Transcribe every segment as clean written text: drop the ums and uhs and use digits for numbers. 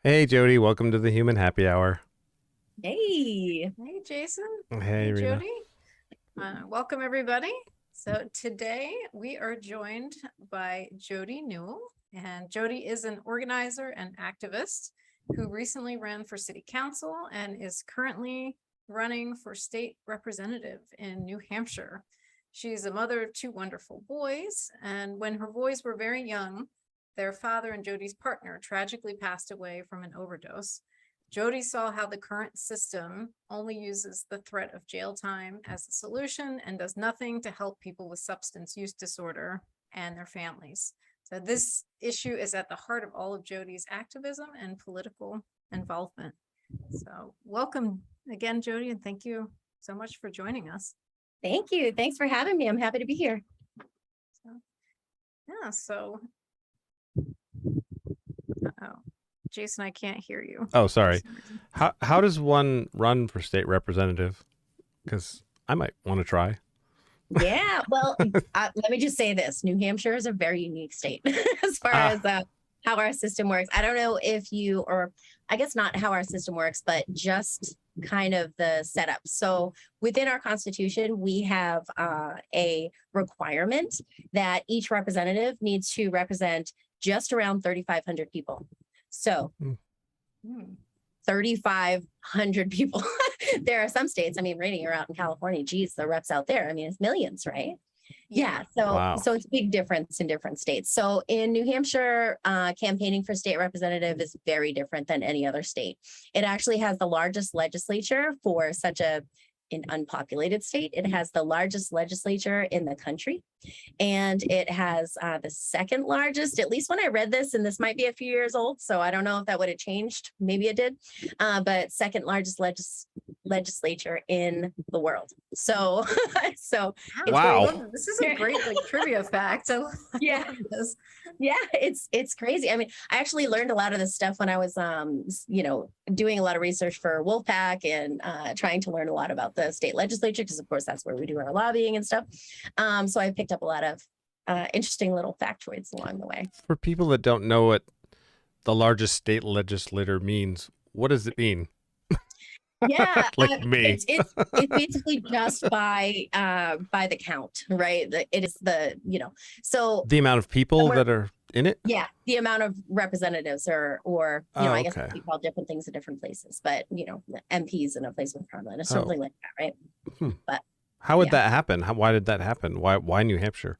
Hey Jody, welcome to the Human Happy Hour. Hey, Jason. Hey Hey, Rena. Jody. Welcome, everybody. So today we are joined by Jodi Newell, and Jodi is an organizer and activist who recently ran for city council and is currently running for state representative in New Hampshire. She's a mother of two wonderful boys, and when her boys were very young, their father and Jodi's partner tragically passed away from an overdose. Jodi saw how the current system only uses the threat of jail time as a solution and does nothing to help people with substance use disorder and their families. So this issue is at the heart of all of Jodi's activism and political involvement. So welcome again, Jodi, and thank you so much for joining us. Thank you. Thanks for having me. I'm happy to be here. So Jason, I can't hear you. Oh, sorry. How does one run for state representative? Because I might want to try. Yeah, well, let me just say this. New Hampshire is a very unique state as far as how our system works. I don't know if you, or I guess not how our system works, but just kind of the setup. So within our constitution, we have a requirement that each representative needs to represent just around 3,500 people. So 3,500 people. There are some states, I mean, Rainey, you're out in California, geez, the reps out there, I mean, it's millions, right? Yeah. So, Wow. so it's a big difference in different states. So in New Hampshire, campaigning for state representative is very different than any other state. It actually has the largest legislature for such an unpopulated state. It has the largest legislature in the country. And it has the second largest, at least when I read this, and this might be a few years old, so I don't know if that would have changed. Maybe it did, but second largest legislature in the world. So, Wow. This is a great trivia fact. Yeah, yeah, it's crazy. I mean, I actually learned a lot of this stuff when I was, doing a lot of research for Wolfpack and trying to learn a lot about the state legislature, because of course that's where we do our lobbying and stuff. So I picked up a lot of interesting little factoids along the way. For people that don't know what the largest state legislator means, what does it mean? Yeah, Like me. it's basically just by the count, right? It is so The amount of people that are in it? yeah, the amount of representatives or I guess we call different things in different places, but MPs in a place with Parliament or something like that, right? But how would that happen? Why did that happen? Why New Hampshire?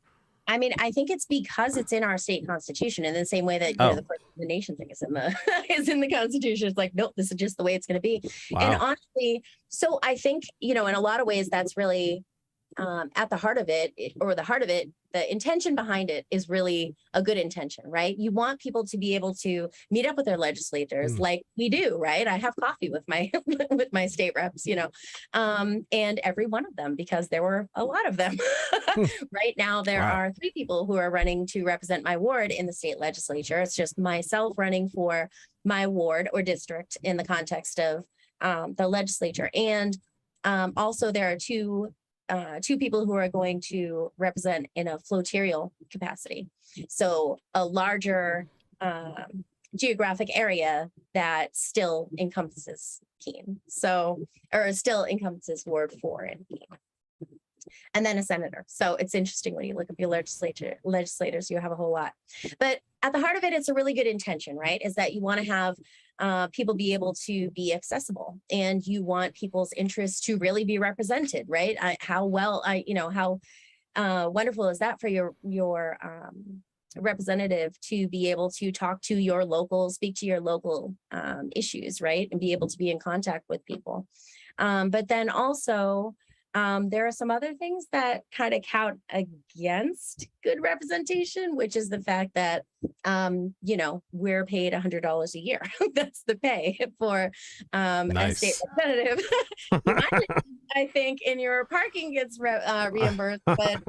I mean, I think it's because it's in our state constitution, in the same way that the nation thing is in the is in the constitution. It's like, nope, this is just the way it's going to be. Wow. And honestly, so I think in a lot of ways that's really at the heart of it, the intention behind it is really a good intention, right? You want people to be able to meet up with their legislators like we do, right? I have coffee with my with my state reps, and every one of them, because there were a lot of them. Right now, there are 3 people who are running to represent my ward in the state legislature. It's just myself running for my ward or district in the context of the legislature. And also there are two people who are going to represent in a floterial capacity. So a larger geographic area that still encompasses Keene. Or still encompasses Ward 4 in Keene. And then a senator. So it's interesting when you look at your legislators, you have a whole lot. But at the heart of it, it's a really good intention, right? Is that you want to have people be able to be accessible, and you want people's interests to really be represented, right? How wonderful is that for your representative to be able to talk to your local, speak to your local issues, right? And be able to be in contact with people. But then also, there are some other things that kind of count against good representation, which is the fact that, we're paid $100 a year. That's the pay for a state representative. I think in your parking gets reimbursed, but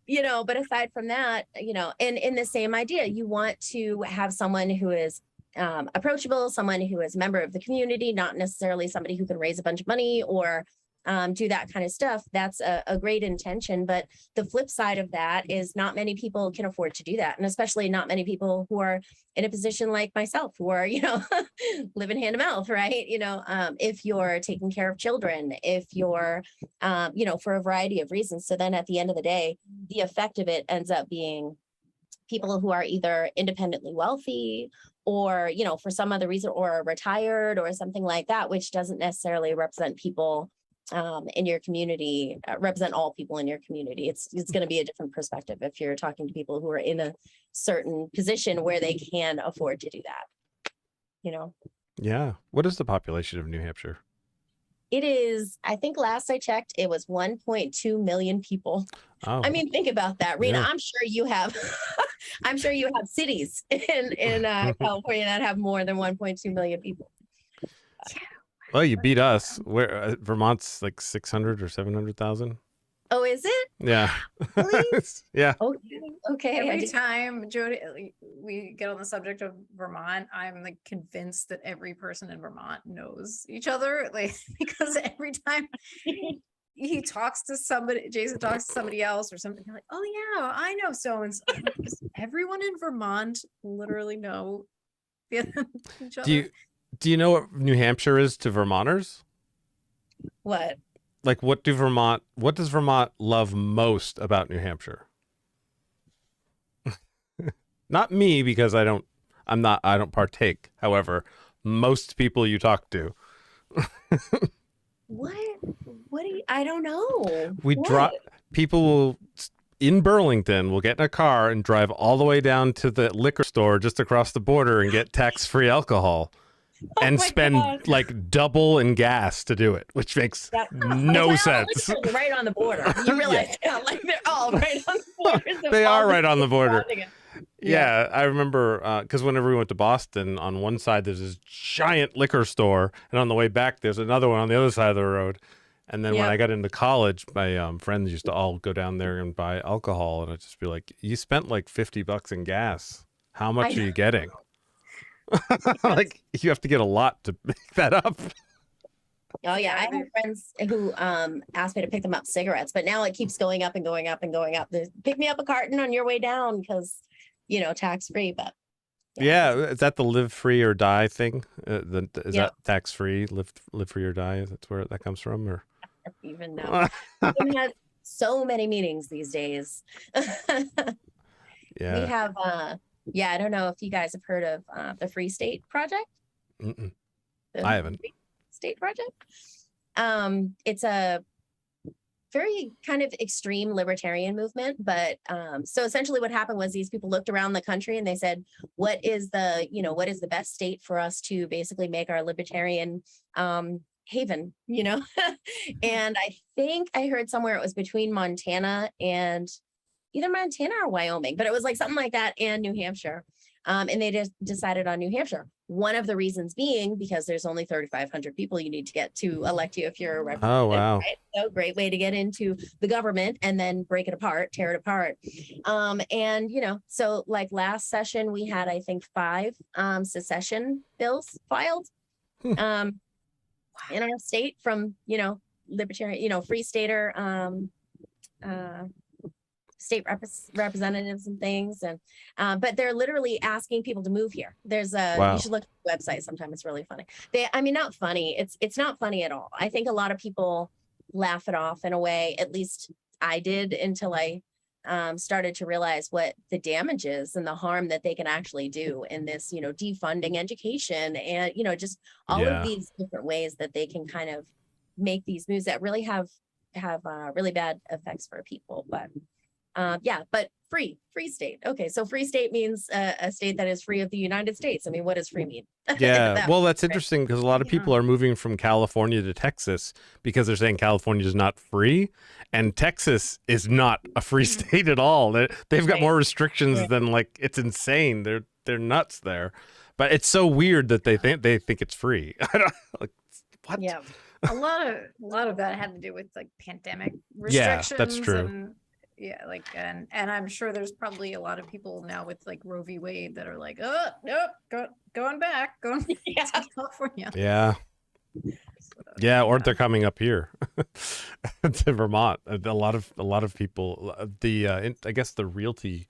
aside from that, and in the same idea, you want to have someone who is approachable, someone who is a member of the community, not necessarily somebody who can raise a bunch of money or do that kind of stuff, that's a great intention. But the flip side of that is not many people can afford to do that. And especially not many people who are in a position like myself, who are, living hand to mouth, right? If you're taking care of children, if you're, for a variety of reasons. So then at the end of the day, the effect of it ends up being people who are either independently wealthy or, for some other reason, or retired or something like that, which doesn't necessarily represent people in your community, represent all people in your community. It's going to be a different perspective if you're talking to people who are in a certain position where they can afford to do that. Yeah. What is the population of New Hampshire? It is, I think last I checked, it was 1.2 million people. Oh, I mean, think about that, Rena. Yeah. I'm sure you have, I'm sure you have cities in California that have more than 1.2 million people. well, you beat us. Where Vermont's like 600 or 700,000. Oh, is it? Yeah. Really? Yeah. Okay. Every time, Jodi, we get on the subject of Vermont, I'm like convinced that every person in Vermont knows each other, like because every time he talks to somebody, Jason talks to somebody else or something, they're like, oh yeah, I know so and so. Does everyone in Vermont literally know each other? Do you know what New Hampshire is to Vermonters? What? Like, what does Vermont love most about New Hampshire? Not me, because I don't partake. However, most people you talk to. What do you, I don't know. People will, in Burlington, will get in a car and drive all the way down to the liquor store just across the border and get tax-free alcohol. And spend like double in gas to do it, which makes no sense. Right on the border. You realize like they're all right on the border. They are right on the border. Yeah, I remember because whenever we went to Boston, on one side there's this giant liquor store, and on the way back there's another one on the other side of the road. And then when I got into college, my friends used to all go down there and buy alcohol, and I'd just be like, "You spent like $50 in gas. How much are you getting?" Like, you have to get a lot to make that up. Oh yeah, I have friends who asked me to pick them up cigarettes, but now it keeps going up and going up and going up. Pick me up a carton on your way down because, tax free. But yeah, is that the live free or die thing? Is that tax free? Live free or die? That's where that comes from, or I don't even know. It has so many meanings these days. Yeah, we have. I don't know if you guys have heard of the Free State Project. I haven't. Free State Project. It's a very kind of extreme libertarian movement, but so essentially what happened was these people looked around the country and they said, what is the best state for us to basically make our libertarian haven, And I think I heard somewhere it was between Montana and either Montana or Wyoming, but it was like something like that, and New Hampshire. And they just decided on New Hampshire. One of the reasons being because there's only 3,500 people you need to get to elect you if you're a representative. Oh, wow. Right? So great way to get into the government and then break it apart, tear it apart. And, so like last session, we had, I think, 5 secession bills filed in our state from, libertarian, free stater, state representatives and things, and but they're literally asking people to move here. There's you should look at the website sometime. It's really funny. Not funny. It's not funny at all. I think a lot of people laugh it off in a way. At least I did, until I started to realize what the damage is and the harm that they can actually do in this, defunding education and just all of these different ways that they can kind of make these moves that really have really bad effects for people. But but free state. Okay, so free state means a state that is free of the United States. I mean, what does free mean? Yeah, well, that's interesting because a lot of people are moving from California to Texas because they're saying California is not free, and Texas is not a free state at all. They've got more restrictions than, like, it's insane. They're nuts there, but it's so weird that they think it's free. I don't like what. Yeah, a lot of that had to do with like pandemic restrictions. Yeah, that's true. And, and I'm sure there's probably a lot of people now with like Roe v. Wade that are like, oh, nope, going back to California. Yeah. So, Yeah, or they're coming up here to Vermont. A lot of people. I guess the realty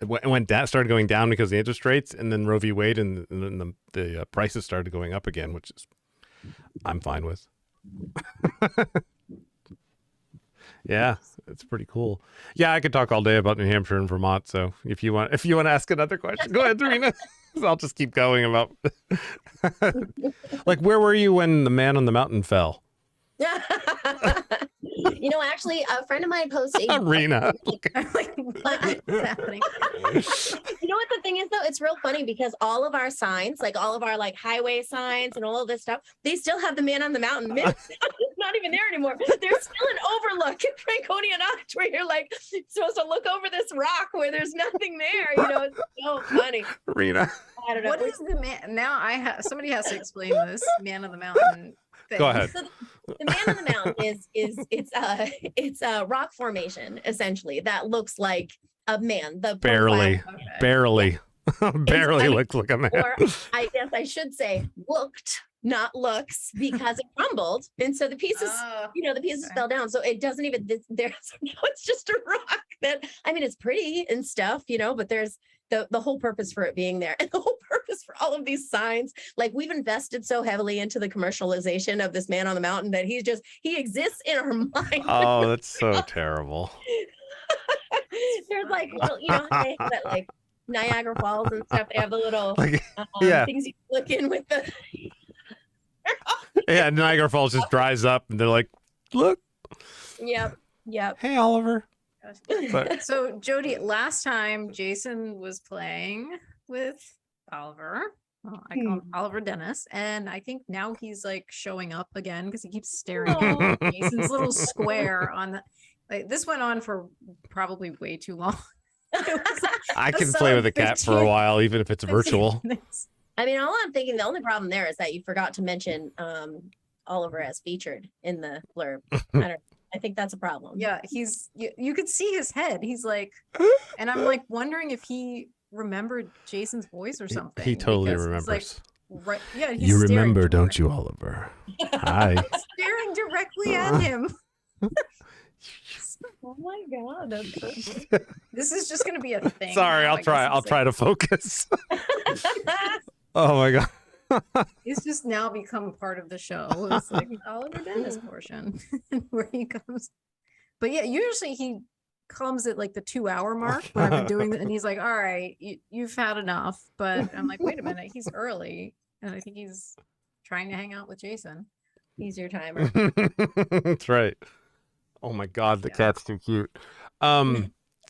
went down, started going down because of the interest rates, and then Roe v. Wade, and then the prices started going up again, which is I'm fine with. Yeah, it's pretty cool. Yeah, I could talk all day about New Hampshire and Vermont. So if you want to ask another question, go ahead, Serena. I'll just keep going about. Like, where were you when the man on the mountain fell? You know, actually, a friend of mine posted. Rena. I'm like, what is happening? You know what the thing is, though? It's real funny because all of our signs, like all of our like highway signs and all of this stuff, they still have the man on the mountain. It's not even there anymore. There's still an overlook in Franconia Notch where you're like supposed to look over this rock where there's nothing there. You know, it's so funny. Rena. I don't know. What is the man? Now somebody has to explain this man on the mountain thing. Go ahead. So the man on the mountain it's a rock formation essentially that looks like a man. The Barely. profile- Okay. Barely. Barely I mean, looks like a man. or I guess I should say looked, not looks, because it crumbled, and so the pieces, Oh, the pieces okay. fell down. So it doesn't even there's no, it's just a rock that I mean it's pretty and stuff, but there's the whole purpose for it being there, and the whole purpose for all of these signs. Like we've invested so heavily into the commercialization of this man on the mountain that he exists in our mind. Oh, that's so terrible. There's like little, they have that like Niagara Falls and stuff. They have the little Like, yeah. things you look in with the. Yeah, Niagara Falls just dries up, and they're like, "Look, Yep. hey, Oliver." But So Jodi, last time Jason was playing with Oliver. Well, I call him Oliver Dennis, and I think now he's like showing up again because he keeps staring at Jason's little square on the. Like this went on for probably way too long. It was like I a can play with a solid cat for a 15 while, even if it's 15 virtual. minutes. I mean, all I'm thinking, the only problem there is that you forgot to mention Oliver as featured in the blurb. I think that's a problem. Yeah, you could see his head. He's like, and I'm like wondering if he remembered Jason's voice or something. He totally because remembers. It's like, right, yeah, he's You staring remember, don't direct- you, Oliver? Hi. Staring directly at him. Oh my god, that's so This is just gonna be a thing. Sorry, now. I'll I guess try. it's I'll like- try to focus. Oh my god. It's just now become part of the show. It's like Oliver Dennis portion where he comes. But yeah, usually he comes at like the 2-hour mark when I've been doing it, and he's like, "All right, you've had enough." But I'm like, "Wait a minute, he's early," and I think he's trying to hang out with Jason. He's your timer. That's right. Oh my god, the Yeah. cat's too cute.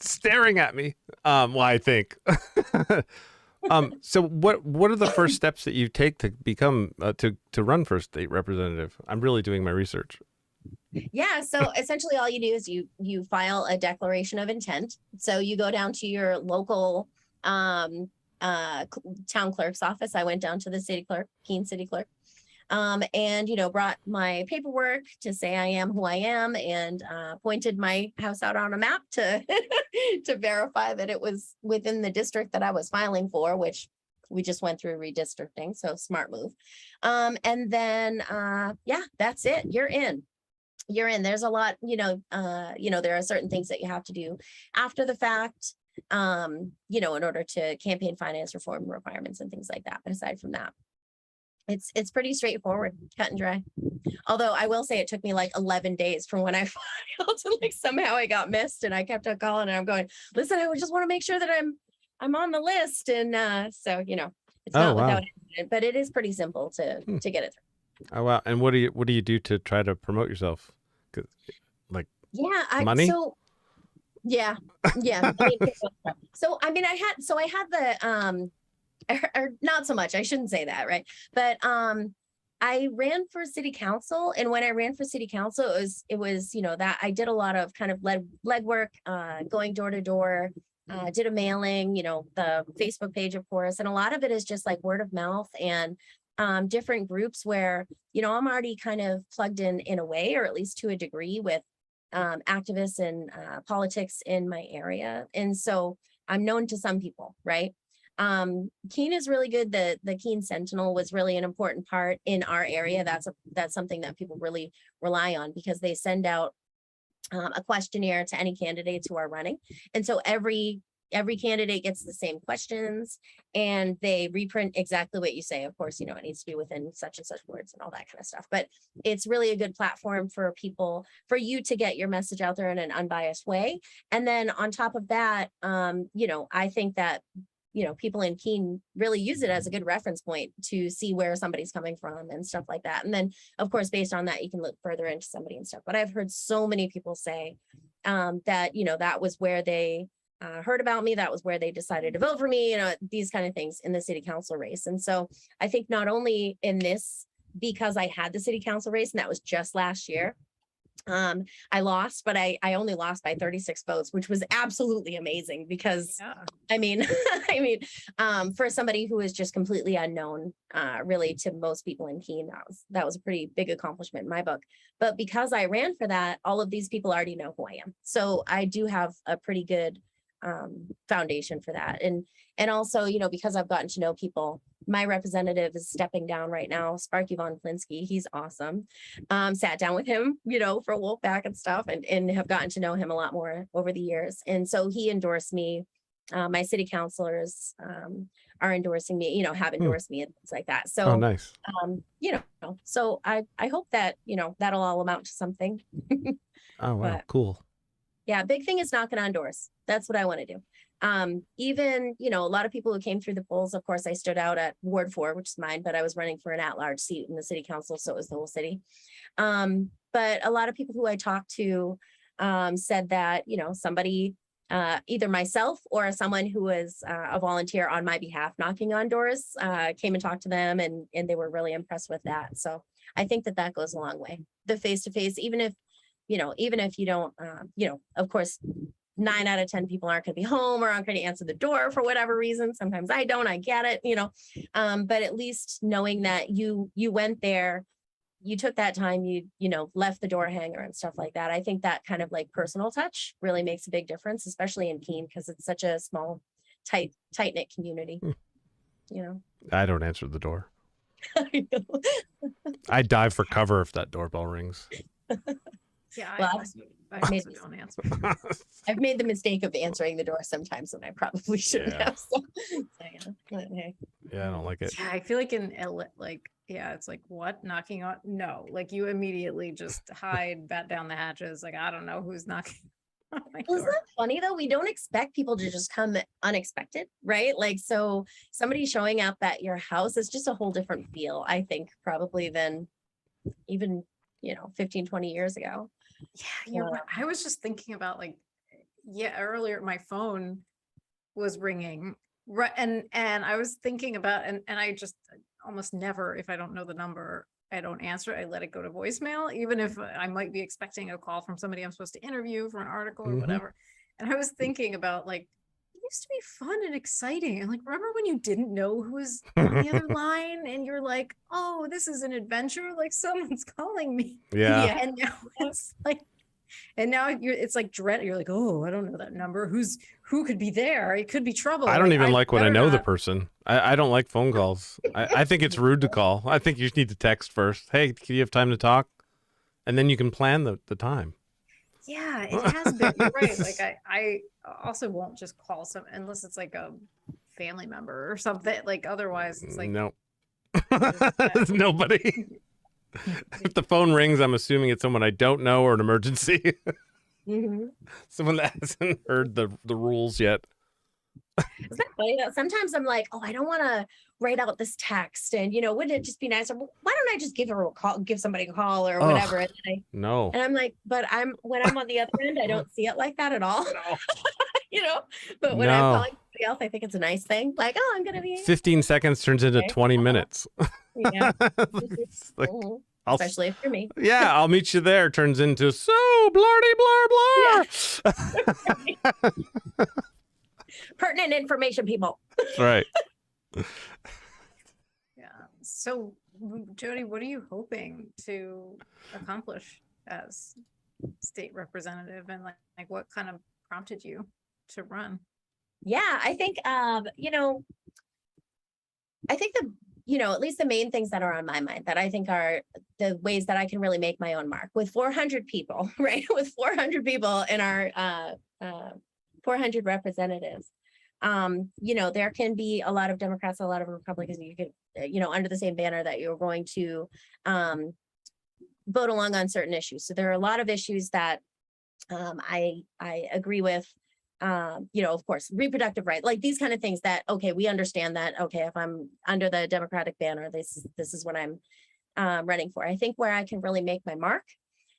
Staring at me. Well, I think. So what are the first steps that you take to become to run for state representative? I'm really doing my research. Yeah, so essentially all you do is you file a declaration of intent. So you go down to your local town clerk's office. I went down to the city clerk, Keene city clerk, and brought my paperwork to say I am who I am, and pointed my house out on a map to to verify that it was within the district that I was filing for, which we just went through redistricting, so smart move. And then yeah, that's it. You're in. There's a lot, there are certain things that you have to do after the fact, in order to campaign finance reform requirements and things like that. But aside from that, it's pretty straightforward, cut and dry. Although I will say it took me like 11 days from when I filed, and like somehow I got missed, and I kept on calling, and I'm going, listen, I just want to make sure that I'm on the list. And so, it's not without incident, but it is pretty simple to get it through. Oh wow! And what do you do to try to promote yourself? Yeah, Money? Yeah. I mean, I had the or not so much. I shouldn't say that, right? But I ran for city council, and when I ran for city council, it was that I did a lot of kind of legwork, going door to door. Did a mailing, the Facebook page, of course, and a lot of it is just like word of mouth and different groups where I'm already kind of plugged in a way, or at least to a degree, with activists and politics in my area, and so I'm known to some people, right? Keene is really good. The Keene Sentinel was really an important part in our area. That's something that people really rely on, because they send out a questionnaire to any candidates who are running. And so every candidate gets the same questions, and they reprint exactly what you say. Of course, it needs to be within such and such words and all that kind of stuff. But it's really a good platform for you to get your message out there in an unbiased way. And then on top of that, I think that people in Keene really use it as a good reference point to see where somebody's coming from and stuff like that. And then, of course, based on that, you can look further into somebody and stuff. But I've heard so many people say that, that was where they heard about me. That was where they decided to vote for me, these kind of things in the city council race. And so I think not only in this, because I had the city council race, and that was just last year, I lost, but I only lost by 36 votes, which was absolutely amazing, because for somebody who is just completely unknown, really to most people in Keene, that was a pretty big accomplishment in my book. But because I ran for that, all of these people already know who I am. So I do have a pretty good foundation for that. And also, because I've gotten to know people, my representative is stepping down right now, Sparky Von Flinsky. He's awesome. Sat down with him, for Wolfpack and stuff, and have gotten to know him a lot more over the years. And so he endorsed me. My city councilors are endorsing me, have endorsed me and things like that. So, nice. So I hope that, that'll all amount to something. Oh, wow. But, cool. yeah, big thing is knocking on doors. That's what I want to do. Even, a lot of people who came through the polls, of course, I stood out at Ward 4, which is mine, but I was running for an at-large seat in the city council, so it was the whole city. But a lot of people who I talked to said that, somebody, either myself or someone who was a volunteer on my behalf knocking on doors, came and talked to them, and they were really impressed with that. So I think that goes a long way. The face-to-face, even if you don't, of course, 9 out of 10 people aren't going to be home or aren't going to answer the door for whatever reason. Sometimes I don't, I get it, but at least knowing that you went there, you took that time, you left the door hanger and stuff like that. I think that kind of like personal touch really makes a big difference, especially in Keene, because it's such a small, tight-knit community, I don't answer the door. I dive for cover if that doorbell rings. Yeah, Well, I also don't answer. I've made the mistake of answering the door sometimes when I probably shouldn't have. So, yeah, I don't like it. Yeah, I feel like it's like, what, knocking on? No, like you immediately just hide, bat down the hatches. Like, I don't know who's knocking on my Well, isn't door. that funny though? We don't expect people to just come unexpected, right? Like, so somebody showing up at your house is just a whole different feel, I think, probably than even, 15, 20 years ago. Yeah, you're right. I was just thinking about earlier my phone was ringing, right? And I was thinking about, and I just almost never, if I don't know the number, I don't answer it. I let it go to voicemail, even if I might be expecting a call from somebody I'm supposed to interview for an article or whatever. And I was thinking about it used to be fun and exciting. And remember when you didn't know who was on the other line and you're like, oh, this is an adventure. Like someone's calling me. Yeah. And now it's it's like dread. You're like, oh, I don't know that number. Who could be there? It could be trouble. I don't even like when I know the not... person. I don't like phone calls. I think it's rude to call. I think you just need to text first. Hey, can you have time to talk? And then you can plan the time. Yeah, it has been. You're right. I also won't just call unless it's like a family member or something. Otherwise it's like no. Nobody. If the phone rings, I'm assuming it's someone I don't know or an emergency. Someone that hasn't heard the rules yet. Isn't that funny? Sometimes I'm like, oh, I don't want to write out this text, and wouldn't it just be nicer? Why don't I just give somebody a call or whatever? And I'm like, but when I'm on the other end, I don't see it like that at all. No. But when I'm calling somebody else, I think it's a nice thing. Like, oh, I'm gonna be 15 seconds turns into 20 minutes. Yeah. Especially if you're me. Yeah, I'll meet you there. Turns into so blardy blah blah. Yeah. Pertinent information, people. That's right. Yeah. So, Jodi, what are you hoping to accomplish as state representative, and what kind of prompted you to run? Yeah, I think I think at least the main things that are on my mind that I think are the ways that I can really make my own mark with 400 people, right? With 400 people in our 400 representatives. There can be a lot of Democrats, a lot of Republicans, you could, under the same banner that you're going to vote along on certain issues. So there are a lot of issues that I agree with. Of course, reproductive rights, like these kind of things that, okay, we understand that, okay, if I'm under the Democratic banner, this is what I'm running for. I think where I can really make my mark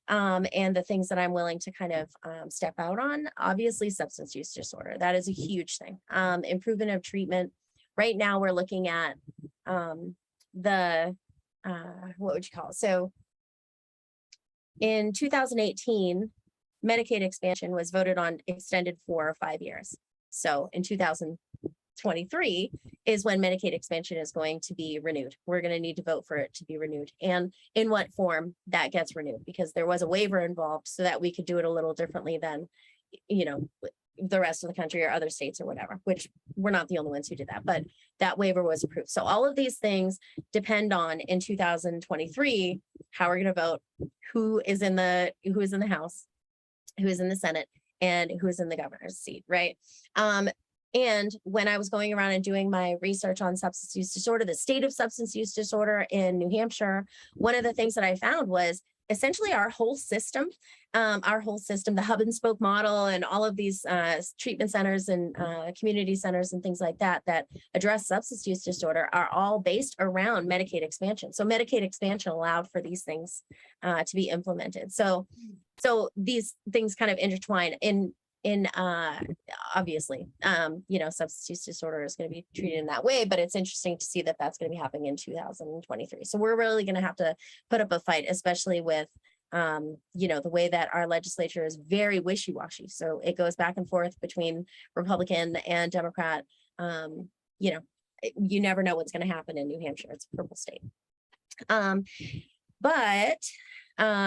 and the things that I'm willing to kind of step out on, obviously substance use disorder, that is a huge thing. Improvement of treatment. Right now we're looking at what would you call it? So in 2018, Medicaid expansion was voted on, extended for 5 years. So in 2023 is when Medicaid expansion is going to be renewed. We're going to need to vote for it to be renewed, and in what form that gets renewed, because there was a waiver involved so that we could do it a little differently than, the rest of the country or other states or whatever, which we're not the only ones who did that, but that waiver was approved. So all of these things depend on in 2023, how we're going to vote, who is in the House, who is in the Senate, and who is in the governor's seat, right? And when I was going around and doing my research on substance use disorder, the state of substance use disorder in New Hampshire, one of the things that I found was essentially our whole system, the hub and spoke model, and all of these treatment centers and community centers and things like that address substance use disorder are all based around Medicaid expansion. So Medicaid expansion allowed for these things to be implemented. So these things kind of intertwine in obviously, substance use disorder is going to be treated in that way, but it's interesting to see that that's going to be happening in 2023. So we're really going to have to put up a fight, especially with, the way that our legislature is very wishy-washy. So it goes back and forth between Republican and Democrat. You never know what's going to happen in New Hampshire. It's a purple state.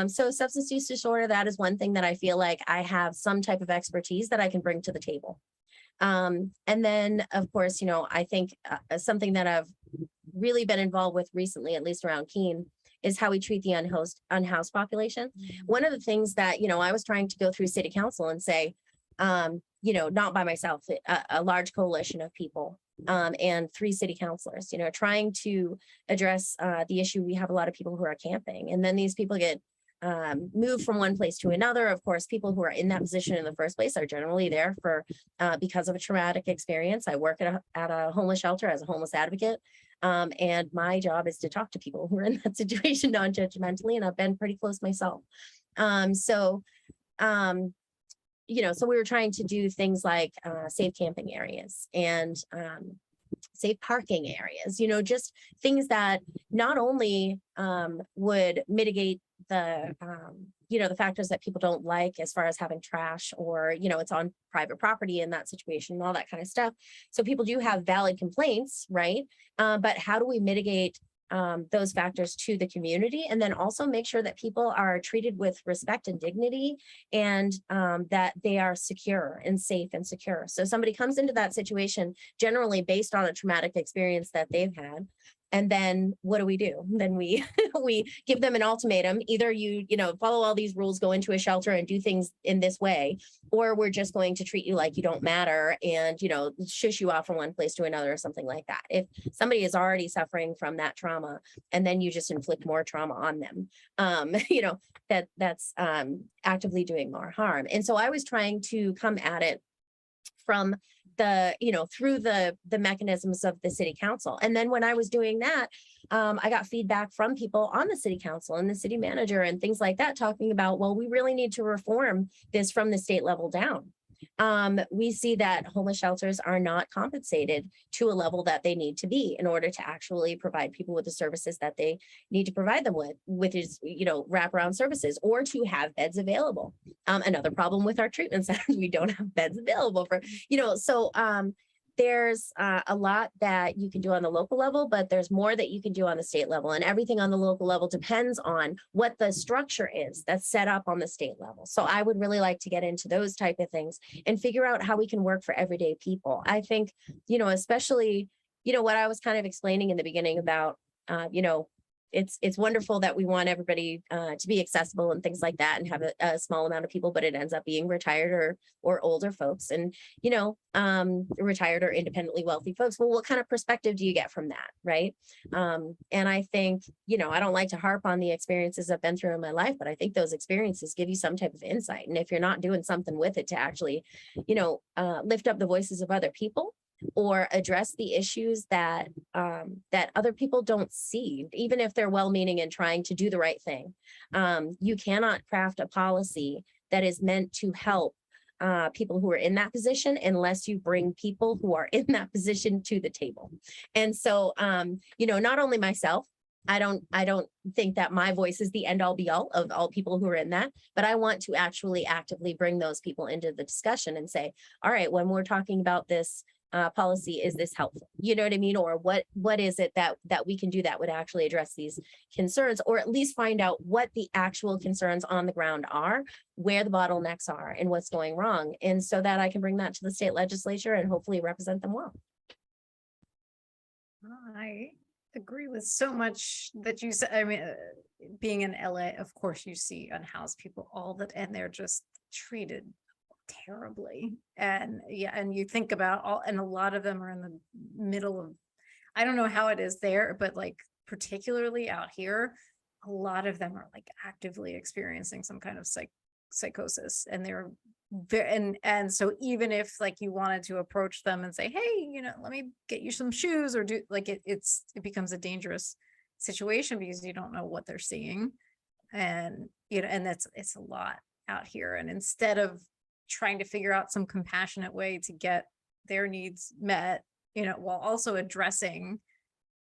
So substance use disorder, that is one thing that I feel like I have some type of expertise that I can bring to the table. And then, of course, I think something that I've really been involved with recently, at least around Keene, is how we treat the unhoused population. One of the things that, I was trying to go through city council and say, not by myself, a large coalition of people and 3 city councilors, trying to address the issue. We have a lot of people who are camping, and then these people get moved from one place to another. Of course, people who are in that position in the first place are generally there for because of a traumatic experience. I work at a homeless shelter as a homeless advocate. And my job is to talk to people who are in that situation non-judgmentally, and I've been pretty close myself. So we were trying to do things like safe camping areas and safe parking areas, just things that not only would mitigate the the factors that people don't like as far as having trash or it's on private property in that situation and all that kind of stuff. So people do have valid complaints, right? But how do we mitigate those factors to the community, and then also make sure that people are treated with respect and dignity, and that they are secure and safe and secure. So somebody comes into that situation generally based on a traumatic experience that they've had. And then what do? Then we give them an ultimatum. Either you follow all these rules, go into a shelter and do things in this way, or we're just going to treat you like you don't matter and, shush you off from one place to another or something like that. If somebody is already suffering from that trauma and then you just inflict more trauma on them, that's actively doing more harm. And so I was trying to come at it from through the mechanisms of the city council. And then when I was doing that, I got feedback from people on the city council and the city manager and things like that, talking about, well, we really need to reform this from the state level down. We see that homeless shelters are not compensated to a level that they need to be in order to actually provide people with the services that they need to provide them with, which is, wraparound services, or to have beds available. Another problem with our treatment centers, we don't have beds available for, there's a lot that you can do on the local level, but there's more that you can do on the state level, and everything on the local level depends on what the structure is that's set up on the state level. So I would really like to get into those type of things and figure out how we can work for everyday people. I think, especially what I was kind of explaining in the beginning about, it's wonderful that we want everybody to be accessible and things like that and have a small amount of people, but it ends up being retired or older folks and, retired or independently wealthy folks. Well, what kind of perspective do you get from that? Right. And I think, I don't like to harp on the experiences I've been through in my life, but I think those experiences give you some type of insight. And if you're not doing something with it to actually, lift up the voices of other people, or address the issues that other people don't see, even if they're well-meaning and trying to do the right thing. You cannot craft a policy that is meant to help people who are in that position unless you bring people who are in that position to the table. And so, not only myself, I don't think that my voice is the end all be all of all people who are in that, but I want to actually actively bring those people into the discussion and say, all right, when we're talking about this policy, is this helpful? You know what I mean? Or what is it that we can do that would actually address these concerns, or at least find out what the actual concerns on the ground are, where the bottlenecks are, and what's going wrong, and so that I can bring that to the state legislature and hopefully represent them well. I agree with so much that you said. I mean, being in LA, of course, you see unhoused people and they're just treated terribly. And you think about and a lot of them are in the middle of, I don't know how it is there, but like particularly out here, a lot of them are like actively experiencing some kind of psychosis, and they're very, and so even if like you wanted to approach them and say, hey, let me get you some shoes, or do like it becomes a dangerous situation because you don't know what they're seeing. And and it's a lot out here. And instead of trying to figure out some compassionate way to get their needs met, while also addressing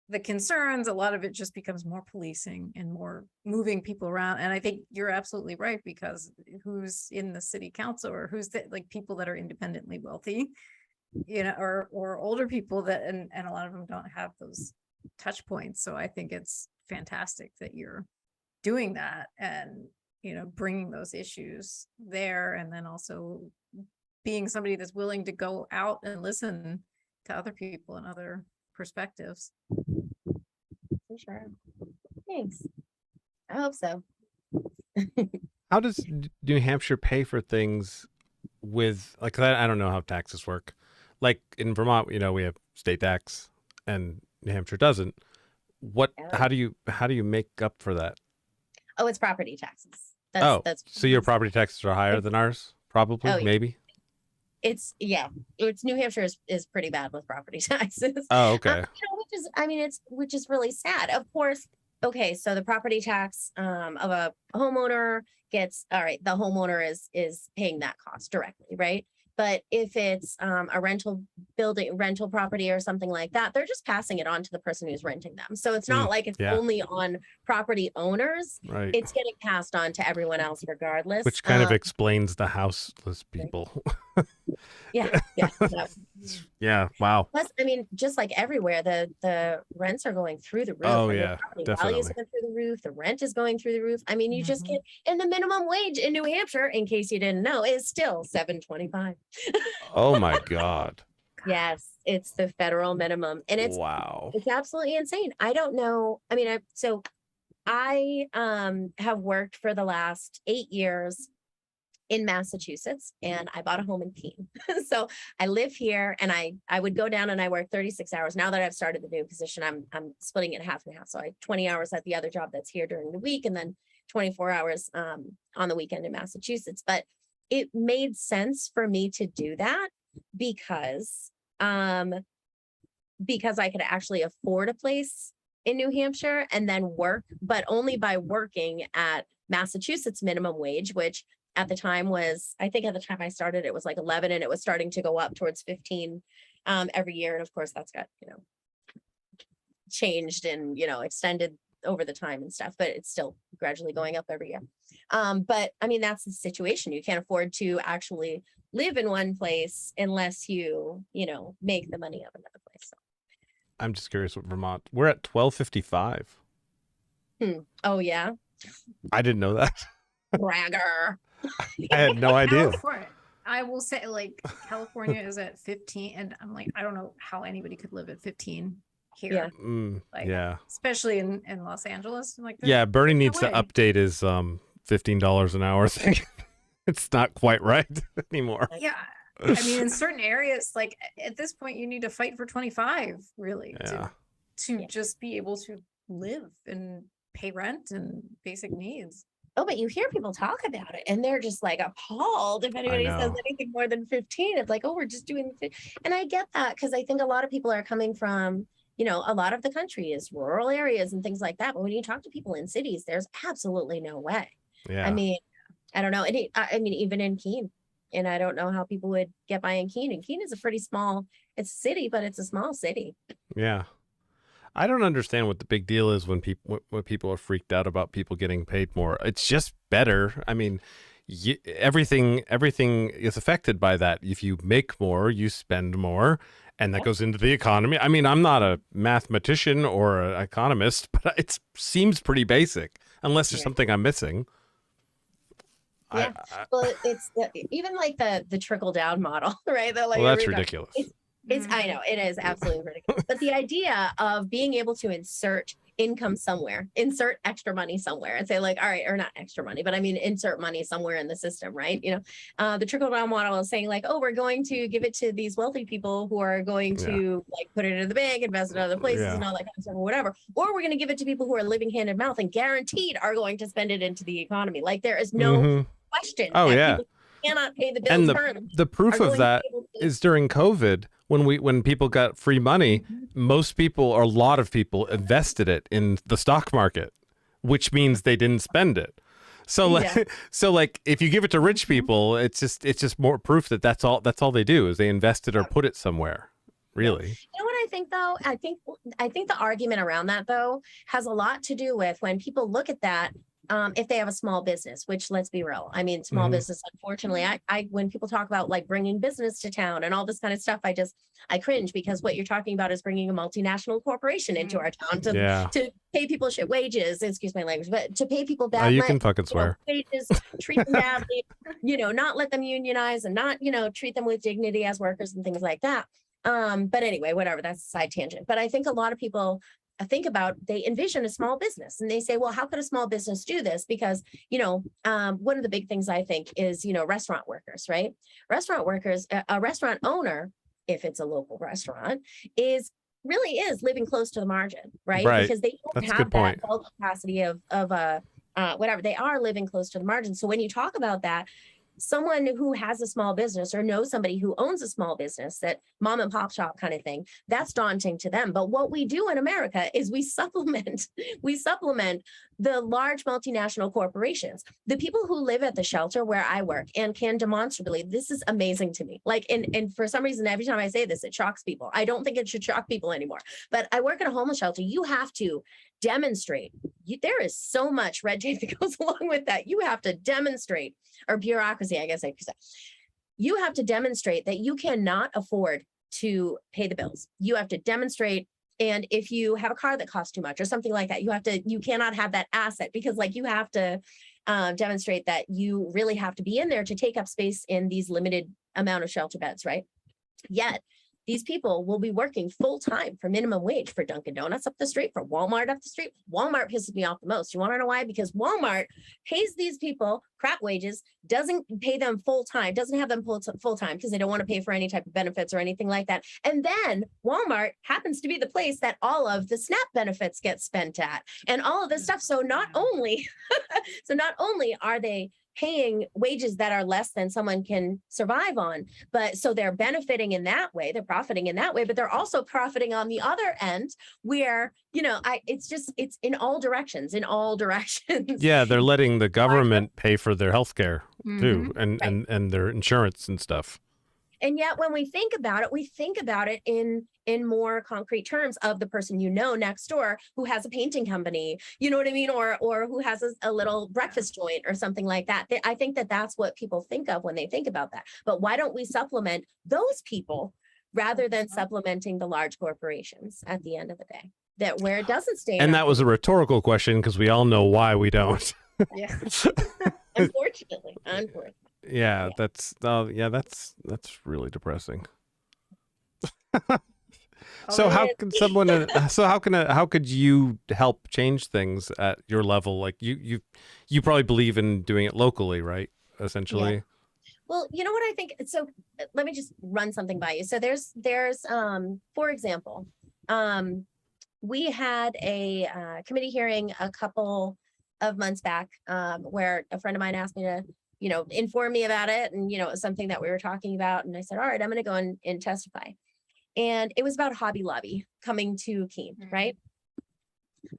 the concerns, a lot of it just becomes more policing and more moving people around. And I think you're absolutely right, because who's in the city council, or who's like people that are independently wealthy, or older people that, and a lot of them don't have those touch points. So I think it's fantastic that you're doing that and bringing those issues there, and then also being somebody that's willing to go out and listen to other people and other perspectives. For sure. Thanks. I hope so. How does New Hampshire pay for things with, like, I don't know how taxes work. Like in Vermont, we have state tax and New Hampshire doesn't. How do you make up for that? Oh, it's property taxes. So your property taxes are higher than ours, probably, maybe? It's New Hampshire is pretty bad with property taxes. Oh, okay. Which is really sad. Of course. Okay, so the property tax of a homeowner gets, all right, the homeowner is paying that cost directly, right? But if it's a rental property or something like that, they're just passing it on to the person who's renting them. So it's not like it's only on property owners. Right. It's getting passed on to everyone else regardless. Which kind of explains the houseless people. Yeah. Yeah. Wow. Plus, just like everywhere, the rents are going through the roof. Oh, yeah, definitely. Values are going through the roof. The rent is going through the roof. You just can't. And the minimum wage in New Hampshire, in case you didn't know, is still $7.25. Oh my God. Yes, it's the federal minimum, and it's absolutely insane. I don't know. I have worked for the last 8 years in Massachusetts, and I bought a home in Keene. So I live here, and I would go down and I work 36 hours. Now that I've started the new position, I'm splitting it half and half. So I 20 hours at the other job that's here during the week, and then 24 hours on the weekend in Massachusetts. But it made sense for me to do that because I could actually afford a place in New Hampshire and then work, but only by working at Massachusetts minimum wage, which at the time was, I think at the time I started, it was like 11, and it was starting to go up towards 15 every year. And of course that's got, changed and, extended over the time and stuff, but it's still gradually going up every year. But that's the situation. You can't afford to actually live in one place unless you make the money of another place. So. I'm just curious what Vermont, we're at $12.55. Oh yeah. I didn't know that. Bragger. I had no idea. I will say, like, California is at 15, and I'm like, I don't know how anybody could live at 15 here. Yeah. Like, Yeah. especially in Los Angeles. Like, Yeah, Bernie there's no needs to way. update his $15 an hour thing. It's not quite right anymore. Yeah. I mean, in certain areas, like at this point, you need to fight for 25, really, Yeah. to just be able to live and pay rent and basic needs. Oh, but you hear people talk about it and they're just like appalled if anybody says know. anything more than 15. It's like, oh, we're just doing and I get that because I think a lot of people are coming from, you know, a lot of the country is rural areas and things like that. But when you talk to people in cities, there's absolutely no way. Yeah. I mean, I don't know. I mean, even in Keene, and I don't know how people would get by in Keene. And Keene is a pretty small, it's a city, but it's a small city. Yeah. I don't understand what the big deal is when people are freaked out about people getting paid more. It's just better. I mean, everything is affected by that. If you make more, you spend more, and that goes into the economy. I mean, I'm not a mathematician or an economist, but it seems pretty basic, unless there's something I'm missing. Yeah. Well, it's even like the trickle down model, right? That, like, well, that's ridiculous. I know it is absolutely ridiculous. But the idea of being able to insert income somewhere, insert extra money somewhere and say like, all right, or not extra money, but I mean, insert money somewhere in the system, right? You know, the trickle down model is saying like, oh, we're going to give it to these wealthy people who are going to like put it in the bank, invest in other places and all that kind of stuff or whatever. Or we're going to give it to people who are living hand in mouth and guaranteed are going to spend it into the economy. Like there is no question. Oh, yeah. People cannot pay the bills. And the proof of that is during COVID, when people got free money, most people or a lot of people invested it in the stock market, which means they didn't spend it. So like if you give it to rich people, it's just more proof that that's all they do is they invest it or put it somewhere. Really. You know what I think though? I think the argument around that though has a lot to do with when people look at that. If they have a small business, which let's be real, I mean, small business, unfortunately, I when people talk about like bringing business to town and all this kind of stuff, I cringe because what you're talking about is bringing a multinational corporation into our town to pay people shit wages, excuse my language, but to pay people bad. You can fucking swear. Wages, treat them badly, you know, not let them unionize and not, you know, treat them with dignity as workers and things like that. But anyway, whatever, that's a side tangent. But I think a lot of people they envision a small business and they say, well, how could a small business do this? Because, you know, one of the big things I think is, you know, restaurant workers, right? Restaurant workers, a restaurant owner, if it's a local restaurant, really is living close to the margin, right? Because they don't have that bulk capacity of whatever. They are living close to the margin. So when you talk about that, someone who has a small business or knows somebody who owns a small business, that mom and pop shop kind of thing, that's daunting to them. But what we do in America is we supplement the large multinational corporations. The people who live at the shelter where I work and can demonstrably, this is amazing to me. Like, and for some reason, every time I say this, it shocks people. I don't think it should shock people anymore. But I work at a homeless shelter. You have to demonstrate. There is so much red tape that goes along with that. You have to demonstrate, or bureaucracy, I guess I could say. You have to demonstrate that you cannot afford to pay the bills. You have to demonstrate. And if you have a car that costs too much or something like that, you cannot have that asset because like you have to demonstrate that you really have to be in there to take up space in these limited amount of shelter beds, right? Yet these people will be working full time for minimum wage for Dunkin' Donuts up the street, for Walmart up the street. Walmart pisses me off the most. You want to know why? Because Walmart pays these people crap wages, doesn't pay them full time, doesn't have them full time because they don't want to pay for any type of benefits or anything like that. And then Walmart happens to be the place that all of the SNAP benefits get spent at and all of this stuff. So not only are they paying wages that are less than someone can survive on, but so they're benefiting in that way, they're profiting in that way, but they're also profiting on the other end where, you know, it's in all directions. Yeah, they're letting the government pay for their health care too, and their insurance and stuff. And yet when we think about it in more concrete terms of the person you know next door who has a painting company, you know what I mean? Or who has a little breakfast joint or something like that. I think that's what people think of when they think about that. But why don't we supplement those people rather than supplementing the large corporations at the end of the day? That where it doesn't stay. And that was a rhetorical question because we all know why we don't. Yeah. Unfortunately. Yeah, Yeah. that's really depressing. Oh, So It how is. can someone how could you help change things at your level? Like you probably believe in doing it locally, right? Yeah. Essentially. Well, you know what I think? So let me just run something by you. So there's for example, we had a committee hearing a couple of months back where a friend of mine asked me to, inform me about it. And, it was something that we were talking about. And I said, all right, I'm going to go and testify. And it was about Hobby Lobby coming to Keene, right?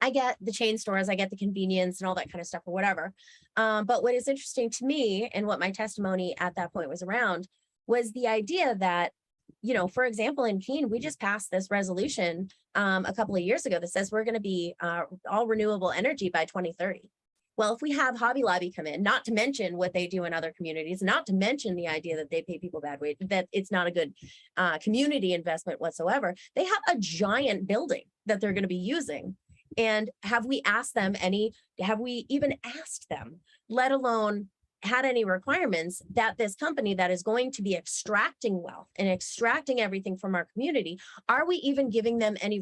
I get the chain stores, I get the convenience and all that kind of stuff or whatever. But what is interesting to me and what my testimony at that point was around was the idea that, for example, in Keene, we just passed this resolution a couple of years ago that says we're going to be all renewable energy by 2030. Well, if we have Hobby Lobby come in, not to mention what they do in other communities, not to mention the idea that they pay people bad wage, that it's not a good community investment whatsoever, they have a giant building that they're going to be using. And have we even asked them, let alone had any requirements that this company that is going to be extracting wealth and extracting everything from our community, are we even giving them any,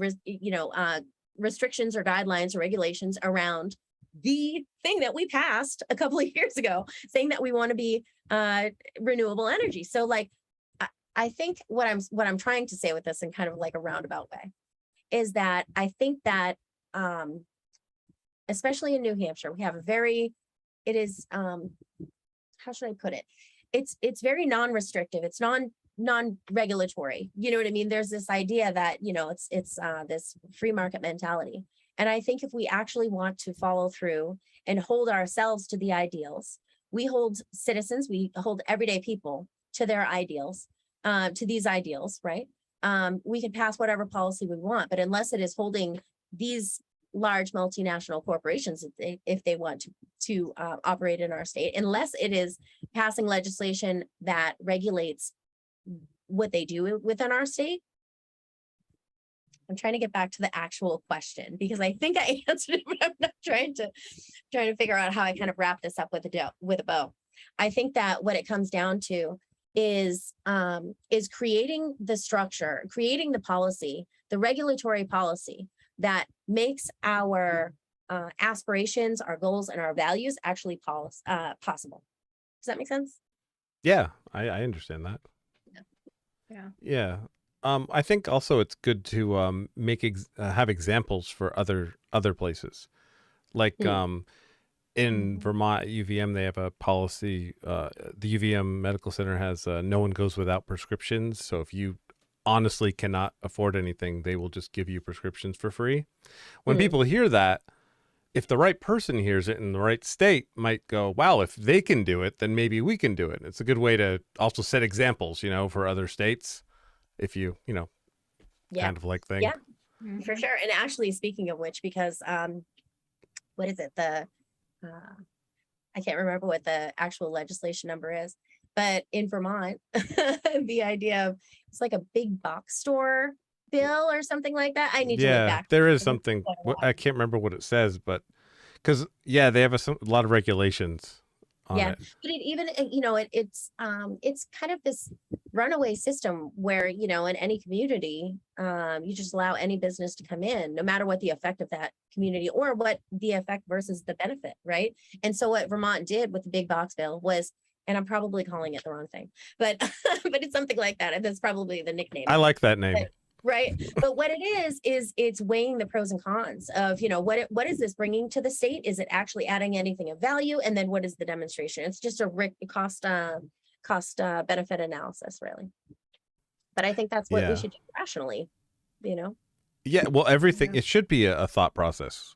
restrictions or guidelines or regulations around the thing that we passed a couple of years ago, saying that we want to be renewable energy? So like, I think what I'm trying to say with this in kind of like a roundabout way is that I think that especially in New Hampshire, we have it is, how should I put it? It's very non-restrictive. It's non-regulatory. You know what I mean? There's this idea that, it's this free market mentality. And I think if we actually want to follow through and hold ourselves to the ideals, we hold citizens, we hold everyday people to their ideals, to these ideals, right? We can pass whatever policy we want, but unless it is holding these large multinational corporations, if they want to operate in our state, unless it is passing legislation that regulates what they do within our state. I'm trying to get back to the actual question because I think I answered it, but I'm not trying to figure out how I kind of wrap this up with a bow. I think that what it comes down to is creating the structure, creating the policy, the regulatory policy that makes our aspirations, our goals, and our values actually possible. Does that make sense? Yeah, I understand that. Yeah. Yeah. I think also it's good to have examples for other places. Like in Vermont, UVM, they have a policy. The UVM Medical Center has no one goes without prescriptions. So if you honestly cannot afford anything, they will just give you prescriptions for free. When people hear that, if the right person hears it in the right state, might go, wow, if they can do it, then maybe we can do it. It's a good way to also set examples, for other states. If you, kind of like thing. Yeah, for sure. And actually, speaking of which, because what is it? I can't remember what the actual legislation number is, but in Vermont, the idea of it's like a big box store bill or something like that. I need to look back. There is something. I can't remember what it says, but because they have a lot of regulations on it. But it even it's kind of this runaway system where in any community you just allow any business to come in, no matter what the effect of that community or what the effect versus the benefit, right? And so what Vermont did with the big box bill was, and I'm probably calling it the wrong thing, but but it's something like that, and that's probably the nickname. I like that name. Right. But what it is it's weighing the pros and cons of, what is this bringing to the state? Is it actually adding anything of value? And then what is the demonstration? It's just a cost benefit analysis, really. But I think that's what we should do rationally, Yeah. Well, everything, it should be a thought process.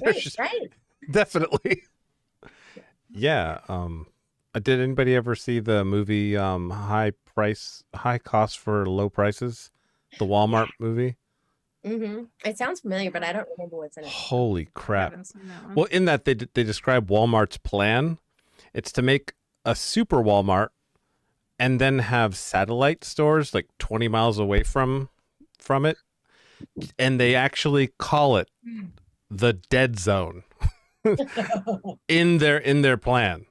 Right. Definitely. Yeah. Did anybody ever see the movie High Cost for Low Prices? The Walmart movie? It sounds familiar, but I don't remember what's in it. Holy crap. Well, in that they describe Walmart's plan. It's to make a super Walmart and then have satellite stores like 20 miles away from it. And they actually call it the dead zone in their plan.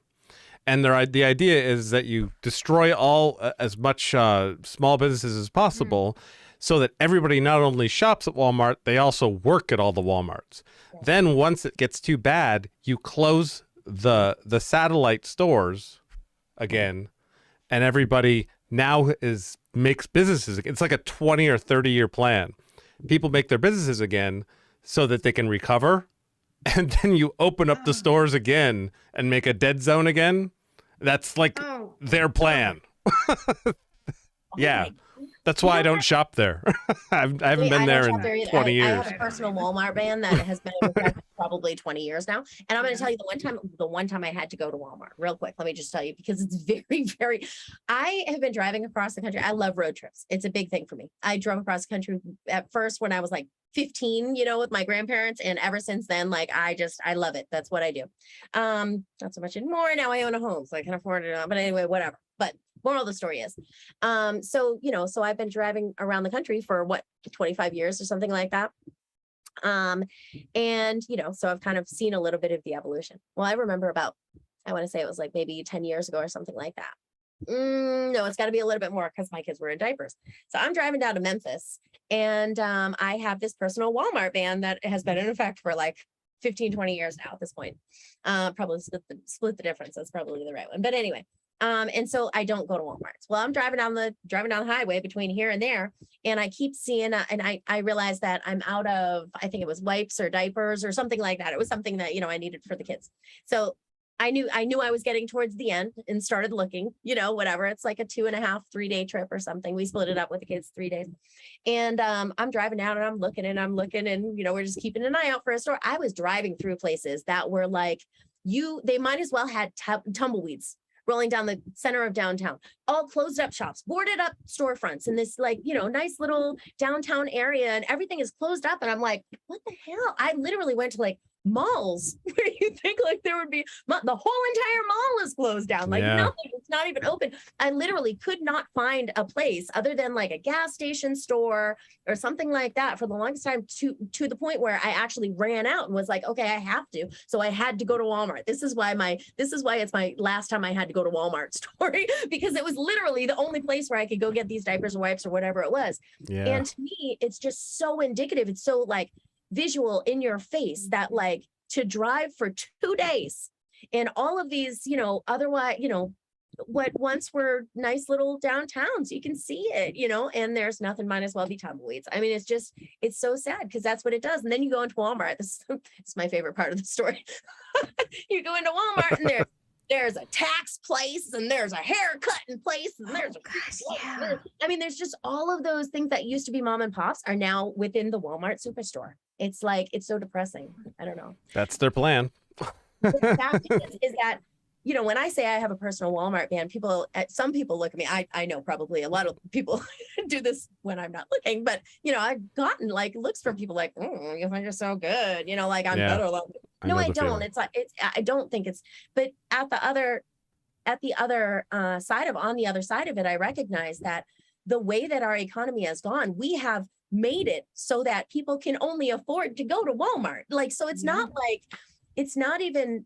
And the idea is that you destroy all as much small businesses as possible, so that everybody not only shops at Walmart, they also work at all the Walmarts. Yeah. Then once it gets too bad, you close the satellite stores again, and everybody now makes businesses. It's like a 20 or 30-year plan. People make their businesses again so that they can recover, and then you open up the stores again and make a dead zone again. That's like their plan. Yeah. That's why I don't shop there. I haven't been there in 20 years. I have a personal Walmart ban that has been in effect probably 20 years now. And I'm going to tell you the one time I had to go to Walmart real quick. Let me just tell you, because it's very, very, I have been driving across the country. I love road trips. It's a big thing for me. I drove across the country at first when I was like 15, with my grandparents. And ever since then, like, I love it. That's what I do. Not so much anymore. Now I own a home, so I can afford it. But anyway, whatever. But moral of the story is, so I've been driving around the country for 25 years or something like that. So I've kind of seen a little bit of the evolution. Well, I remember I want to say it was like maybe 10 years ago or something like that. No, it's got to be a little bit more because my kids were in diapers. So I'm driving down to Memphis, and I have this personal Walmart ban that has been in effect for like 15, 20 years now at this point. Probably split the difference. That's probably the right one. But anyway, and so I don't go to Walmart. Well, I'm driving down the highway between here and there, and I keep seeing, and I realized that I'm out of, I think it was wipes or diapers or something like that. It was something that, I needed for the kids. So I knew I was getting towards the end and started looking, whatever. It's like a 2.5, 3-day trip or something. We split it up with the kids 3 days. And I'm driving down and I'm looking and we're just keeping an eye out for a store. I was driving through places that were like, they might as well had tumbleweeds rolling down the center of downtown, all closed up shops, boarded up storefronts in this nice little downtown area, and everything is closed up. And I'm like, what the hell? I literally went to like malls where you think like there would be the whole entire mall is closed down, like nothing, it's not even open. I literally could not find a place other than like a gas station store or something like that for the longest time, to the point where I actually ran out and was like, okay, I have to. So I had to go to Walmart. This is why it's my last time I had to go to Walmart story, because it was literally the only place where I could go get these diapers or wipes or whatever it was. Yeah. And to me, it's just so indicative. It's so like visual in your face that like to drive for 2 days in all of these, otherwise, what once were nice little downtowns, you can see it, and there's nothing, might as well be tumbleweeds. I mean, it's so sad because that's what it does. And then you go into Walmart. This is my favorite part of the story. You go into Walmart and there's a tax place and there's a haircutting place and there's there's just all of those things that used to be mom and pops are now within the Walmart superstore. It's like, it's so depressing. I don't know. That's their plan. The fact is that, when I say I have a personal Walmart ban, some people look at me. I know probably a lot of people do this when I'm not looking, but I've gotten like looks from people like, you think you're so good, like I'm better. No, I don't. Feeling. It's like I don't think it's. But on the other side of it, I recognize that the way that our economy has gone, we have made it so that people can only afford to go to Walmart. Like, so it's not like, it's not even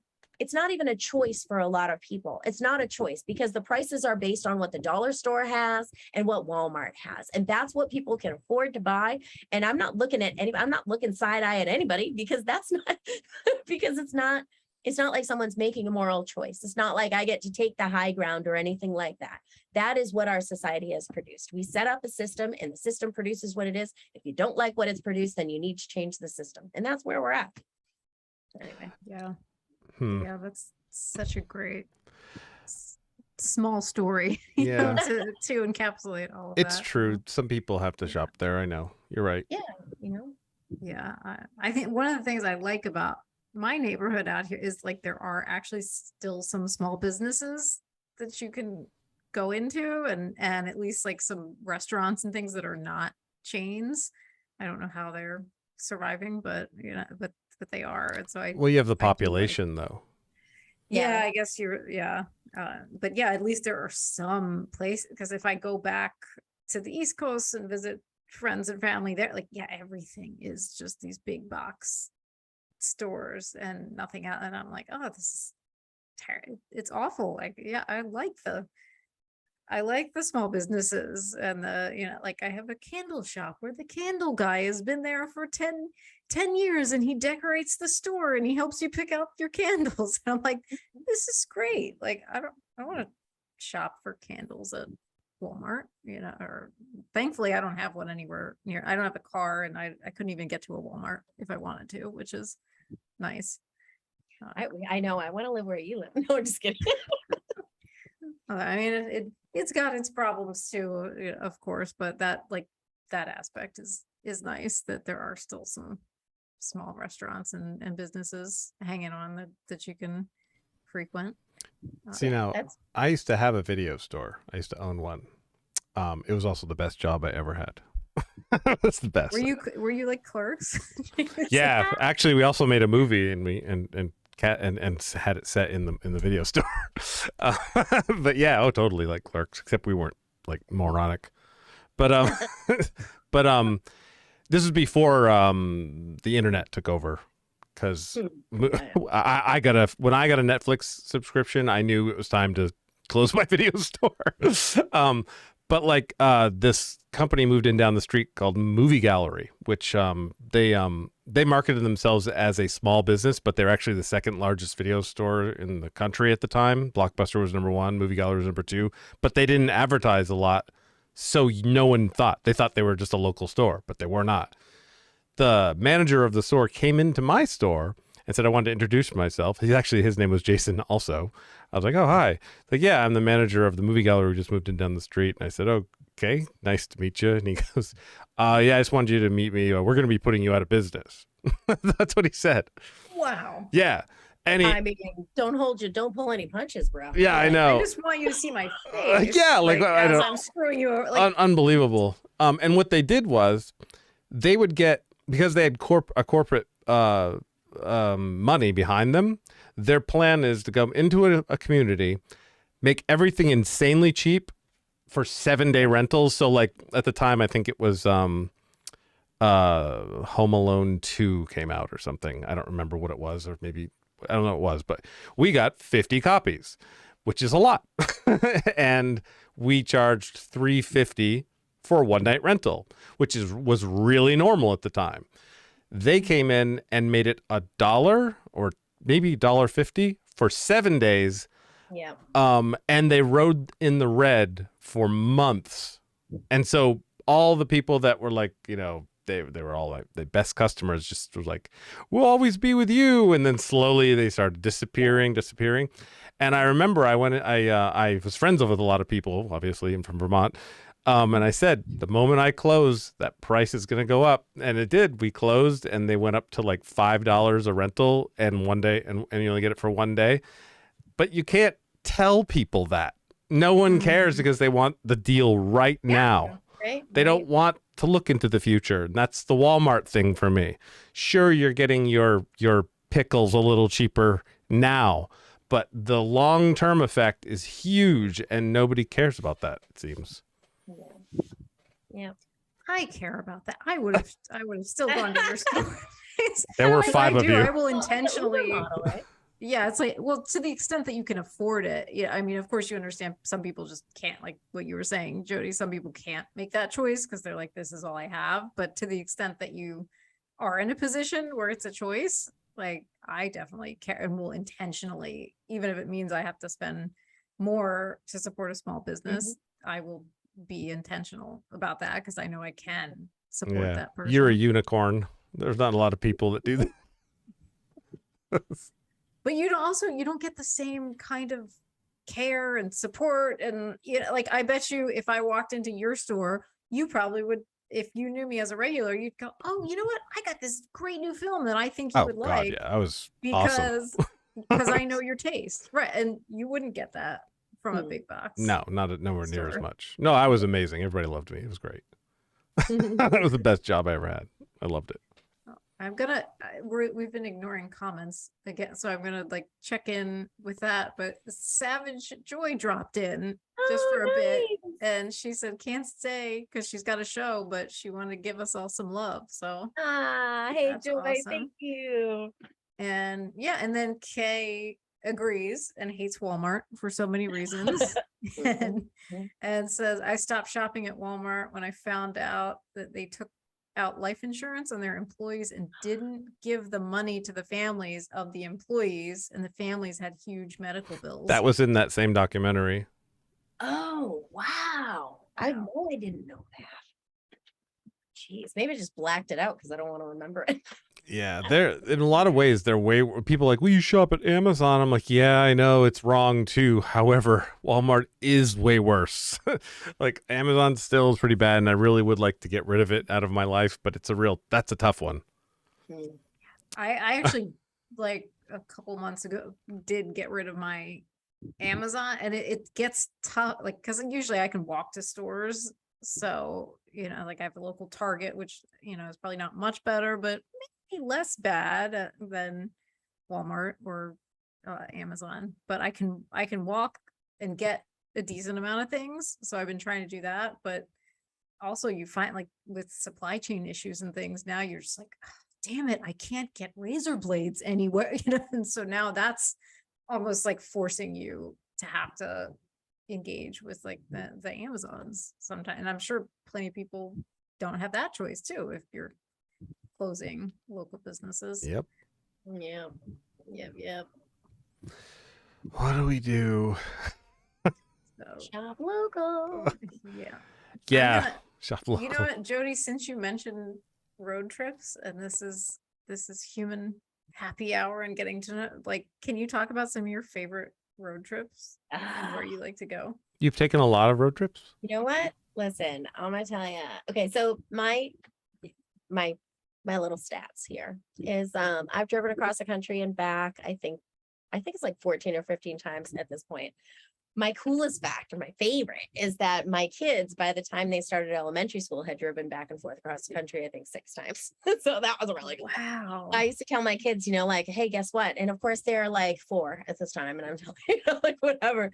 a choice for a lot of people. It's not a choice because the prices are based on what the dollar store has and what Walmart has. And that's what people can afford to buy. And I'm not looking side eye at anybody because that's not, because it's not like someone's making a moral choice. It's not like I get to take the high ground or anything like that. That is what our society has produced. We set up a system and the system produces what it is. If you don't like what it's produced, then you need to change the system. And that's where we're at. Anyway. Yeah. Yeah, that's such a great small story to encapsulate all of that. It's true. Some people have to shop there. I know. You're right. Yeah. Yeah. I think one of the things I like about my neighborhood out here is like there are actually still some small businesses that you can go into and at least like some restaurants and things that are not chains. I don't know how they're surviving, but but they are. And so you have the population though. Yeah, I guess but yeah, at least there are some places, because if I go back to the East Coast and visit friends and family there, like, everything is just these big box stores and nothing else. And I'm like, oh, this it's awful. Like, yeah, I like the small businesses and like I have a candle shop where the candle guy has been there for 10 years and he decorates the store and he helps you pick out your candles. And I'm like, this is great. Like, I want to shop for candles at Walmart, or thankfully I don't have one anywhere near. I don't have a car and I couldn't even get to a Walmart if I wanted to, which is nice. I know. I want to live where you live. No, I'm just kidding. I mean, it's got its problems too, of course, but that aspect is nice that there are still some small restaurants and businesses hanging on that you can frequent. See, now I used to have a video store. I used to own one. It was also the best job I ever had. That's the best. Were you like Clerks? Yeah, actually, we also made a movie and had it set in the video store. But yeah, totally like Clerks, except we weren't like moronic. But this was before the internet took over, because when I got a Netflix subscription, I knew it was time to close my video store. But like this company moved in down the street called Movie Gallery, which they marketed themselves as a small business, but they're actually the second largest video store in the country at the time. Blockbuster was number 1, Movie Gallery was number 2, but they didn't advertise a lot, so no one thought. They thought they were just a local store, but they were not. The manager of the store came into my store and said I wanted to introduce myself. His name was Jason also. I was like, oh, hi. Like, yeah, I'm the manager of the Movie Gallery. We just moved in down the street. And I said, oh, okay, nice to meet you. And he goes, yeah, I just wanted you to meet me. We're going to be putting you out of business. That's what he said. Wow. Yeah. And I mean, don't pull any punches, bro. Yeah, I know. I just want you to see my face. Yeah, like I know. I'm screwing you over. Like, unbelievable. And what they did was they would get, because they had corporate money behind them, their plan is to go into a community, make everything insanely cheap for 7-day rentals. So like at the time, I think it was Home Alone 2 came out or something. I don't remember what it was, or maybe, I don't know what it was, but we got 50 copies, which is a lot. And we charged $3.50 for a 1-night rental, which was really normal at the time. They came in and made it $1 or maybe $1.50 for 7 days. Yeah. And they rode in the red for months. And so all the people that were like, they were all like the best customers, just were like, we'll always be with you. And then slowly they started disappearing. And I remember I was friends with a lot of people, obviously, I'm from Vermont. And I said, the moment I close, that price is going to go up. And it did. We closed and they went up to like $5 a rental and 1 day, and you only get it for 1 day. But you can't tell people that. No one cares because they want the deal right now. Right? They don't want to look into the future. And that's the Walmart thing for me. Sure, you're getting your pickles a little cheaper now, but the long-term effect is huge and nobody cares about that, it seems. Yeah. I care about that. I would have still gone to your store. There were 5 of you. I will intentionally. Model, right? Yeah, it's like, well, to the extent that you can afford it. Yeah, I mean, of course, you understand some people just can't, like what you were saying, Jodi, some people can't make that choice because they're like, this is all I have. But to the extent that you are in a position where it's a choice, like I definitely care and will intentionally, even if it means I have to spend more to support a small business, I will be intentional about that because I know I can support that person. You're a unicorn. There's not a lot of people that do that. But you don't get the same kind of care and support. And like I bet you if I walked into your store, you probably would, if you knew me as a regular, you'd go, oh, you know what? I got this great new film that I think you would like. Yeah, I was because awesome. Because I know your taste. Right. And you wouldn't get that from a big box. No, nowhere near as much. No, I was amazing. Everybody loved me. It was great. That was the best job I ever had. I loved it. We've been ignoring comments again, so I'm gonna like check in with that. But Savage Joy dropped in just for a bit, and she said can't stay because she's got a show, but she wanted to give us all some love. So hey Joy, awesome. thank you. And yeah, and then Kay agrees and hates Walmart for so many reasons. and says, I stopped shopping at Walmart when I found out that they took out life insurance on their employees and didn't give the money to the families of the employees, and the families had huge medical bills. That was in that same documentary. Oh, wow. I know I didn't know that. Jeez, maybe I just blacked it out because I don't want to remember it. Yeah, they're in a lot of ways, they're way people are like, well, you shop at Amazon. I'm like, yeah, I know it's wrong too. However, Walmart is way worse. Like Amazon still is pretty bad, and I really would like to get rid of it out of my life, but that's a tough one. I actually like a couple months ago did get rid of my Amazon, and it gets tough, like, because usually I can walk to stores. So, like I have a local Target, which, is probably not much better, but maybe less bad than Walmart or Amazon. But I can walk and get a decent amount of things. So I've been trying to do that. But also you find, like, with supply chain issues and things, now you're just like, oh, damn it, I can't get razor blades anywhere. And so now that's almost like forcing you to have to engage with like the Amazons sometimes. And I'm sure plenty of people don't have that choice too if you're closing local businesses. Yep. Yep. What do we do? So, shop local. Yeah. Shop local. You know what, Jodi, since you mentioned road trips, and this is human happy hour and getting to know, like, can you talk about some of your favorite road trips and where you like to go? You've taken a lot of road trips? You know what? Listen, I'm gonna tell you. Okay, so my little stats here is I've driven across the country and back. I think it's like 14 or 15 times at this point. My coolest fact, or my favorite, is that my kids, by the time they started elementary school, had driven back and forth across the country, I think 6 times. So that was really cool. Wow. I used to tell my kids, like, hey, guess what? And of course they're like 4 at this time, and I'm telling like whatever.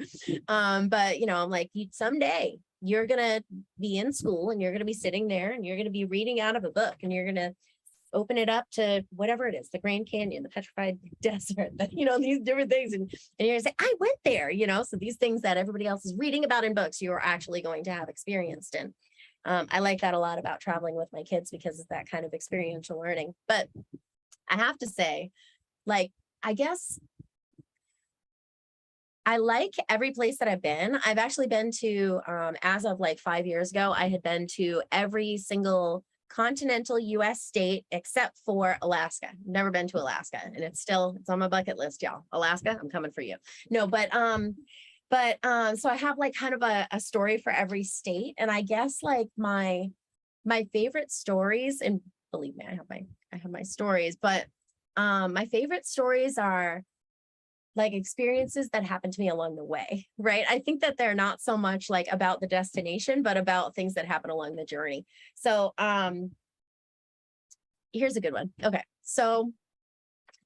But I'm like, someday you're gonna be in school and you're gonna be sitting there and you're gonna be reading out of a book and you're gonna open it up to whatever it is, the Grand Canyon, the petrified desert, these different things. And you're gonna say, I went there, so these things that everybody else is reading about in books, you're actually going to have experienced. And I like that a lot about traveling with my kids because it's that kind of experiential learning. But I have to say, like, I guess I like every place that I've been. I've actually been to, as of like 5 years ago, I had been to every single continental US state except for Alaska. Never been to Alaska, and it's on my bucket list, y'all. Alaska, I'm coming for you. No, but so I have like kind of a story for every state. And I guess like my favorite stories, and believe me, I have my stories, but my favorite stories are like experiences that happen to me along the way, right? I think that they're not so much like about the destination, but about things that happen along the journey. So here's a good one. Okay, so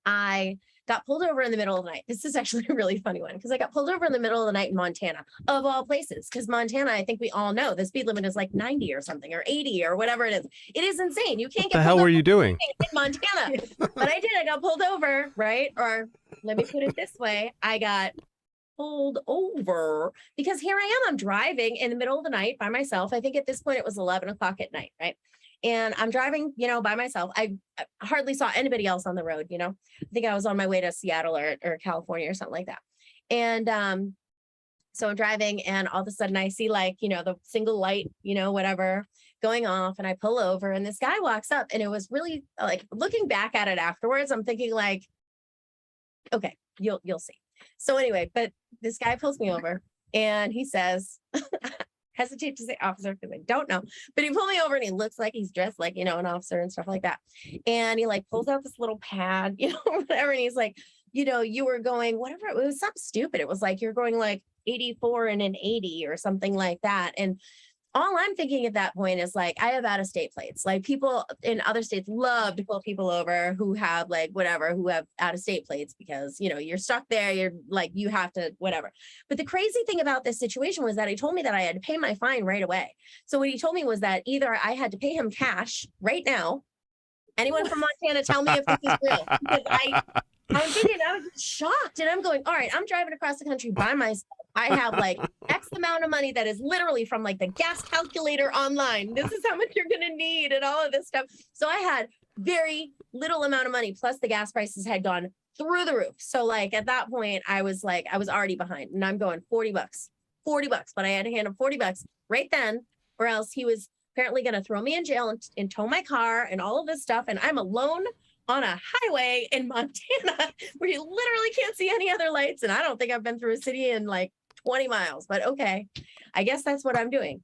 I got pulled over in the middle of the night. This is actually a really funny one because I got pulled over in the middle of the night in Montana, of all places, because Montana, I think we all know the speed limit is like 90 or something, or 80 or whatever it is. It is insane. You can't What get the hell were you doing in Montana. But I did. I got pulled over, right? Or let me put it this way. I got pulled over because here I am. I'm driving in the middle of the night by myself. I think at this point it was 11 o'clock at night, right? And I'm driving, by myself. I hardly saw anybody else on the road, I think I was on my way to Seattle or California or something like that. And so I'm driving, and all of a sudden I see like, the single light, whatever going off, and I pull over, and this guy walks up, and it was really like, looking back at it afterwards, I'm thinking like, okay, you'll see. So anyway, but this guy pulls me over and he says, hesitate to say officer because I don't know, but he pulled me over and he looks like he's dressed like, an officer and stuff like that. And he like pulls out this little pad, whatever. And he's like, you were going, whatever, it was something stupid. It was like, you're going like 84 and an 80 or something like that. And all I'm thinking at that point is like, I have out of state plates. Like people in other states love to pull people over who have like whatever, who have out of state plates because, you're stuck there. You're like, you have to whatever. But the crazy thing about this situation was that he told me that I had to pay my fine right away. So what he told me was that either I had to pay him cash right now. Anyone from Montana, tell me if this is real. Because I'm thinking, I was shocked, and I'm going, all right, I'm driving across the country by myself. I have like X amount of money that is literally from like the gas calculator online. This is how much you're going to need and all of this stuff. So I had very little amount of money, plus the gas prices had gone through the roof. So like at that point, I was already behind, and I'm going $40, but I had to hand him $40 right then, or else he was apparently going to throw me in jail and tow my car and all of this stuff. And I'm alone on a highway in Montana where you literally can't see any other lights. And I don't think I've been through a city in like 20 miles, but okay, I guess that's what I'm doing.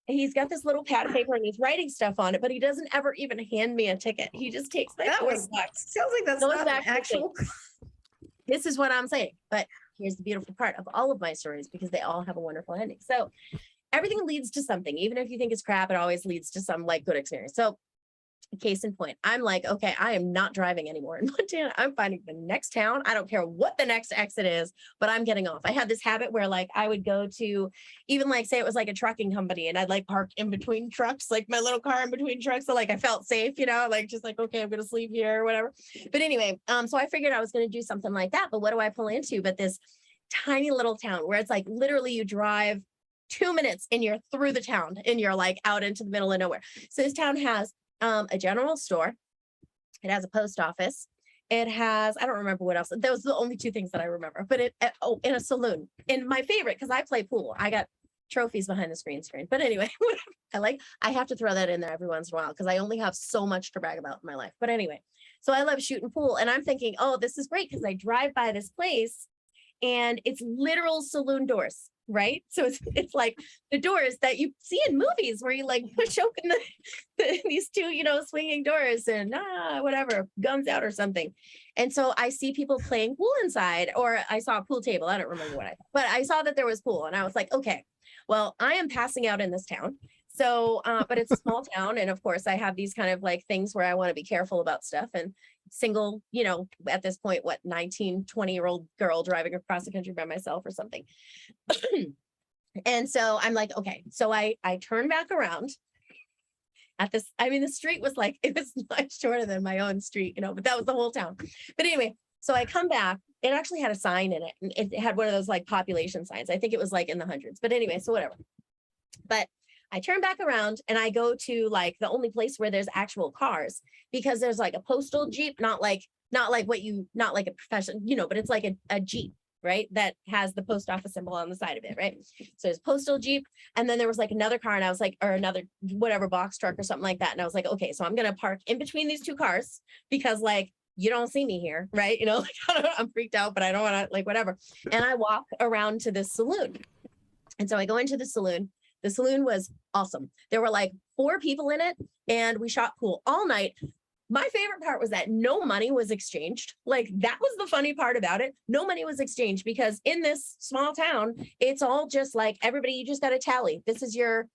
He's got this little pad of paper and he's writing stuff on it, but he doesn't ever even hand me a ticket. He just takes like $40. Sounds like that's not an actual. This is what I'm saying. But here's the beautiful part of all of my stories, because they all have a wonderful ending. So everything leads to something. Even if you think it's crap, it always leads to some like good experience. So case in point, I'm like, okay, I am not driving anymore in Montana. I'm finding the next town. I don't care what the next exit is, but I'm getting off. I had this habit where like I would go to, even like say it was like a trucking company, and I'd like park in between trucks, like my little car in between trucks. So like I felt safe, like just like, okay, I'm going to sleep here or whatever. But anyway, so I figured I was going to do something like that. But what do I pull into but this tiny little town where it's like literally you drive 2 minutes and you're through the town and you're like out into the middle of nowhere. So this town has a general store. It has a post office. It has, I don't remember what else. Those are the only two things that I remember. But in a saloon. And my favorite, because I play pool. I got trophies behind the screen. But anyway, I have to throw that in there every once in a while because I only have so much to brag about in my life. But anyway, so I love shooting pool. And I'm thinking, oh, this is great because I drive by this place and it's literal saloon doors. Right. So it's like the doors that you see in movies where you like push open these two, swinging doors and whatever, guns out or something. And so I see people playing pool inside, or I saw a pool table. I don't remember what I thought, but I saw that there was pool and I was like, okay, well, I am passing out in this town. So, but it's a small town. And of course I have these kind of like things where I want to be careful about stuff, and single, at this point, 19, 20-year-old girl driving across the country by myself or something. And so I'm like, okay, so I turn back around at this. I mean, the street was like, it was much shorter than my own street, but that was the whole town. But anyway, so I come back. It actually had a sign in it. And it had one of those like population signs. I think it was like in the hundreds, but anyway, so whatever. But I turn back around and I go to like the only place where there's actual cars, because there's like a postal Jeep, not like a professional, but it's like a Jeep, right? That has the post office symbol on the side of it, right? So there's postal Jeep. And then there was like another car, and I was like, or another whatever box truck or something like that. And I was like, okay, so I'm going to park in between these two cars because like, you don't see me here, right? I'm freaked out, but I don't want to like whatever. And I walk around to this saloon. And so I go into the saloon. The saloon was awesome. There were like 4 people in it, and we shot pool all night. My favorite part was that no money was exchanged. Like that was the funny part about it. No money was exchanged because in this small town, it's all just like everybody, you just got to tally. This is your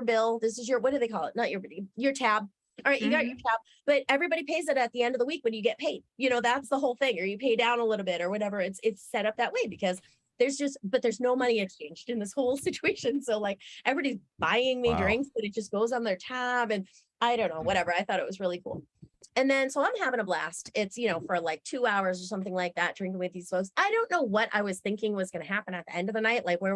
bill. This is your, what do they call it? Not your tab. All right, you got your tab, but everybody pays it at the end of the week when you get paid. That's the whole thing, or you pay down a little bit or whatever. It's set up that way because there's no money exchanged in this whole situation. So like everybody's buying me drinks, but it just goes on their tab, and I don't know, whatever. I thought it was really cool. And then, so I'm having a blast. It's, for like 2 hours or something like that, drinking with these folks. I don't know what I was thinking was going to happen at the end of the night. Like, where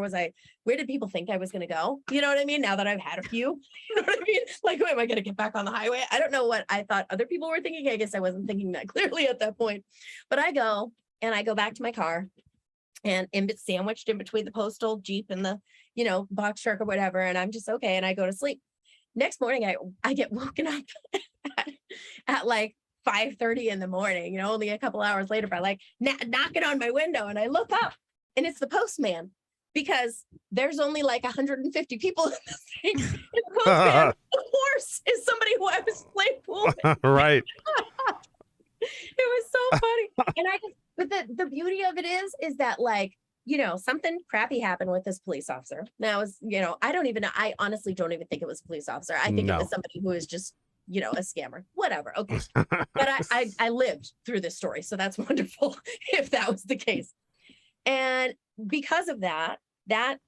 did people think I was going to go? You know what I mean? Now that I've had a few, you know what I mean? Like, am I going to get back on the highway? I don't know what I thought other people were thinking. I guess I wasn't thinking that clearly at that point, but I go back to my car, and sandwiched in between the postal Jeep and the, box truck or whatever. And I'm just okay. And I go to sleep. Next morning, I get woken up at like 5:30 in the morning, only a couple hours later, by like knocking on my window. And I look up and it's the postman, because there's only like 150 people in this thing. And the postman, of course, is somebody who I was playing pool with. Right. It was so funny. And but the beauty of it is that like, something crappy happened with this police officer. Now I honestly don't even think it was a police officer. I think it was somebody who was just, a scammer, whatever. Okay. But I lived through this story. So that's wonderful if that was the case. And because of that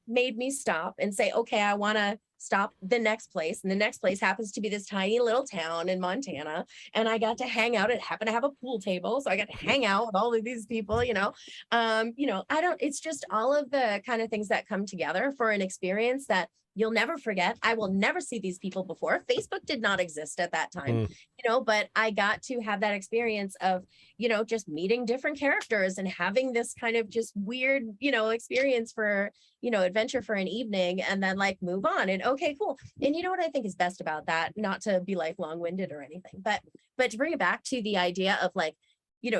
made me stop and say, okay, I want to stop the next place. And the next place happens to be this tiny little town in Montana. And I got to hang out. It happened to have a pool table. So I got to hang out with all of these people, it's just all of the kind of things that come together for an experience that you'll never forget. I will never see these people before. Facebook did not exist at that time, but I got to have that experience of, just meeting different characters and having this kind of just weird, experience for, adventure for an evening, and then like move on and okay, cool. And you know what I think is best about that, not to be like long-winded or anything, but to bring it back to the idea of like,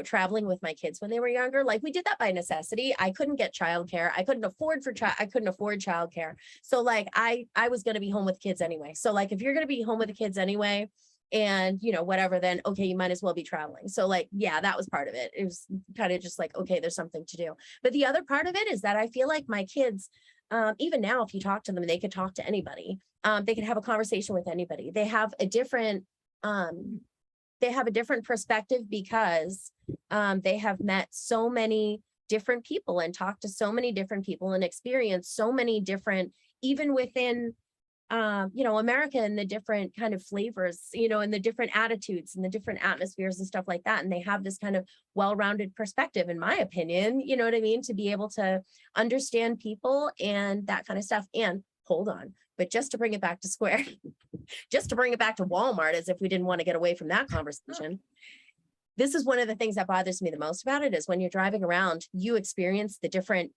traveling with my kids when they were younger, like we did that by necessity. I couldn't get childcare. I couldn't afford childcare. So like I was going to be home with kids anyway. So like, if you're going to be home with the kids anyway, and whatever, then okay, you might as well be traveling. So like, yeah, that was part of it. It was kind of just like, okay, there's something to do. But the other part of it is that I feel like my kids, even now, if you talk to them, they could talk to anybody. They could have a conversation with anybody. They have a different perspective because they have met so many different people and talked to so many different people and experienced so many different, even within, America, and the different kind of flavors, and the different attitudes and the different atmospheres and stuff like that. And they have this kind of well-rounded perspective, in my opinion, you know what I mean, to be able to understand people and that kind of stuff. And hold on, but just to bring it back to Square, just to bring it back to Walmart, as if we didn't want to get away from that conversation. This is one of the things that bothers me the most about it, is when you're driving around, you experience the different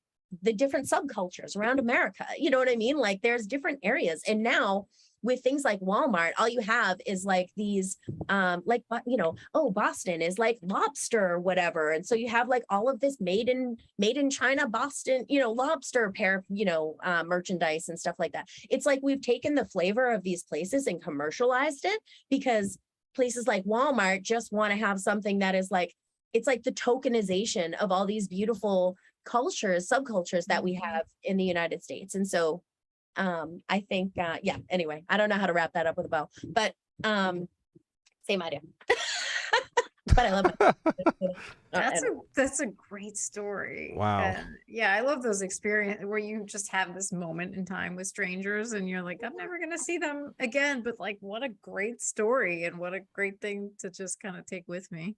subcultures around America. You know what I mean? Like there's different areas. And now with things like Walmart, all you have is like these, Boston is like lobster or whatever. And so you have like all of this made in China, Boston, lobster merchandise and stuff like that. It's like we've taken the flavor of these places and commercialized it, because places like Walmart just want to have something that is like, it's like the tokenization of all these beautiful subcultures that we have in the United States. And so I think, anyway, I don't know how to wrap that up with a bow, but same idea. But I love it. That's a great story. Wow. And yeah, I love those experiences where you just have this moment in time with strangers and you're like, I'm never going to see them again, but like, what a great story and what a great thing to just kind of take with me.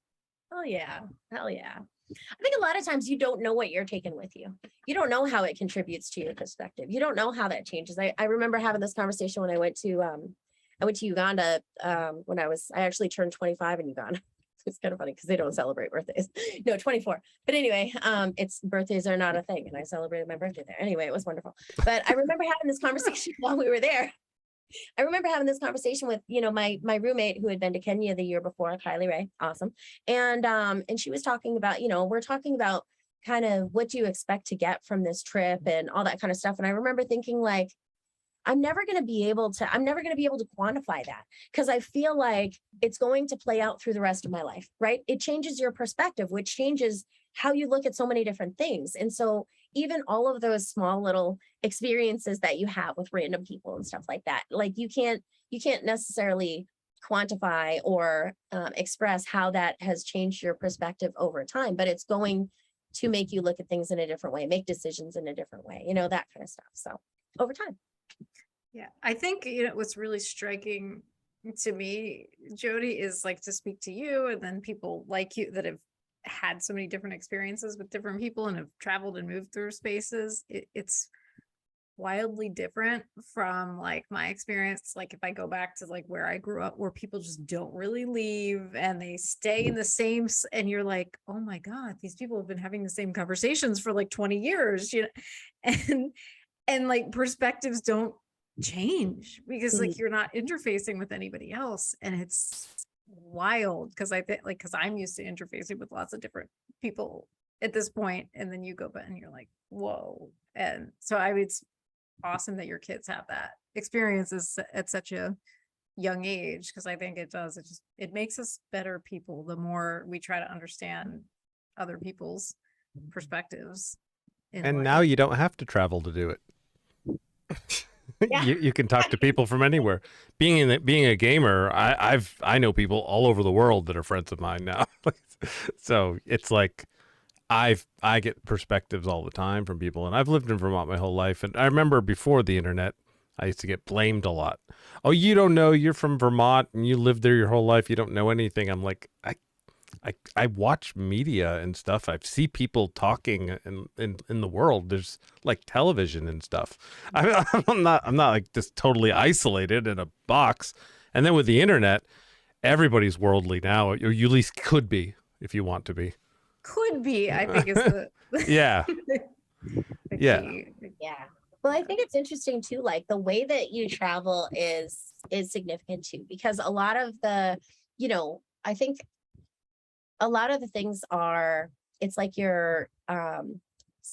Oh yeah. Hell yeah. I think a lot of times you don't know what you're taking with you. You don't know how it contributes to your perspective. You don't know how that changes. I remember having this conversation when I went to Uganda when I actually turned 25 in Uganda. It's kind of funny because they don't celebrate birthdays. No, 24. But anyway, birthdays are not a thing. And I celebrated my birthday there. Anyway, it was wonderful. But I remember having this conversation while we were there. I remember having this conversation with, my roommate who had been to Kenya the year before, Kylie Ray. Awesome. And she was talking about, we're talking about kind of what do you expect to get from this trip and all that kind of stuff. And I remember thinking like, I'm never going to be able to quantify that, because I feel like it's going to play out through the rest of my life, right? It changes your perspective, which changes how you look at so many different things. And so even all of those small little experiences that you have with random people and stuff like that, like you can't necessarily quantify or express how that has changed your perspective over time, but it's going to make you look at things in a different way, make decisions in a different way, that kind of stuff. So over time. Yeah, I think, what's really striking to me, Jodi, is like to speak to you and then people like you that have had so many different experiences with different people and have traveled and moved through spaces. It's wildly different from like my experience. Like if I go back to like where I grew up, where people just don't really leave and they stay in the same, and you're like, oh my God, these people have been having the same conversations for like 20 years, and like perspectives don't change because like you're not interfacing with anybody else. And it's wild because I think like, because I'm used to interfacing with lots of different people at this point, and then you go back and you're like, whoa. And so it's awesome that your kids have that experiences at such a young age, because I think it makes us better people the more we try to understand other people's perspectives. And now you don't have to travel to do it. Yeah. You can talk to people from anywhere. Being a gamer, I know people all over the world that are friends of mine now. So it's like I get perspectives all the time from people, and I've lived in Vermont my whole life. And I remember before the internet, I used to get blamed a lot. Oh, you don't know, you're from Vermont and you lived there your whole life. You don't know anything. I'm like, I watch media and stuff. I see people talking in the world. There's like television and stuff. I'm not like just totally isolated in a box. And then with the internet, everybody's worldly now, or you at least could be if you want to be. Could be, I think is the Yeah. the Yeah. key. Yeah. Well, I think it's interesting too, like the way that you travel is significant too, because a lot of the, I think a lot of the things are, it's like you're,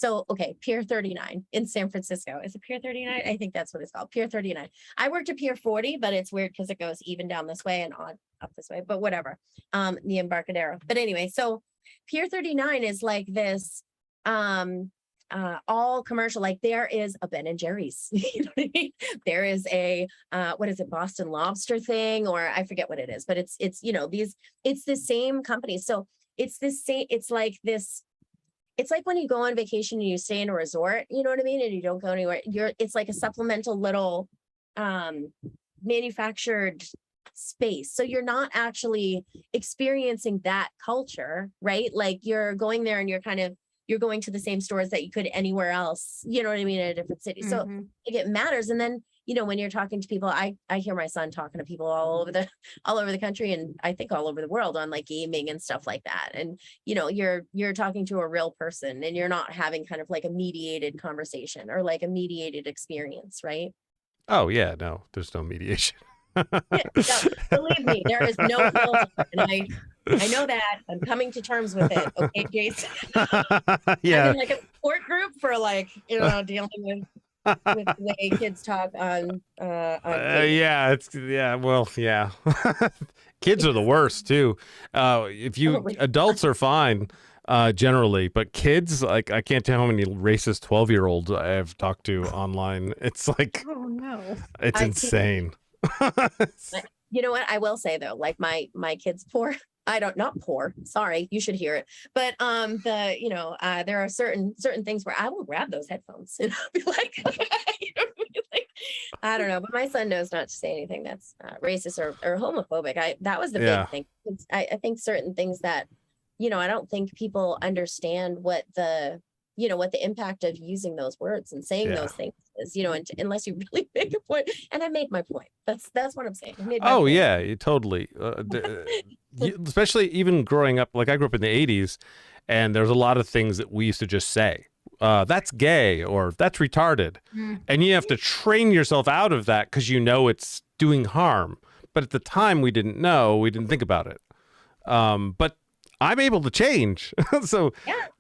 okay, Pier 39 in San Francisco. Is it Pier 39? I think that's what it's called, Pier 39. I worked at Pier 40, but it's weird because it goes even down this way and on up this way, but whatever. The Embarcadero. But anyway, so Pier 39 is like this, all commercial, like there is a Ben and Jerry's, you know what I mean? There is a what is it, Boston Lobster thing, or I forget what it is, but it's it's the same company. So it's this same, it's like when you go on vacation and you stay in a resort, you know what I mean, and you don't go anywhere, it's like a supplemental little manufactured space. So you're not actually experiencing that culture, right? Like you're going there and you're going to the same stores that you could anywhere else, you know what I mean, in a different city. So like it matters. And then, when you're talking to people, I hear my son talking to people all over the country, and I think all over the world on like gaming and stuff like that. And, you're talking to a real person, and you're not having kind of like a mediated conversation or like a mediated experience, right? Oh yeah, no, there's no mediation. Yeah, no, believe me, there is no filter. And I know that. I'm coming to terms with it. Okay, Jason. Yeah. I'm in like a support group for like, dealing with the way kids talk on Yeah, well, yeah. Kids are the worst too. Adults are fine, generally, but kids, like I can't tell how many racist 12-year-olds I have talked to online. It's like, Oh no. it's insane. You know what I will say though, like my kids poor. Not poor. Sorry, you should hear it. But there are certain things where I will grab those headphones and I'll be like, I don't know. But my son knows not to say anything that's racist or homophobic. That was the big thing. I think certain things that, I don't think people understand what the impact of using those words and saying those things is, unless you really make a point. And I made my point. That's what I'm saying. Yeah, you totally. Especially even growing up, like I grew up in the 80s, and there's a lot of things that we used to just say. That's gay or that's retarded. And you have to train yourself out of that because it's doing harm. But at the time we didn't know, we didn't think about it. But I'm able to change. So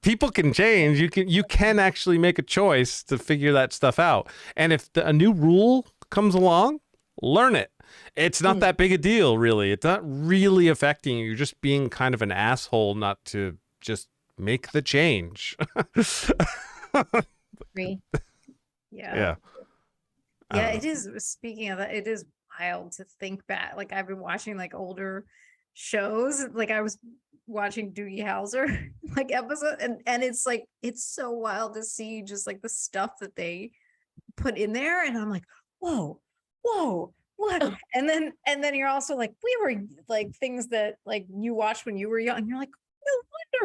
people can change. You can actually make a choice to figure that stuff out. And if a new rule comes along, learn it. It's not that big a deal, really. It's not really affecting you. You're just being kind of an asshole not to just make the change. Yeah. It is. Speaking of that, it is wild to think back. Like I've been watching like older shows. Like I was watching Doogie Howser like episode, and it's like it's so wild to see just like the stuff that they put in there, and I'm like, whoa, what? And then you're also like, we were like things that like you watched when you were young, and you're like, no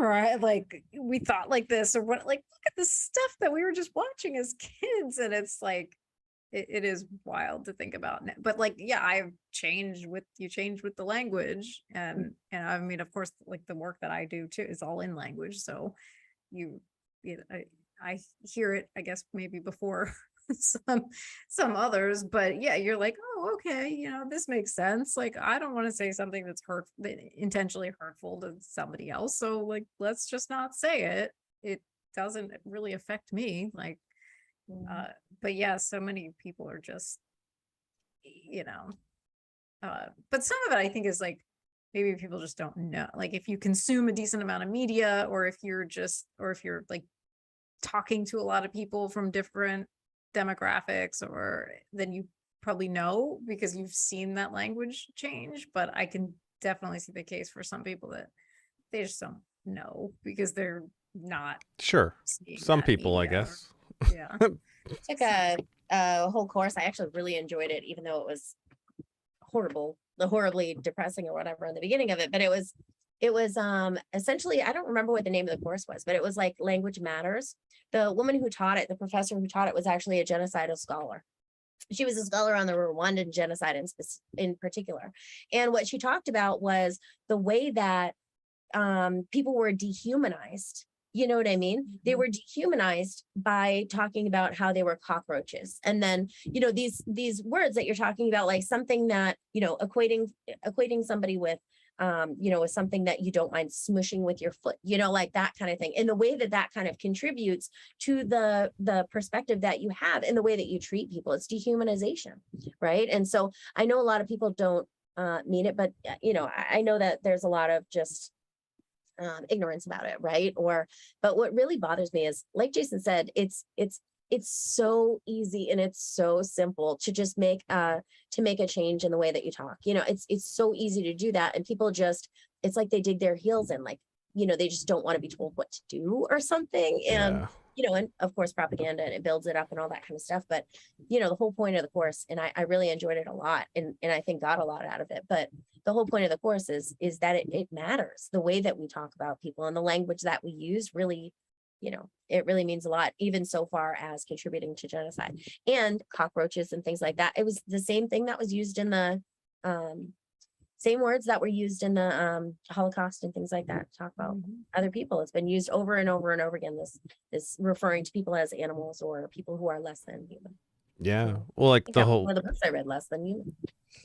wonder we thought like this, or what, like look at the stuff that we were just watching as kids. And it's like it is wild to think about. But like I've changed with the language, and I mean, of course, like the work that I do too is all in language, so I hear it, I guess, maybe before some others, but you're like, oh, okay, this makes sense. Like I don't want to say something that's intentionally hurtful to somebody else, so like let's just not say it. It doesn't really affect me, like but so many people are just but some of it I think is like maybe people just don't know, like if you consume a decent amount of media, or if you're like talking to a lot of people from different demographics, or then you probably know because you've seen that language change. But I can definitely see the case for some people that they just don't know because they're not sure some people media, I guess. took a whole course. I actually really enjoyed it, even though it was horribly depressing or whatever in the beginning of it. But it was essentially, I don't remember what the name of the course was, but it was like Language Matters. The woman who taught it, the professor who taught it, was actually a genocidal scholar. She was a scholar on the Rwandan genocide in particular. And what she talked about was the way that people were dehumanized. You know what I mean? They were dehumanized by talking about how they were cockroaches. And then, these words that you're talking about, like something that, equating somebody with, with something that you don't mind smushing with your foot, like that kind of thing. And the way that kind of contributes to the perspective that you have and the way that you treat people, it's dehumanization, right? And so I know a lot of people don't mean it, but, I know that there's a lot of just ignorance about it, right? But what really bothers me is, like Jason said, it's so easy and it's so simple to just make a change in the way that you talk. It's so easy to do that, and people just, it's like they dig their heels in, like, they just don't want to be told what to do or something. And and of course propaganda, and it builds it up and all that kind of stuff. But the whole point of the course, and I really enjoyed it a lot, and I think got a lot out of it. But the whole point of the course is that it matters. The way that we talk about people and the language that we use really, it really means a lot, even so far as contributing to genocide and cockroaches and things like that. It was the same thing that was used in the same words that were used in the Holocaust and things like that. Talk about other people. It's been used over and over and over again. This referring to people as animals or people who are less than human. Yeah. Well, like the whole, one of the books I read, Less Than Human.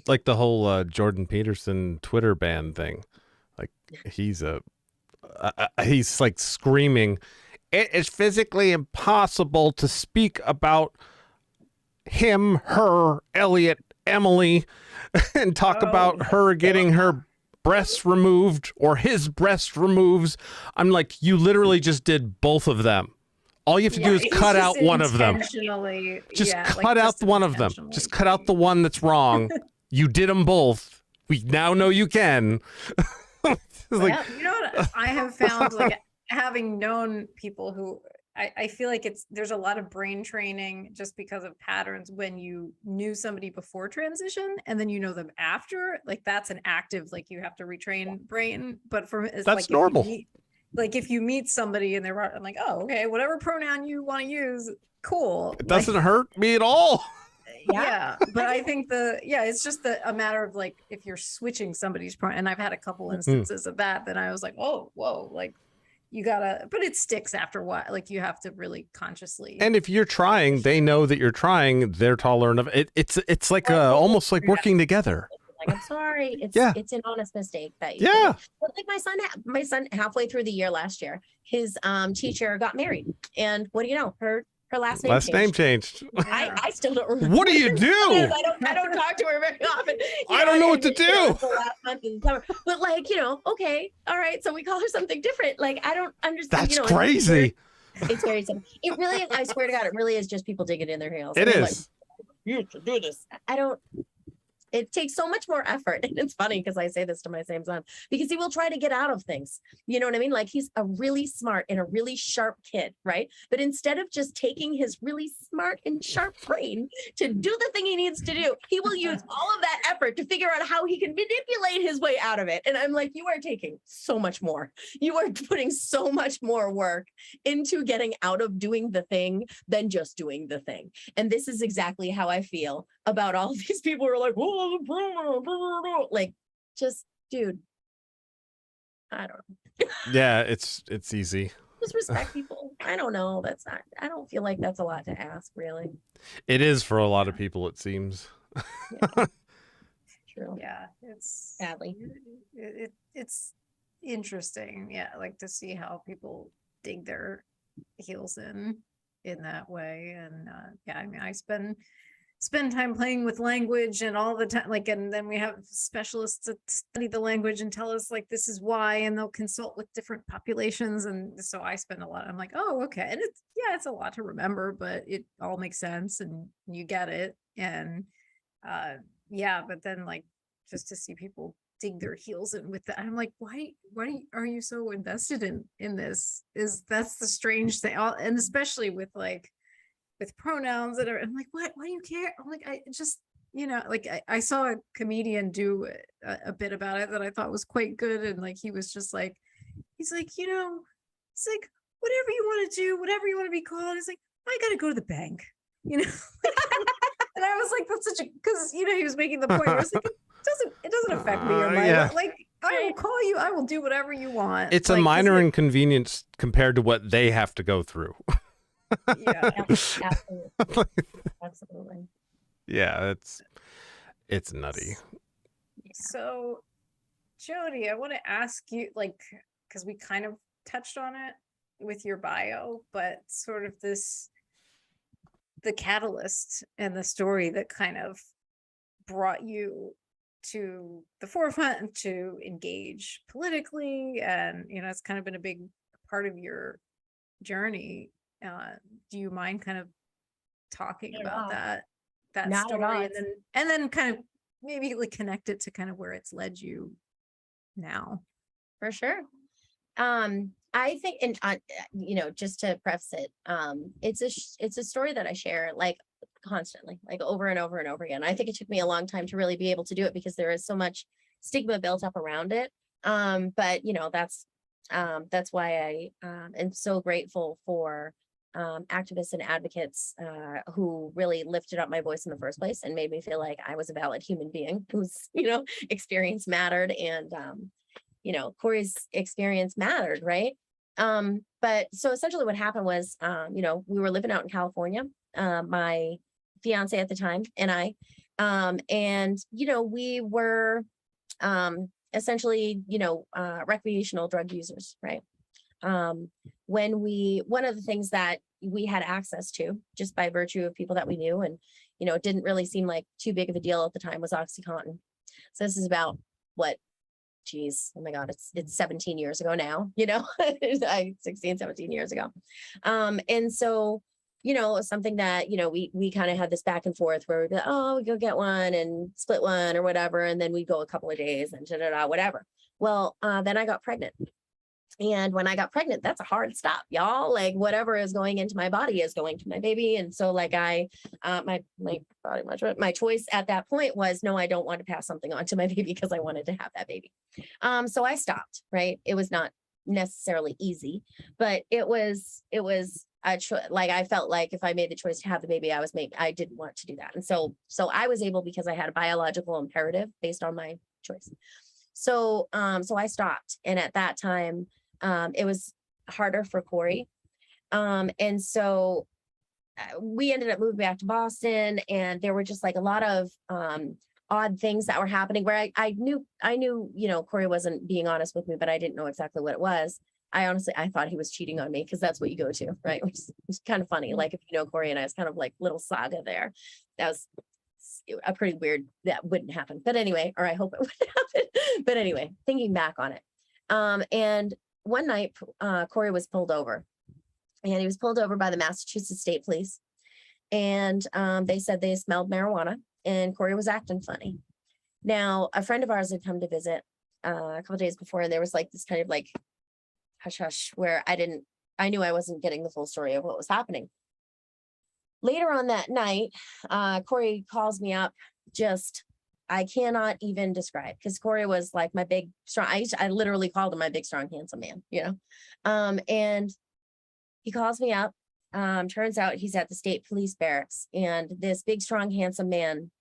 Like the whole Jordan Peterson Twitter ban thing. Like he's like screaming, "It is physically impossible to speak about him, her, Elliot, Emily, and talk about her getting her breasts removed or his breast removes." I'm like, you literally just did both of them. All you have to do is cut out one of them. Just cut out one of them. Just cut out the one that's wrong. You did them both. We now know you can. Like, you know what I have found, like having known people who I feel like there's a lot of brain training just because of patterns. When you knew somebody before transition and then you know them after, like that's an active, like you have to retrain brain. But it's that's like normal. If you meet somebody and I'm like, oh, okay, whatever pronoun you want to use, cool. It doesn't hurt me at all. Yeah, but I think it's just a matter of like if you're switching somebody's pronoun, and I've had a couple instances of that I was like, oh, whoa, like you gotta, but it sticks after a while. Like you have to really consciously. And if you're trying, they know that you're trying. They're tolerant of it. It's like almost like working together. Like, I'm sorry. It's an honest mistake that you But like my son halfway through the year last year, his teacher got married, and what do you know? Her last name changed. I still don't remember. What do you do? I don't talk to her very often. I don't know what to do. The last month of the summer. But like, okay, all right. So we call her something different. Like, I don't understand. That's crazy. It's very simple. It really, I swear to God, it really is just people digging in their heels. It is. Like, you should do this. It takes so much more effort. And it's funny because I say this to my same son, because he will try to get out of things. You know what I mean? Like he's a really smart and a really sharp kid, right? But instead of just taking his really smart and sharp brain to do the thing he needs to do, he will use all of that effort to figure out how he can manipulate his way out of it. And I'm like, you are taking so much more. You are putting so much more work into getting out of doing the thing than just doing the thing. And this is exactly how I feel about all these people who are like, oh, like, just, dude, I don't know. Yeah, it's easy. Just respect people. I don't know. I don't feel like that's a lot to ask, really. It is for a lot of people, it seems. Yeah. True. Yeah, it's sadly. It's interesting. Yeah, like to see how people dig their heels in that way. And I mean, I spend time playing with language and all the time, like, and then we have specialists that study the language and tell us like this is why, and they'll consult with different populations. And so I spend a lot. I'm like, oh, okay. And it's a lot to remember, but it all makes sense and you get it. And but then like just to see people dig their heels in with that, I'm like, why are you so invested in this? That's the strange thing. And especially with like with pronouns and I'm like, what? Why do you care? I'm like, I just, like I saw a comedian do a bit about it that I thought was quite good. And like, he was just like, he's like, it's like, whatever you want to do, whatever you want to be called. He's like, I got to go to the bank, And I was like, that's such a, because, he was making the point where it's like, it doesn't affect me or my, Yeah. like, I will call you, I will do whatever you want. It's like, a minor 'cause inconvenience compared to what they have to go through. yeah. Absolutely. Absolutely. Yeah, it's nutty. So, Jodi, I want to ask you, like, because we kind of touched on it with your bio, but sort of the catalyst and the story that kind of brought you to the forefront to engage politically, and it's kind of been a big part of your journey. Do you mind kind of talking about that Not at all. story, and then kind of maybe like connect it to kind of where it's led you now? For sure. I think, and just to preface it, it's a story that I share like constantly, like over and over and over again. I think it took me a long time to really be able to do it because there is so much stigma built up around it. But that's why I am so grateful for activists and advocates who really lifted up my voice in the first place and made me feel like I was a valid human being whose experience mattered, and Corey's experience mattered, right? But so essentially what happened was, we were living out in California, my fiance at the time and I, we were essentially, recreational drug users, right? One of the things that we had access to just by virtue of people that we knew, and, it didn't really seem like too big of a deal at the time, was OxyContin. So this is about oh my God, it's 17 years ago now, 16, 17 years ago. And so, something that, we kind of had this back and forth where we'd be like, oh, we go get one and split one or whatever. And then we'd go a couple of days and whatever. Well, then I got pregnant. And when I got pregnant, that's a hard stop, y'all. Like whatever is going into my body is going to my baby. And so like my choice at that point was, no, I don't want to pass something on to my baby because I wanted to have that baby. So I stopped, right? It was not necessarily easy, but it was like, I felt like if I made the choice to have the baby, I didn't want to do that. And so I was able, because I had a biological imperative based on my choice. So I stopped. And at that time, it was harder for Corey. And so we ended up moving back to Boston, and there were just like a lot of odd things that were happening where I knew, Corey wasn't being honest with me, but I didn't know exactly what it was. I thought he was cheating on me because that's what you go to, right? Which is kind of funny. Like if Corey and I, it's kind of like little saga there. That was a pretty weird, that wouldn't happen. But anyway, or I hope it wouldn't happen. But anyway, thinking back on it. And one night, Corey was pulled over, and he was pulled over by the Massachusetts State Police. And they said they smelled marijuana, and Corey was acting funny. Now, a friend of ours had come to visit a couple of days before, and there was like this kind of like hush hush where I knew I wasn't getting the full story of what was happening. Later on that night, Corey calls me up, I cannot even describe, because Corey was like my big, strong, I literally called him my big, strong, handsome man, and he calls me up. Turns out he's at the state police barracks, and this big, strong, handsome man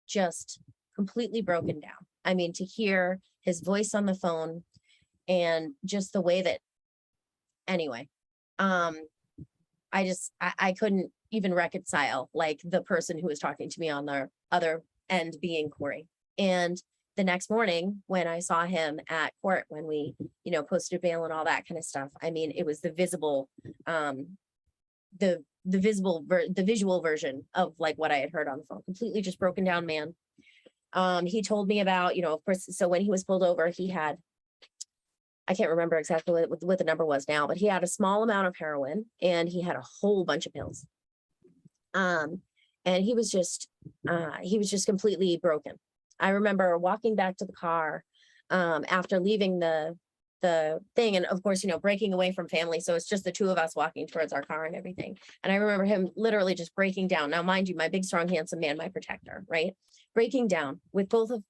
just completely broken down. I mean, to hear his voice on the phone and just the way that, anyway, I couldn't even reconcile like the person who was talking to me on the other end being Corey. And the next morning when I saw him at court, when we, posted bail and all that kind of stuff, I mean, it was the visual version of like what I had heard on the phone, completely just broken down man. He told me about, of course, so when he was pulled over, he had, I can't remember exactly what the number was now, but he had a small amount of heroin and he had a whole bunch of pills. And he was just completely broken. I remember walking back to the car after leaving the the thing. And of course, breaking away from family. So it's just the two of us walking towards our car and everything. And I remember him literally just breaking down. Now, mind you, my big, strong, handsome man, my protector, right? Breaking down with both of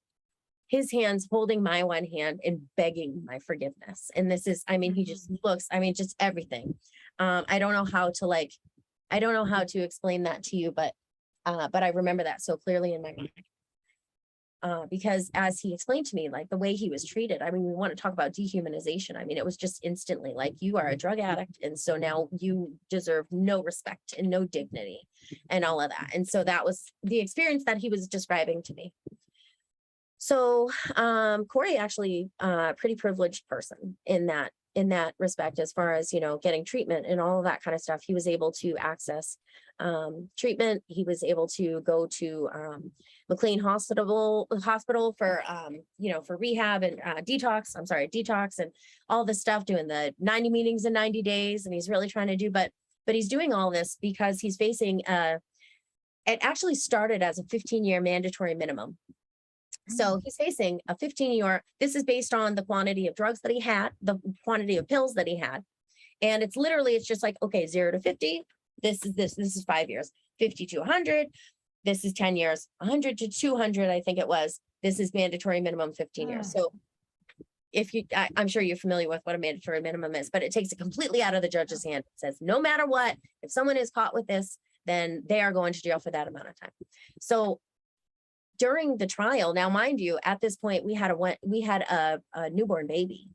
his hands holding my one hand and begging my forgiveness. And this is, he just looks, just everything. I don't know how to explain that to you, but I remember that so clearly in my mind. Because as he explained to me, like the way he was treated, we want to talk about dehumanization. It was just instantly like, you are a drug addict. And so now you deserve no respect and no dignity and all of that. And so that was the experience that he was describing to me. So Corey actually pretty privileged person in that respect, as far as, getting treatment and all of that kind of stuff. He was able to access treatment. He was able to go to McLean Hospital for, for rehab and detox and all this stuff, doing the 90 meetings in 90 days. And he's really trying to do, but he's doing all this because he's facing, it actually started as a 15-year mandatory minimum. So he's facing a 15-year, this is based on the quantity of drugs that he had, the quantity of pills that he had. And it's just like, okay, 0 to 50, this is 5 years, 50 to 100, this is 10 years, 100 to 200, I think it was, this is mandatory minimum 15 years. So I'm sure you're familiar with what a mandatory minimum is, but it takes it completely out of the judge's hand. It says, no matter what, if someone is caught with this, then they are going to jail for that amount of time. So during the trial, now, mind you, at this point, we had a newborn baby.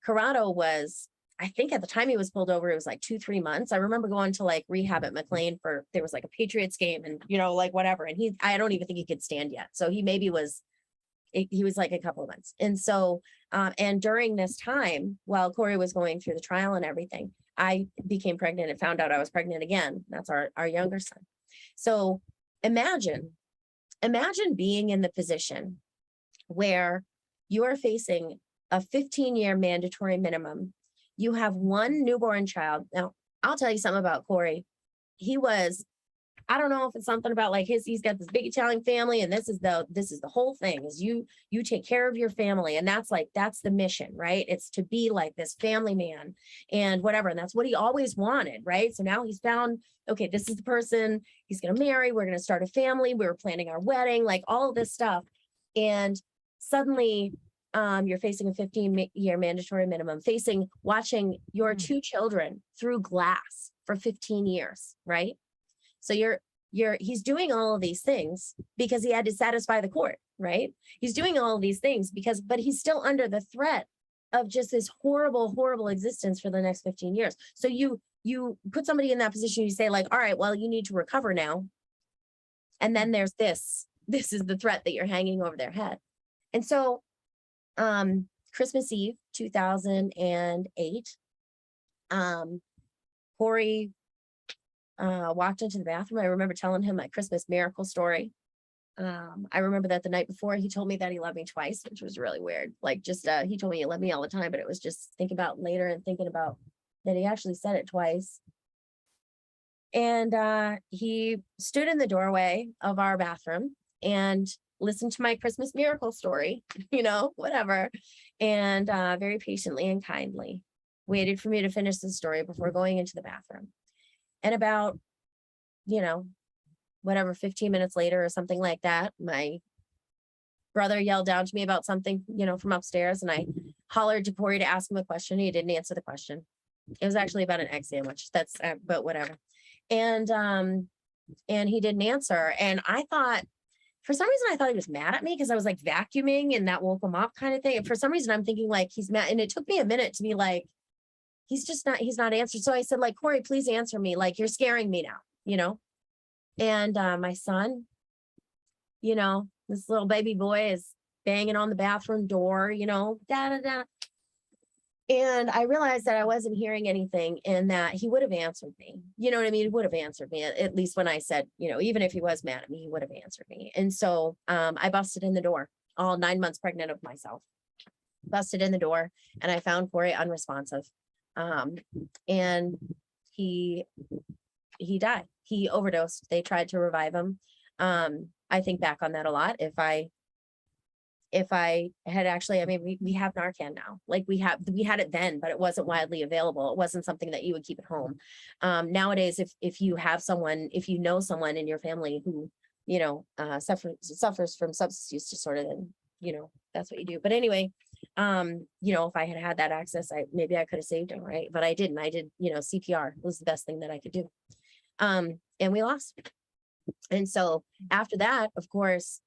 Corrado was, I think at the time he was pulled over, it was like 2-3 months. I remember going to like rehab at McLean there was like a Patriots game and, like whatever. And I don't even think he could stand yet. So he was like a couple of months. And so, and during this time, while Corey was going through the trial and everything, I became pregnant and found out I was pregnant again. That's our younger son. So imagine being in the position where you are facing a 15-year mandatory minimum. You have one newborn child. Now, I'll tell you something about Corey. He was, I don't know if it's something about like he's got this big Italian family, and this is the whole thing is you take care of your family. And that's the mission, right? It's to be like this family man and whatever. And that's what he always wanted, right? So now he's found, okay, this is the person he's going to marry. We're going to start a family. We were planning our wedding, like all of this stuff. And suddenly you're facing a 15-year mandatory minimum, watching your two children through glass for 15 years, right? So he's doing all of these things because he had to satisfy the court, right? He's doing all of these things but he's still under the threat of just this horrible, horrible existence for the next 15 years. So you put somebody in that position, you say like, all right, well, you need to recover now. And then there's this is the threat that you're hanging over their head. And so Christmas Eve, 2008, Corey walked into the bathroom. I remember telling him my Christmas miracle story. I remember that the night before he told me that he loved me twice, which was really weird. Like just, he told me he loved me all the time, but it was just thinking about later and thinking about that he actually said it twice. And he stood in the doorway of our bathroom and listened to my Christmas miracle story, whatever. And very patiently and kindly waited for me to finish the story before going into the bathroom. And about, 15 minutes later or something like that, my brother yelled down to me about something, from upstairs. And I hollered to Corey to ask him a question. He didn't answer the question. It was actually about an egg sandwich. That's, but whatever. And he didn't answer. And for some reason, I thought he was mad at me because I was like vacuuming and that woke him up kind of thing. And for some reason, I'm thinking like he's mad. And it took me a minute to be like, he's not answered. So I said like, Corey, please answer me. Like, you're scaring me now, And my son, this little baby boy is banging on the bathroom door, da, da, da. And I realized that I wasn't hearing anything and that he would have answered me. You know what I mean? He would have answered me, at least when I said, even if he was mad at me, he would have answered me. And so I busted in the door, all 9 months pregnant of myself, busted in the door, and I found Corey unresponsive. And he died. He overdosed. They tried to revive him. I think back on that a lot. If I if I had actually, I mean, we have Narcan now. Like we had it then, but it wasn't widely available. It wasn't something that you would keep at home. Nowadays, if you have someone, if you know someone in your family who, you know, suffers from substance use disorder, then, you know, that's what you do. But anyway, you know, if I had had that access, maybe I could have saved him, right? But I didn't. I did, you know, CPR was the best thing that I could do. And we lost. And so after that, of course,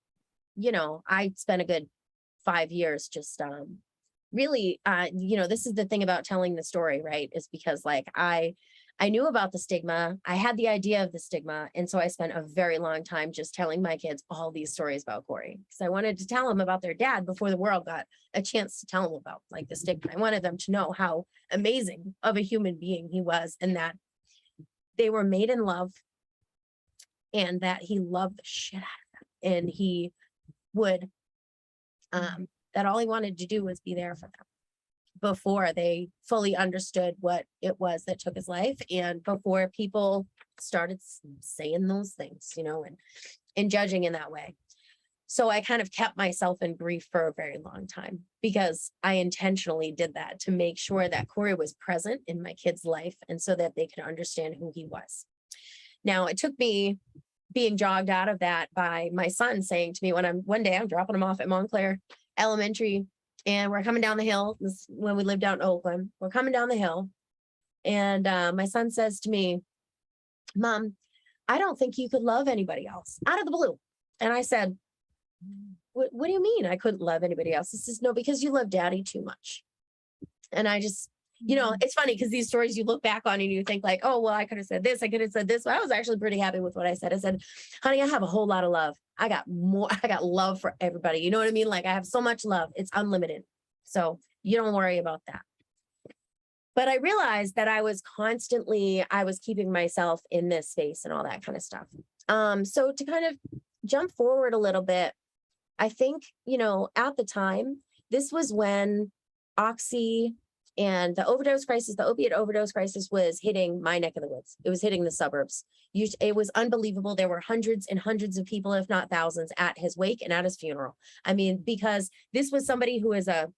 you know, I spent a good 5 years just really, you know, this is the thing about telling the story, right? Is because like I knew about the stigma. I had the idea of the stigma. And so I spent a very long time just telling my kids all these stories about Corey, because I wanted to tell them about their dad before the world got a chance to tell them about like the stigma. I wanted them to know how amazing of a human being he was, and that they were made in love, and that he loved the shit out of them. And he would, that all he wanted to do was be there for them before they fully understood what it was that took his life, and before people started saying those things, you know, and judging in that way. So I kind of kept myself in grief for a very long time, because I intentionally did that to make sure that Corey was present in my kid's life, and so that they could understand who he was. Now, it took me being jogged out of that by my son saying to me one day I'm dropping him off at Montclair Elementary, and we're coming down the hill. This is when we lived out in Oakland. We're coming down the hill, and my son says to me, "Mom, I don't think you could love anybody else," out of the blue. And I said, what do you mean I couldn't love anybody else? He says, "No, because you love Daddy too much." And I just, you know, it's funny because these stories you look back on and you think like, oh, well, I could have said this, I could have said this. But I was actually pretty happy with what I said. I said, "Honey, I have a whole lot of love. I got love for everybody." You know what I mean? Like I have so much love. It's unlimited. So you don't worry about that. But I realized that I was keeping myself in this space and all that kind of stuff. So to kind of jump forward a little bit, I think, you know, at the time, this was when Oxy and the opiate overdose crisis was hitting my neck of the woods. It was hitting the suburbs. It was unbelievable. There were hundreds and hundreds of people, if not thousands, at his wake and at his funeral. I mean, because this was somebody who is a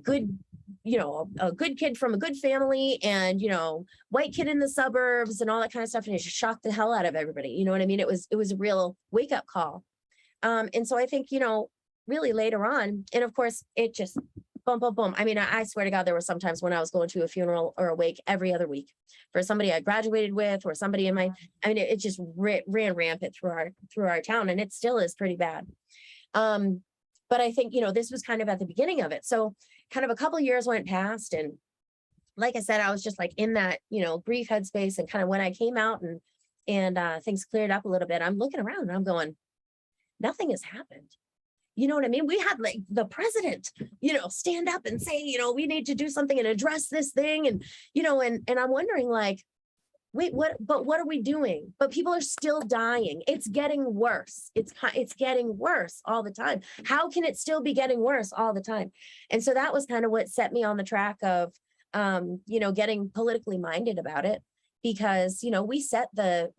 good, you know, a good kid from a good family, and, you know, white kid in the suburbs and all that kind of stuff. And it just shocked the hell out of everybody. You know what I mean? It was a real wake up call. And so I think, you know, really later on, and of course it just boom, boom, boom. I mean, I swear to God, there were sometimes when I was going to a funeral or a wake every other week for somebody I graduated with, or somebody in my, I mean, it just ran rampant through our town, and it still is pretty bad. But I think, you know, this was kind of at the beginning of it. So kind of a couple of years went past, and like I said, I was just like in that, you know, grief headspace. And kind of when I came out and things cleared up a little bit, I'm looking around and I'm going, nothing has happened. You know what I mean? We had like the president, you know, stand up and say, you know, we need to do something and address this thing. And, you know, and I'm wondering like, wait, what are we doing? But people are still dying. It's getting worse. It's getting worse all the time. How can it still be getting worse all the time? And so that was kind of what set me on the track of, you know, getting politically minded about it. Because, you know, we set the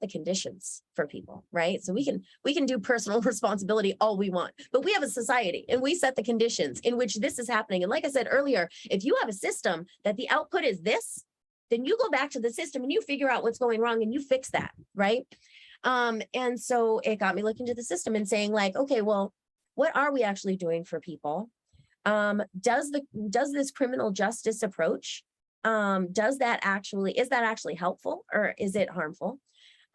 conditions for people, right? So we can do personal responsibility all we want, but we have a society and we set the conditions in which this is happening. And like I said earlier, if you have a system that the output is this, then you go back to the system and you figure out what's going wrong and you fix that, right? And so it got me looking to the system and saying like, okay, well, what are we actually doing for people? Does this criminal justice approach, is that actually helpful, or is it harmful?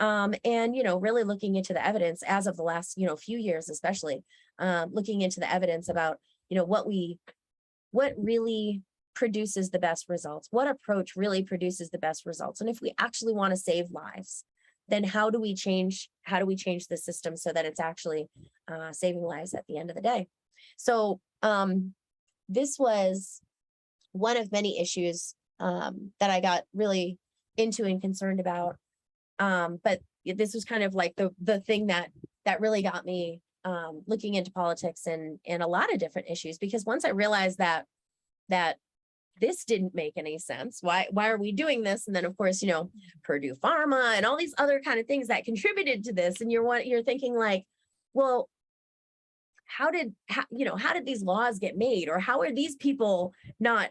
And, you know, really looking into the evidence as of the last, you know, few years, especially, looking into the evidence about, you know, what really produces the best results, what approach really produces the best results. And if we actually want to save lives, then how do we change the system so that it's actually saving lives at the end of the day? So this was one of many issues that I got really into and concerned about. But this was kind of like the thing that really got me looking into politics and a lot of different issues, because once I realized that this didn't make any sense, why are we doing this? And then of course, you know, Purdue Pharma and all these other kind of things that contributed to this. And you're thinking like, well, how did these laws get made, or how are these people not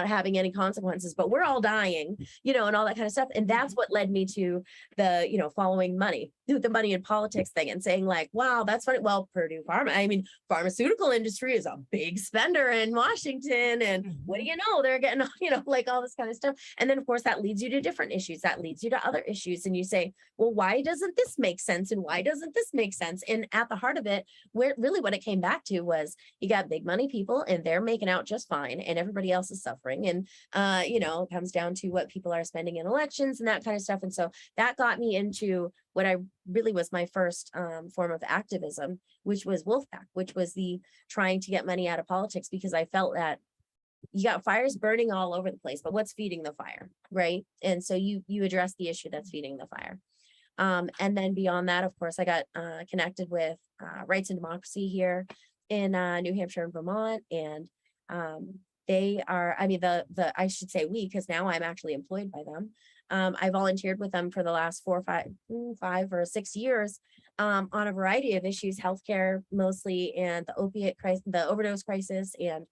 having any consequences, but we're all dying, and all that kind of stuff. And that's what led me to the, following the money in politics thing and saying like, wow, that's funny. Well, pharmaceutical industry is a big spender in Washington. And what do you know? They're getting, like all this kind of stuff. And then of course that leads you to different issues. That leads you to other issues. And you say, well, why doesn't this make sense? And why doesn't this make sense? And at the heart of it, where really what it came back to was you got big money people and they're making out just fine and everybody else is suffering. And, it comes down to what people are spending in elections and that kind of stuff. And so that got me into what I really was my first form of activism, which was Wolfpack, which was the trying to get money out of politics, because I felt that you got fires burning all over the place, but what's feeding the fire, right? And so you address the issue that's feeding the fire. And then beyond that, of course, I got connected with Rights and Democracy here in New Hampshire and Vermont. And they are, I should say we, because now I'm actually employed by them. I volunteered with them for the last 5 or 6 years on a variety of issues, healthcare mostly, and the opiate crisis, the overdose crisis, and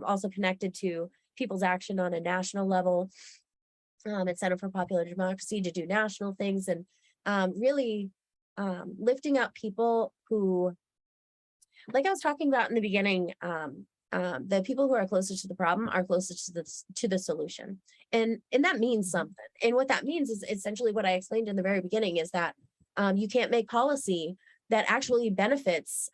also connected to People's Action on a national level at Center for Popular Democracy to do national things, and really lifting up people who, like I was talking about in the beginning, the people who are closest to the problem are closest to the solution. And that means something. And what that means is essentially what I explained in the very beginning, is that you can't make policy that actually benefits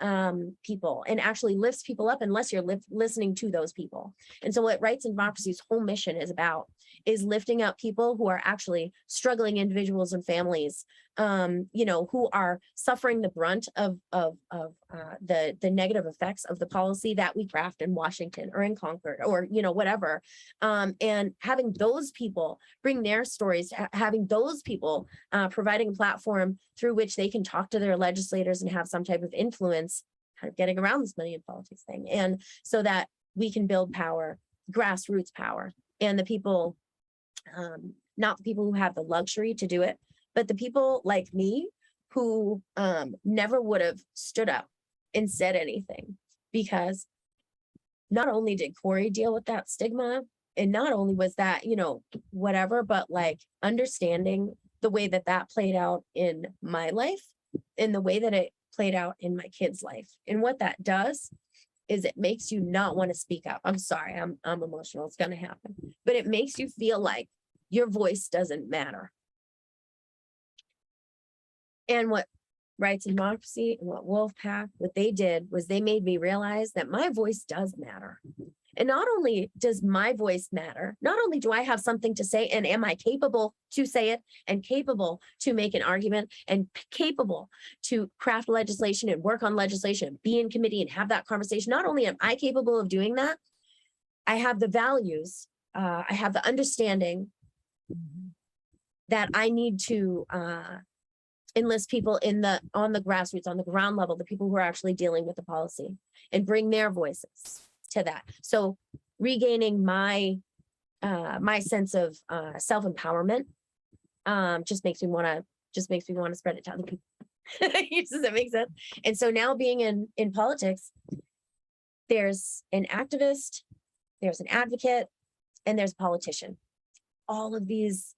people and actually lifts people up unless you're listening to those people. And so what Rights and Democracy's whole mission is about is lifting up people who are actually struggling individuals and families, who are suffering the brunt of the negative effects of the policy that we craft in Washington or in Concord or, whatever. And having those people bring their stories, having those people providing a platform through which they can talk to their legislators and have some type of influence, kind of getting around this money in politics thing. And so that we can build power, grassroots power, and the people, not the people who have the luxury to do it, but the people like me who never would have stood up and said anything, because not only did Corey deal with that stigma, and not only was that, whatever, but like understanding the way that played out in my life and the way that it played out in my kid's life. And what that does is it makes you not want to speak up. I'm sorry, I'm emotional, it's going to happen, but it makes you feel like your voice doesn't matter. And what Rights and Democracy and what Wolfpack, what they did was they made me realize that my voice does matter. And not only does my voice matter, not only do I have something to say and am I capable to say it and capable to make an argument and capable to craft legislation and work on legislation, be in committee and have that conversation. Not only am I capable of doing that, I have the values, I have the understanding that I need to enlist people on the grassroots, on the ground level, the people who are actually dealing with the policy, and bring their voices to that. So regaining my sense of self-empowerment just makes me want to spread it to other people. Does that make sense? And so now being in politics, there's an activist, there's an advocate, and there's a politician. All of these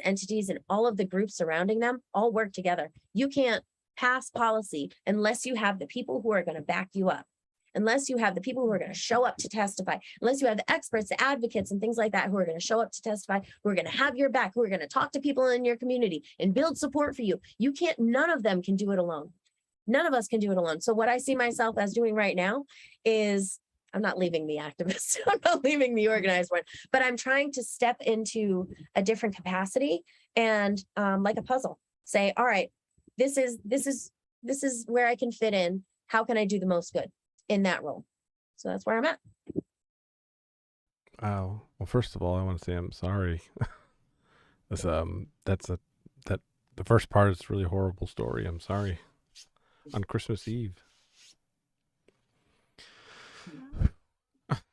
entities and all of the groups surrounding them all work together. You can't pass policy unless you have the people who are going to back you up, unless you have the people who are going to show up to testify, unless you have the experts, the advocates, and things like that who are going to show up to testify, who are going to have your back, who are going to talk to people in your community and build support for you. None of them can do it alone. None of us can do it alone. So what I see myself as doing right now is I'm not leaving the activist. I'm not leaving the organized one, but I'm trying to step into a different capacity and like a puzzle, say, all right, this is where I can fit in. How can I do the most good in that role? So that's where I'm at. Wow. Well, first of all, I want to say I'm sorry. The first part is a really horrible story. I'm sorry. On Christmas Eve.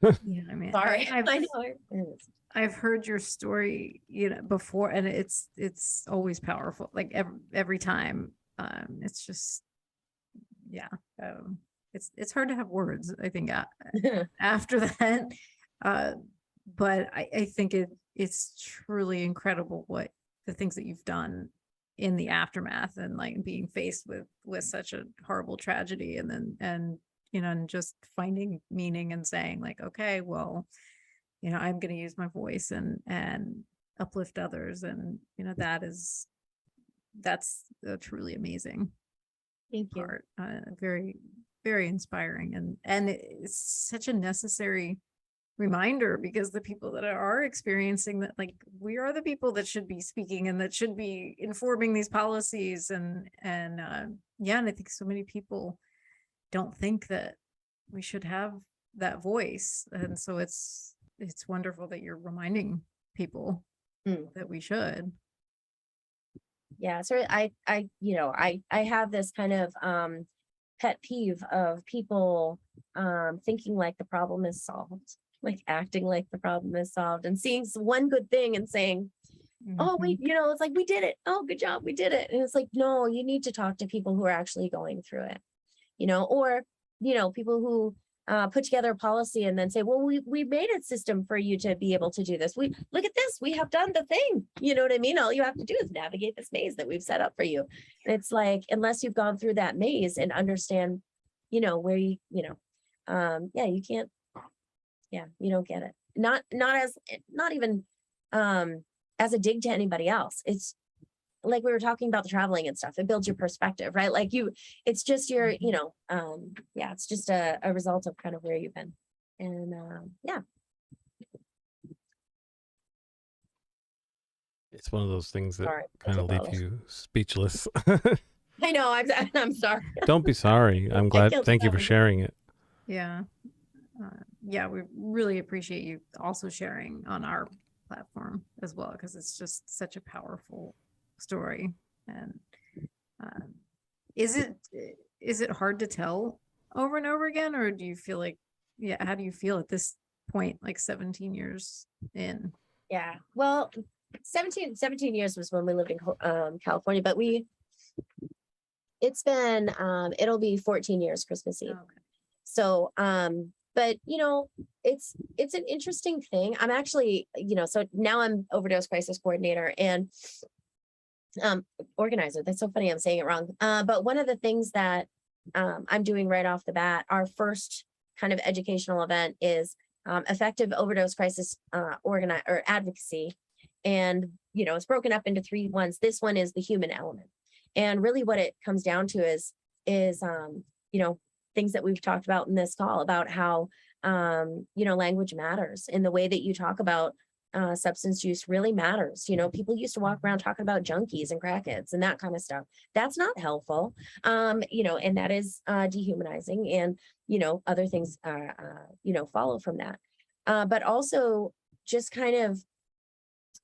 Yeah, I mean, Sorry, I've I know. I've heard your story, before, and it's always powerful. Like every time, it's just, yeah, it's hard to have words, I think, after that. But I think it's truly incredible what the things that you've done in the aftermath, and like being faced with such a horrible tragedy, and then, and and just finding meaning and saying like, okay, well, I'm going to use my voice and uplift others. And that's a truly amazing Thank you. part. Very, very inspiring, and it's such a necessary reminder, because the people that are experiencing that, like, we are the people that should be speaking and that should be informing these policies. And yeah, and I think so many people don't think that we should have that voice. And so it's wonderful that you're reminding people that we should. Yeah, so I have this kind of pet peeve of people thinking like the problem is solved, like acting like the problem is solved, and seeing one good thing and saying, oh, wait, it's like, we did it. Oh, good job, we did it. And it's like, no, you need to talk to people who are actually going through it, or people who put together a policy and then say, well, we made a system for you to be able to do this. We look at this, we have done the thing. You know what I mean? All you have to do is navigate this maze that we've set up for you. And it's like, unless you've gone through that maze and understand, where you can't, you don't get it. Not even as a dig to anybody else. It's like we were talking about the traveling and stuff. It builds your perspective, right? Like it's just your, it's just a result of kind of where you've been. And It's one of those things that Sorry, kind of leave you speechless. I know, I'm sorry. Don't be sorry. I'm glad. Thank you for sharing it. Yeah. Yeah, we really appreciate you also sharing on our platform as well, because it's just such a powerful story. And is it hard to tell over and over again, or do you feel like, how do you feel at this point, like 17 years in? Yeah, well, 17 years was when we lived in California, but it's been it'll be 14 years Christmas Eve. Okay. So but it's an interesting thing. I'm actually, so now I'm overdose crisis coordinator and organizer. That's so funny, I'm saying it wrong. But one of the things that I'm doing right off the bat, our first kind of educational event is effective overdose crisis advocacy. And it's broken up into 3 ones. This one is the human element. And really what it comes down to is things that we've talked about in this call about how language matters, and the way that you talk about substance use really matters. People used to walk around talking about junkies and crackheads and that kind of stuff. That's not helpful. And that is dehumanizing, and other things follow from that. But also just kind of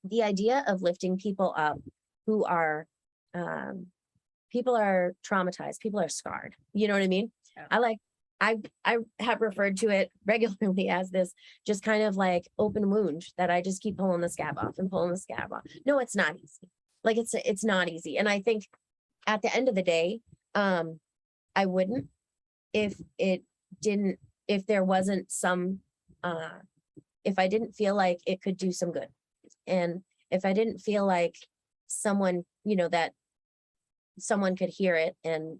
the idea of lifting people up who are people are traumatized, people are scarred. You know what I mean? Yeah. I have referred to it regularly as this just kind of like open wound that I just keep pulling the scab off and pulling the scab off. No, it's not easy. Like it's not easy. And I think at the end of the day, I wouldn't if there wasn't some, if I didn't feel like it could do some good. And if I didn't feel like someone, that someone could hear it and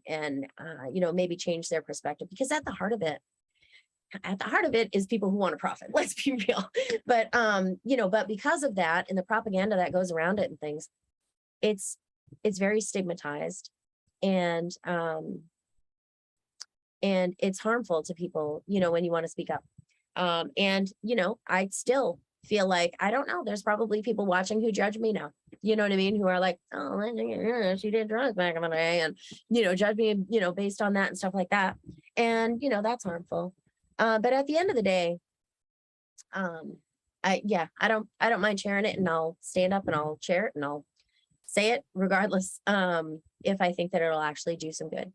maybe change their perspective, because at the heart of it is people who want to profit. Let's be real. But but because of that and the propaganda that goes around it and things, it's very stigmatized, and it's harmful to people, when you want to speak up. And I still feel like, I don't know, there's probably people watching who judge me now, you know what I mean, who are like, oh, she did drugs back in the day, and judge me, based on that and stuff like that. And that's harmful. But at the end of the day, I don't mind sharing it, and I'll stand up and I'll share it and I'll say it regardless, if I think that it'll actually do some good.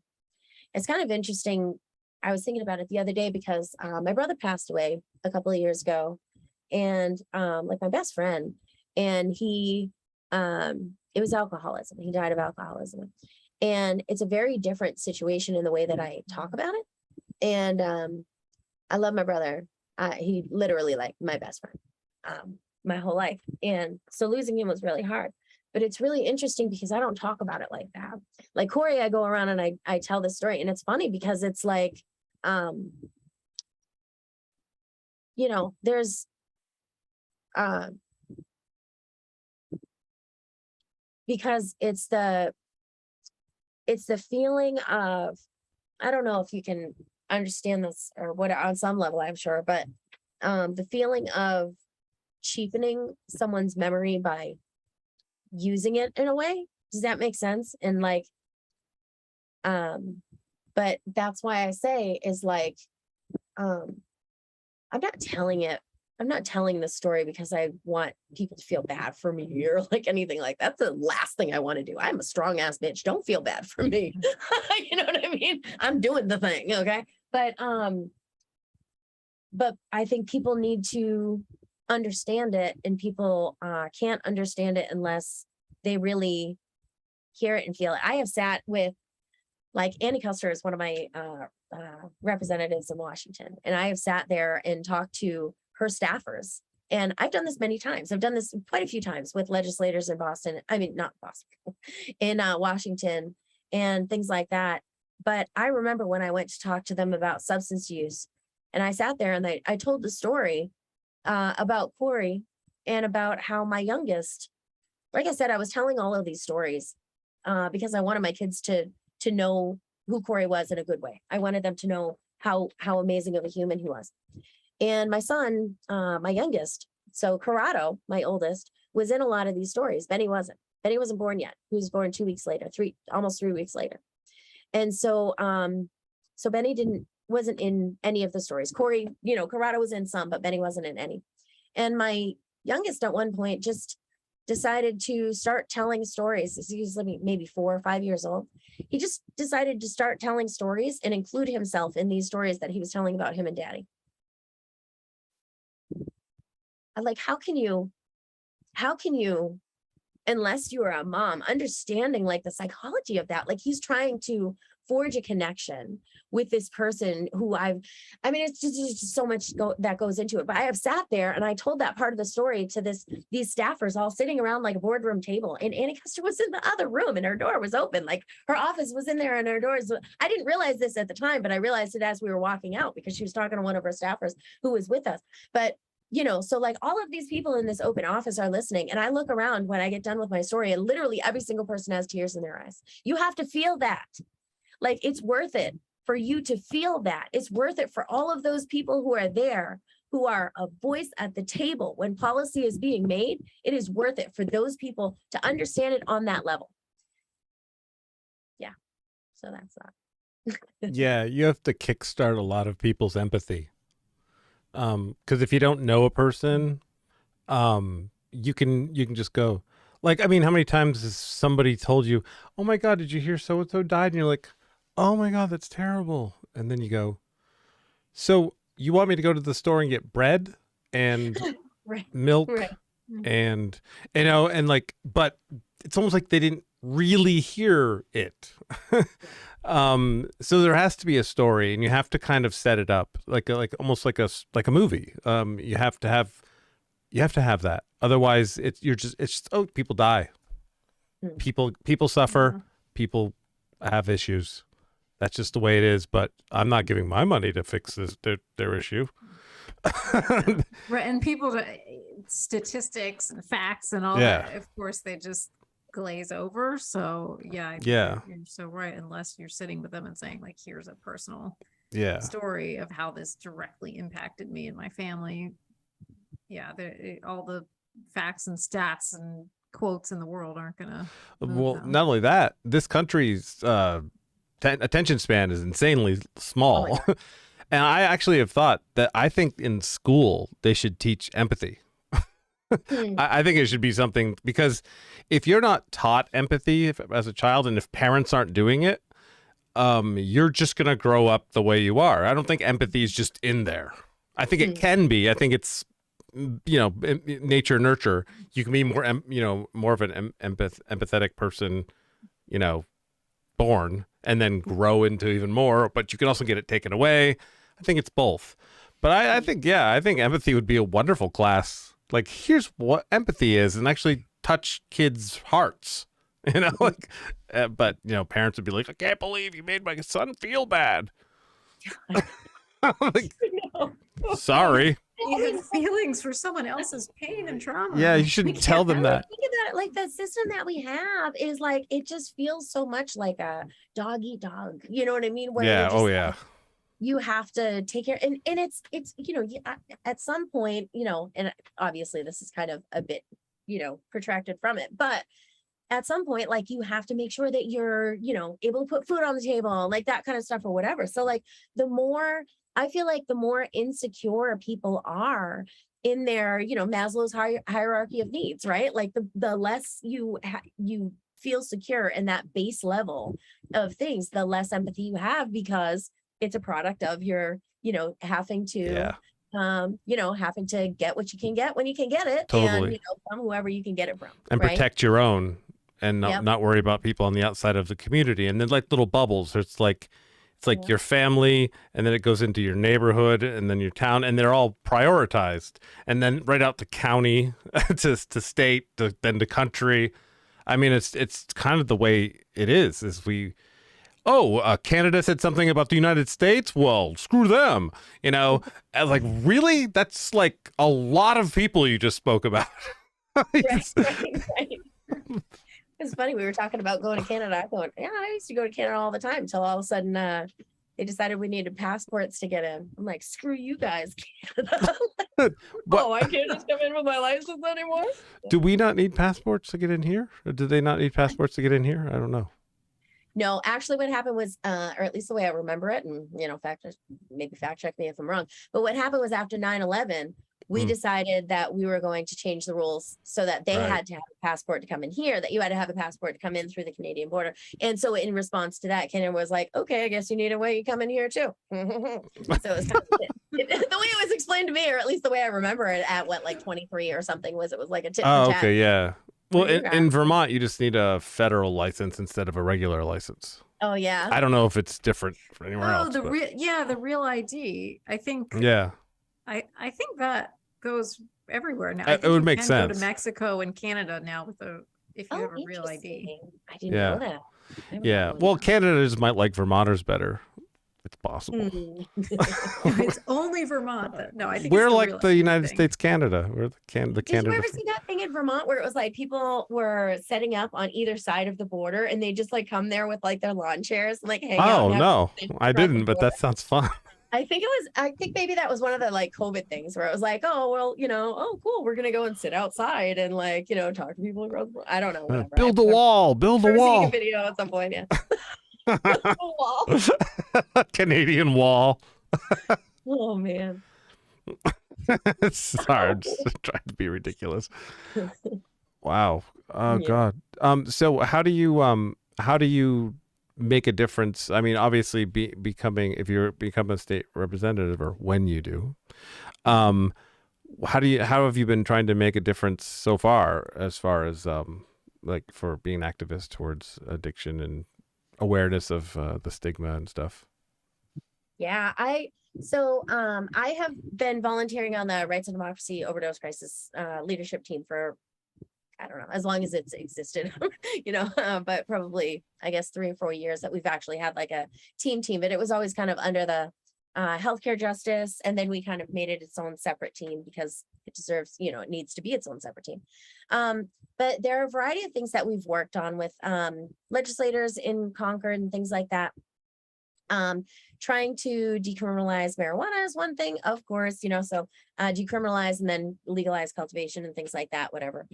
It's kind of interesting. I was thinking about it the other day because my brother passed away a couple of years ago, and like my best friend, and he it was alcoholism. He died of alcoholism. And it's a very different situation in the way that I talk about it. And I love my brother. He literally like my best friend my whole life. And so losing him was really hard. But it's really interesting because I don't talk about it like that. Like Corey, I go around and I tell this story, and it's funny because it's like, you know, there's because it's the feeling of, I don't know if you can understand this or what on some level, I'm sure, but the feeling of cheapening someone's memory by using it in a way. Does that make sense? And like, but that's why I say is like, I'm not telling the story because I want people to feel bad for me or like anything like that. That's the last thing I want to do. I'm a strong ass bitch. Don't feel bad for me. You know what I mean? I'm doing the thing. Okay. But I think people need to understand it, and people can't understand it unless they really hear it and feel it. I have sat with, like, Annie Custer is one of my representatives in Washington, and I have sat there and talked to her staffers. And I've done this many times. I've done this quite a few times with legislators in Boston. I mean, not Boston, in Washington and things like that. But I remember when I went to talk to them about substance use, and I sat there and I told the story about Corey and about how my youngest, like I said, I was telling all of these stories because I wanted my kids to know who Corey was in a good way. I wanted them to know how amazing of a human he was. And my son, my youngest, so Corrado, my oldest, was in a lot of these stories. Benny wasn't. Benny wasn't born yet. He was born 2 weeks later, almost 3 weeks later. And so so Benny wasn't in any of the stories. Corey, you know, Corrado was in some, but Benny wasn't in any. And my youngest at one point just decided to start telling stories. He was maybe 4 or 5 years old. He just decided to start telling stories and include himself in these stories that he was telling about him and Daddy. I'm like, how can you, unless you are a mom, understanding like the psychology of that, like he's trying to forge a connection with this person who I mean, it's just so much that goes into it. But I have sat there and I told that part of the story to these staffers all sitting around like a boardroom table, and Annie Custer was in the other room and her door was open. Like her office was in there and her doors. I didn't realize this at the time, but I realized it as we were walking out because she was talking to one of her staffers who was with us. But you know, so like all of these people in this open office are listening. And I look around when I get done with my story and literally every single person has tears in their eyes. You have to feel that. Like it's worth it for you to feel that. It's worth it for all of those people who are there, who are a voice at the table when policy is being made. It is worth it for those people to understand it on that level. Yeah. So that's that. Yeah, you have to kickstart a lot of people's empathy. Because if you don't know a person, you can just go, like, I mean, how many times has somebody told you, oh my God, did you hear so-and-so died? And you're like, oh my God, that's terrible. And then you go, so you want me to go to the store and get bread and Right. milk Right. and, you know, and like, but it's almost like they didn't really hear it. So there has to be a story, and you have to kind of set it up like almost like a movie. You have to have that. Otherwise it's just, oh, people die. People suffer, people have issues. That's just the way it is, but I'm not giving my money to fix their issue. Right. And people, statistics and facts and all Yeah. that, of course, they just glaze over. So yeah, Yeah. you're so right. Unless you're sitting with them and saying like, here's a personal Yeah. story of how this directly impacted me and my family. Yeah, all the facts and stats and quotes in the world aren't gonna move Well, them. not only that, this country's attention span is insanely small. And I actually have thought that I think in school they should teach empathy. I think it should be something, because if you're not taught empathy as a child, and if parents aren't doing it, you're just going to grow up the way you are. I don't think empathy is just in there. I think it can be. I think it's, you know, nature, nurture. You can be more, you know, more of an empathetic person, you know, born and then grow into even more, but you can also get it taken away. I think it's both. But I think empathy would be a wonderful class. Like, here's what empathy is, and actually touch kids' hearts. Like, but parents would be like, I can't believe you made my son feel bad. Like, No. sorry. You have feelings for someone else's pain and trauma. Yeah, you shouldn't tell them that. Think about it, like the system that we have is like, it just feels so much like a dog eat dog. You know what I mean? Where Yeah. just, Oh yeah. you have to take care, and it's at some point, and obviously this is kind of a bit protracted from it, but at some point, like, you have to make sure that you're able to put food on the table, like that kind of stuff or whatever. So like, I feel like the more insecure people are in their Maslow's hierarchy of needs, right? Like the less you feel secure in that base level of things, the less empathy you have, because it's a product of your having to having to get what you can get when you can get it. Totally. And from whoever you can get it from, And right? protect your own, and not worry about people on the outside of the community. And then like little bubbles, it's like your family, and then it goes into your neighborhood, and then your town, and they're all prioritized, and then right out to county, to state, then to country. I mean, it's kind of the way it is. Canada said something about the United States. Well, screw them. Like, really? That's like a lot of people you just spoke about. Right. It's funny, we were talking about going to Canada. I thought, yeah, I used to go to Canada all the time, until all of a sudden they decided we needed passports to get in. I'm like, screw you guys, Canada. I can't just come in with my license anymore. Do we not need passports to get in here? Or do they not need passports to get in here? I don't know. No, actually what happened was, or at least the way I remember it, and fact check me if I'm wrong, but what happened was, after 9/11, we decided that we were going to change the rules so that they had to have a passport to come in here, that you had to have a passport to come in through the Canadian border. And so in response to that, Canada was like, okay, I guess you need a way you come in here too. So it was kind of the way it was explained to me, or at least the way I remember it at 23 or something, was it was like a tit for tat. Okay, yeah. Well, in Vermont, you just need a federal license instead of a regular license. Oh yeah. I don't know if it's different for anywhere else. The real ID. I think. Yeah. I think that goes everywhere now. It would make sense. Go to Mexico and Canada now if you have a real ID. I didn't know that. Yeah. Well, Canadians might like Vermonters better. It's possible. It's only Vermont. No, I think we're it's like the United States, Canada. We're the Canada. Did you ever see that thing in Vermont where it was like people were setting up on either side of the border, and they just like come there with like their lawn chairs and like hang out? Oh no, I didn't, but that sounds fun. I think maybe that was one of the like COVID things where it was like, oh, well, cool, we're going to go and sit outside and like, talk to people. I don't know. Whatever. Build a wall. Seeing a video at some point. Yeah. Wall. Canadian wall. Oh man. Sorry, I'm just trying to be ridiculous. Wow. Oh God. So how do you make a difference? I mean, obviously if you become a state representative, or when you do, how have you been trying to make a difference so far as like for being an activist towards addiction and awareness of the stigma and stuff? Yeah, I have been volunteering on the Rights and Democracy Overdose Crisis leadership team for, I don't know, as long as it's existed, but probably, I guess, 3 or 4 years that we've actually had like a team, but it was always kind of under the healthcare justice. And then we kind of made it its own separate team because it deserves, it needs to be its own separate team. But there are a variety of things that we've worked on with legislators in Concord and things like that. Trying to decriminalize marijuana is one thing, of course, so decriminalize and then legalize cultivation and things like that, whatever.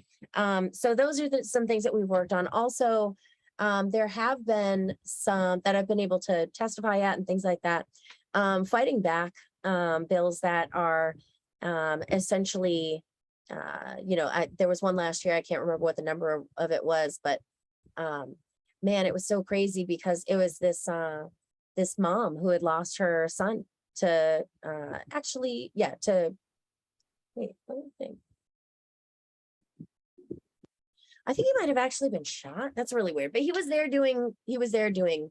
So those are some things that we've worked on. Also, there have been some that I've been able to testify at and things like that, fighting back bills that are essentially, there was one last year, I can't remember what the number of it was, but man, it was so crazy because it was this mom who had lost her son to wait, let me think. I think he might have actually been shot. That's really weird. But he was there doing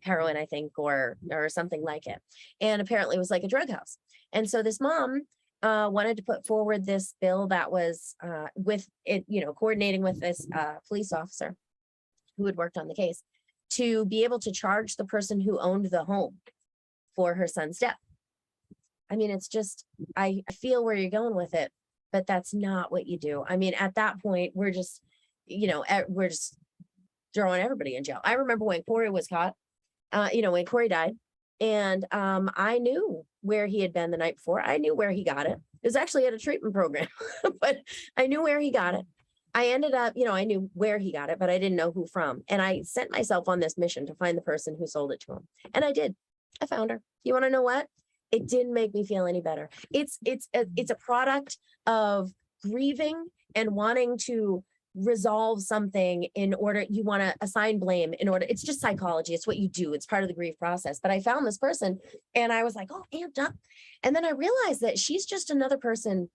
heroin, I think, or something like it. And apparently it was like a drug house. And so this mom wanted to put forward this bill that was with it, coordinating with this police officer who had worked on the case to be able to charge the person who owned the home for her son's death. I mean, it's just, I feel where you're going with it, but that's not what you do. I mean, at that point, we're just throwing everybody in jail. I remember when Corey was caught, when Corey died, and I knew where he had been the night before. I knew where he got it. It was actually at a treatment program, but I knew where he got it. I ended up, I knew where he got it, but I didn't know who from. And I sent myself on this mission to find the person who sold it to him. And I did. I found her. You want to know what? It didn't make me feel any better. It's a product of grieving and wanting to resolve something in order, you want to assign blame in order, it's just psychology. It's what you do. It's part of the grief process. But I found this person and I was like, oh, amped up. And then I realized that she's just another person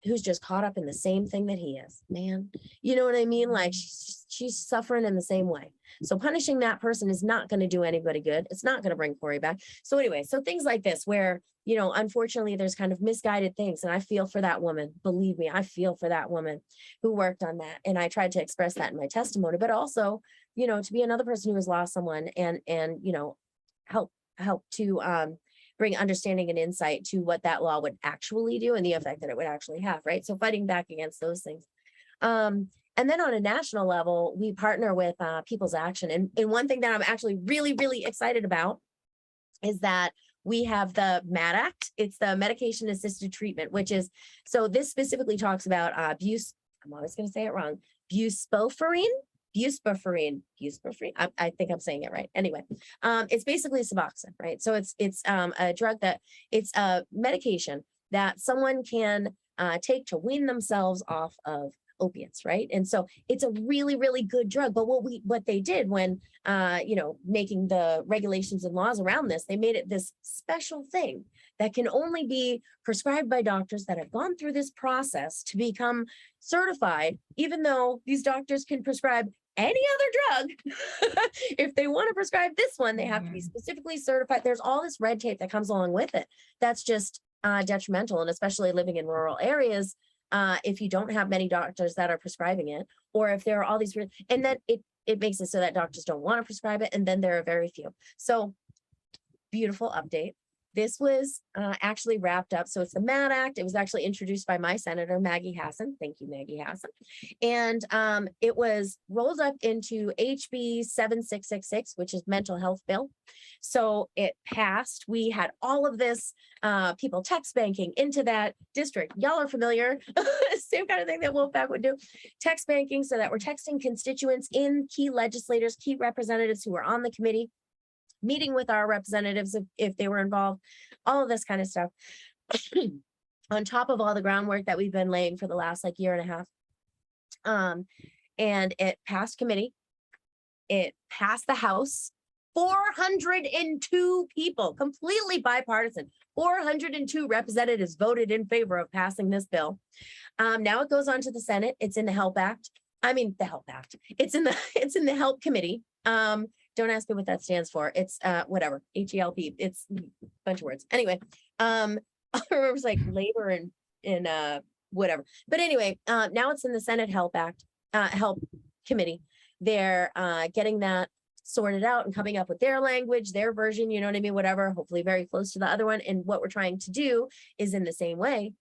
who's just caught up in the same thing that he is, man. You know what I mean? Like she's suffering in the same way. So punishing that person is not going to do anybody good. It's not going to bring Corey back. So anyway, so things like this where, unfortunately there's kind of misguided things. And I feel for that woman. Believe me, I feel for that woman who worked on that. And I tried to express that in my testimony, but also, to be another person who has lost someone and help to, bring understanding and insight to what that law would actually do and the effect that it would actually have, right? So fighting back against those things. And then on a national level, we partner with People's Action. And one thing that I'm actually really, really excited about is that we have the MAT Act. It's the Medication Assisted Treatment, which is, so this specifically talks about abuse. I'm always going to say it wrong. Buspirone. I think I'm saying it right. Anyway, it's basically Suboxone, right? So it's a drug it's a medication that someone can take to wean themselves off of opiates, right? And so it's a really, really good drug. But what they did when making the regulations and laws around this, they made it this special thing that can only be prescribed by doctors that have gone through this process to become certified, even though these doctors can prescribe any other drug. If they want to prescribe this one, they have to be specifically certified. There's all this red tape that comes along with it. That's just detrimental. And especially living in rural areas, if you don't have many doctors that are prescribing it, or if there are all these, and then it makes it so that doctors don't want to prescribe it. And then there are very few. So beautiful update. This was actually wrapped up. So it's the MAT Act. It was actually introduced by my senator, Maggie Hassan. Thank you, Maggie Hassan. And it was rolled up into HB 7666, which is mental health bill. So it passed. We had all of this people text banking into that district. Y'all are familiar. Same kind of thing that Wolfpack would do. Text banking so that we're texting constituents in, key legislators, key representatives who are on the committee, meeting with our representatives if they were involved, all of this kind of stuff. On top of all the groundwork that we've been laying for the last year and a half. And it passed committee. It passed the House. 402 people, completely bipartisan. 402 representatives voted in favor of passing this bill. Now it goes on to the Senate. It's in the HELP Act. The HELP Act. It's in the HELP Committee. Don't ask me what that stands for. It's whatever, HELP. It's a bunch of words. Anyway, I remember it's like labor and whatever. But anyway, now it's in the Senate HELP Act, HELP Committee. They're getting that sorted out and coming up with their language, their version, you know what I mean? Whatever, hopefully very close to the other one. And what we're trying to do is in the same way,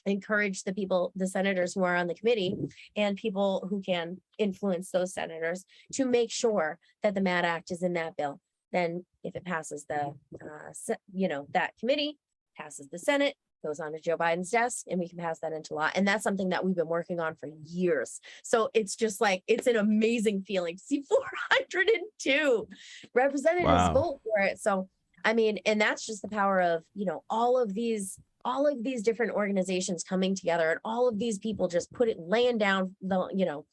encourage the people, the senators who are on the committee and people who can influence those senators to make sure that the MAT Act is in that bill. Then if it passes the, that committee, passes the Senate, goes on to Joe Biden's desk, and we can pass that into law. And that's something that we've been working on for years. So it's just it's an amazing feeling to see 402 representatives vote for it. So, and that's just the power of, all of these different organizations coming together and all of these people just laying down the,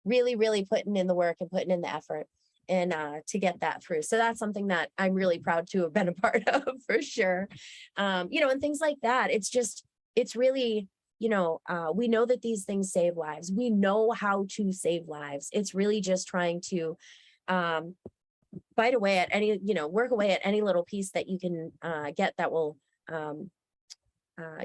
really, really putting in the work and putting in the effort and to get that through. So that's something that I'm really proud to have been a part of for sure. And things like that. It's really, we know that these things save lives. We know how to save lives. It's really just trying to bite away at any, work away at any little piece that you can get that will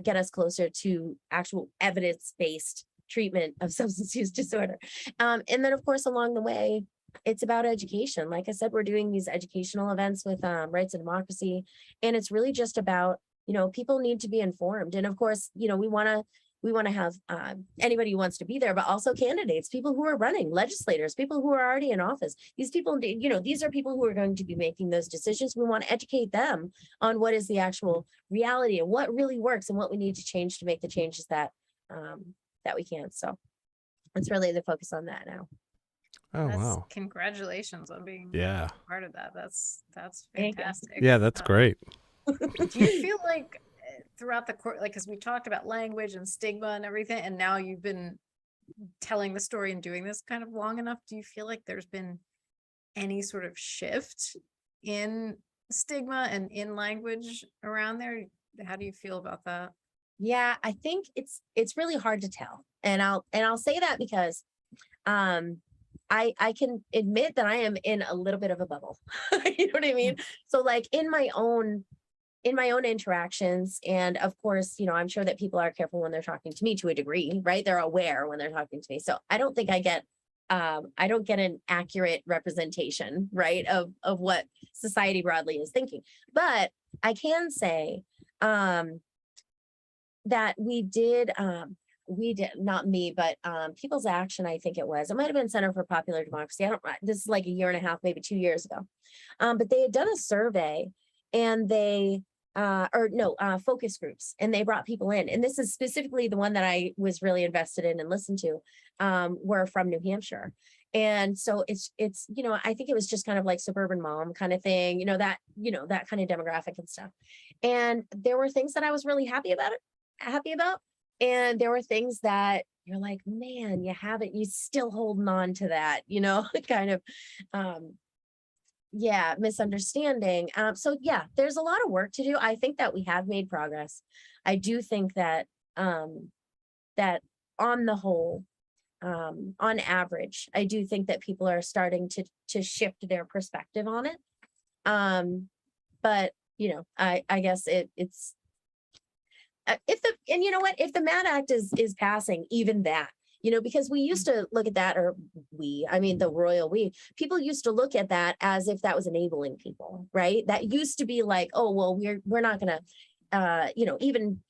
get us closer to actual evidence-based treatment of substance use disorder. And then, of course, along the way, it's about education. Like I said, we're doing these educational events with Rights and Democracy, and it's really just about, people need to be informed. And of course, we want to have anybody who wants to be there, but also candidates, people who are running, legislators, people who are already in office. These people, these are people who are going to be making those decisions. We want to educate them on what is the actual reality and what really works and what we need to change to make the changes that that we can. So it's really the focus on that now. Oh, wow. Congratulations on being part of that. That's fantastic. Yeah, that's great. Do you feel like throughout the course, like, because we talked about language and stigma and everything, and now you've been telling the story and doing this kind of long enough, do you feel like there's been any sort of shift in stigma and in language around there? How do you feel about that? Yeah, I think it's really hard to tell. And I'll say that because I can admit that I am in a little bit of a bubble. You know what I mean? So like in my own interactions, and of course, I'm sure that people are careful when they're talking to me to a degree, right? They're aware when they're talking to me. So I don't think I don't get an accurate representation, right, of what society broadly is thinking. But I can say that we did, not me, but People's Action, I think it might have been Center for Popular Democracy. This is like a year and a half, maybe 2 years ago. But they had done a survey, and they, focus groups, and they brought people in. And this is specifically the one that I was really invested in and listened to, were from New Hampshire. And so it's, I think it was just kind of like suburban mom kind of thing, that kind of demographic and stuff. And there were things that I was really happy about. And there were things that you're like, man, you still holding on to that, kind of, misunderstanding. So yeah, there's a lot of work to do. I think that we have made progress. I do think that, that on the whole, on average, I do think that people are starting to shift their perspective on it. But I guess it's, if the MAD Act is passing, even that, because we used to look at that, the royal people used to look at that as if that was enabling people, right? That used to be like, oh, well, we're not going to, even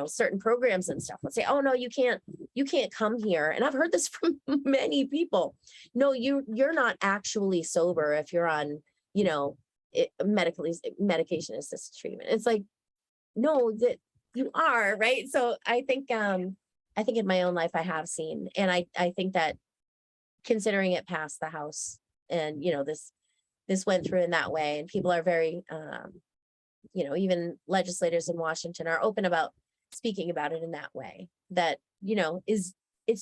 certain programs and stuff would say, oh no, you can't come here. And I've heard this from many people. No, you're not actually sober if you're on, medication assisted treatment. It's like, no, that you are, right? So I think in my own life I have seen, and I think that considering it passed the House, and this went through in that way, and people are very even legislators in Washington are open about speaking about it in that way, that it's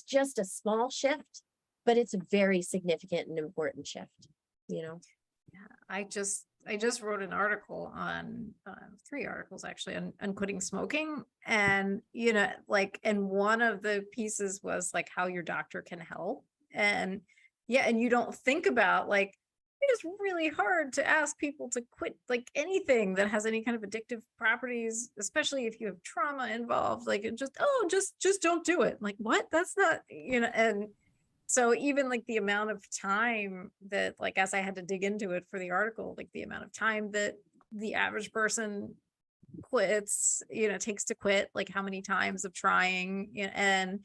just a small shift, but it's a very significant and important shift. Yeah, I just wrote an article on 3 articles actually on quitting smoking, and and one of the pieces was like how your doctor can help, and you don't think about like it is really hard to ask people to quit like anything that has any kind of addictive properties, especially if you have trauma involved. Like just don't do it. Like what? That's not and. So even like the amount of time that, like, as I had to dig into it for the article, like the amount of time that the average person quits, takes to quit, like how many times of trying, and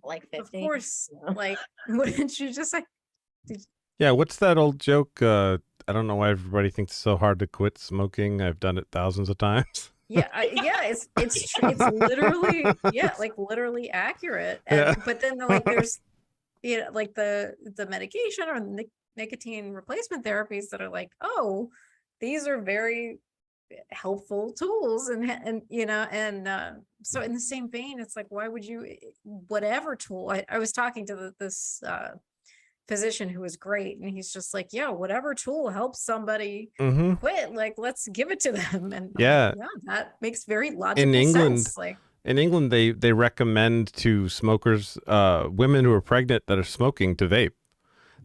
like 50. Of course, like what did you just say? Yeah, what's that old joke? I don't know why everybody thinks it's so hard to quit smoking. I've done it thousands of times. It's literally literally accurate. But then there's like the medication or the nicotine replacement therapies that are like, oh, these are very helpful tools, and so in the same vein, it's like, why would you, whatever tool, I was talking to this physician who was great. And he's just like, yeah, whatever tool helps somebody quit, like, let's give it to them. And Yeah. That makes very logical sense. Like, in England, they recommend to smokers, women who are pregnant that are smoking, to vape.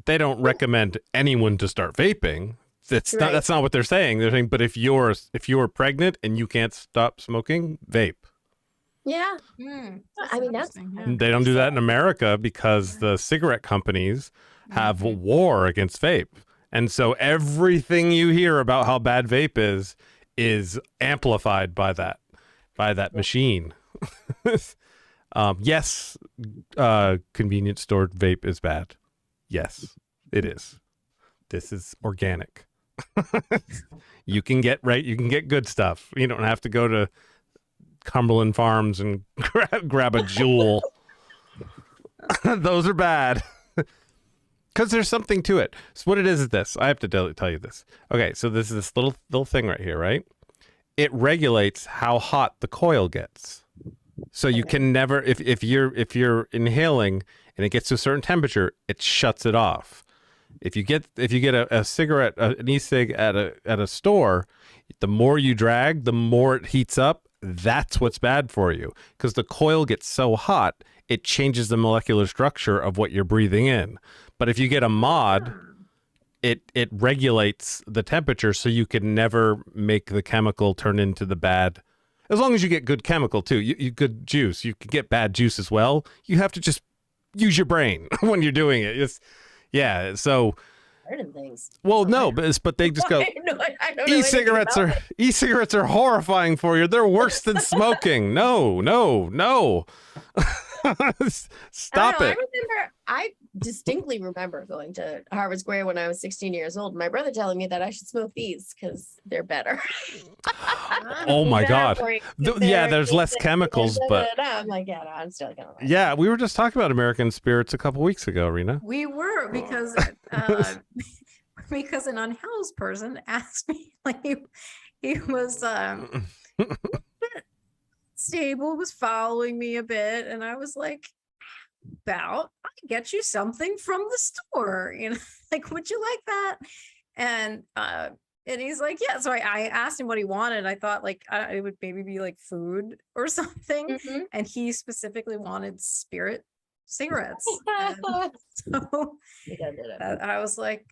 They don't recommend anyone to start vaping. That's not what they're saying. They're saying, but if you're pregnant and you can't stop smoking, vape. Yeah. I mean, that's They don't do that in America because the cigarette companies have a war against vape. And so everything you hear about how bad vape is amplified by that machine. Yes, convenience store vape is bad. Yes, it is. This is organic. You can get good stuff. You don't have to go to Cumberland Farms and grab a Jewel. Those are bad. Because there's something to it. So what it is this. I have to tell you this. Okay, so this is this little thing right here, right? It regulates how hot the coil gets. So you can never, if you're inhaling and it gets to a certain temperature, it shuts it off. If you get a cigarette, an e-cig at a store, the more you drag, the more it heats up. That's what's bad for you, because the coil gets so hot, it changes the molecular structure of what you're breathing in. But if you get a mod, it regulates the temperature, so you can never make the chemical turn into the bad. As long as you get good chemical too, you good juice. You can get bad juice as well. You have to just use your brain when you're doing it. So. Things. Well, no, but they just go. I don't e-cigarettes are horrifying for you. They're worse than smoking. No. Stop it. I distinctly remember going to Harvard Square when I was 16 years old. My brother telling me that I should smoke these because they're better. Oh my God. There's less chemicals, but I'm like, yeah, no, I'm still gonna. Yeah, we were just talking about American Spirits a couple weeks ago, Rena. We were, because because an unhoused person asked me, like, he was stable, was following me a bit, and I was like, I get you something from the store, like, would you like that? And he's like, yeah. So I asked him what he wanted. I thought, like, it would maybe be like food or something. And he specifically wanted spirit cigarettes. So I was like,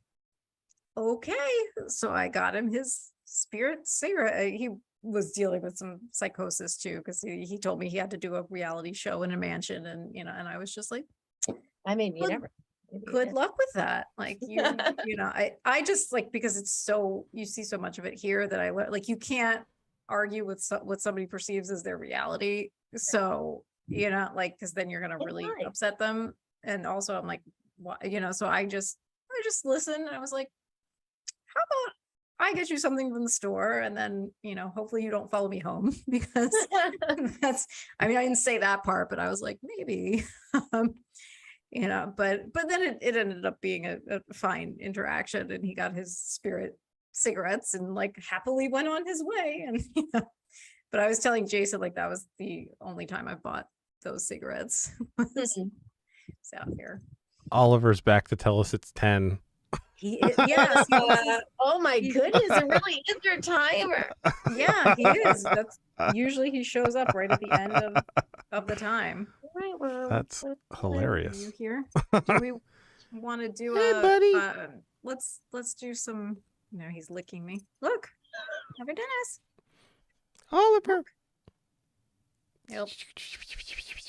okay. So I got him his spirit cigarette. He was dealing with some psychosis too, because he told me he had to do a reality show in a mansion, and and I was just like, I mean, you never. Good luck with that. Like, I just, like, because it's so, you see so much of it here that like, you can't argue with what somebody perceives as their reality. So, like, because then you're going to really upset them. And also I'm like, what, so I just listened, and I was like, how about I get you something from the store, and then, hopefully you don't follow me home, because I didn't say that part, but I was like, maybe, but then it ended up being a fine interaction, and he got his spirit cigarettes and, like, happily went on his way. And but I was telling Jason, like, that was the only time I bought those cigarettes. It's out here. Oliver's back to tell us it's 10. Yes. Oh my goodness, it really is your timer. Yeah, he is. That's usually he shows up right at the end of the time. That's hilarious. Are you here? Do we want to do buddy. Let's do some. No, he's licking me. Look, have a Dennis. Oliver. Yep.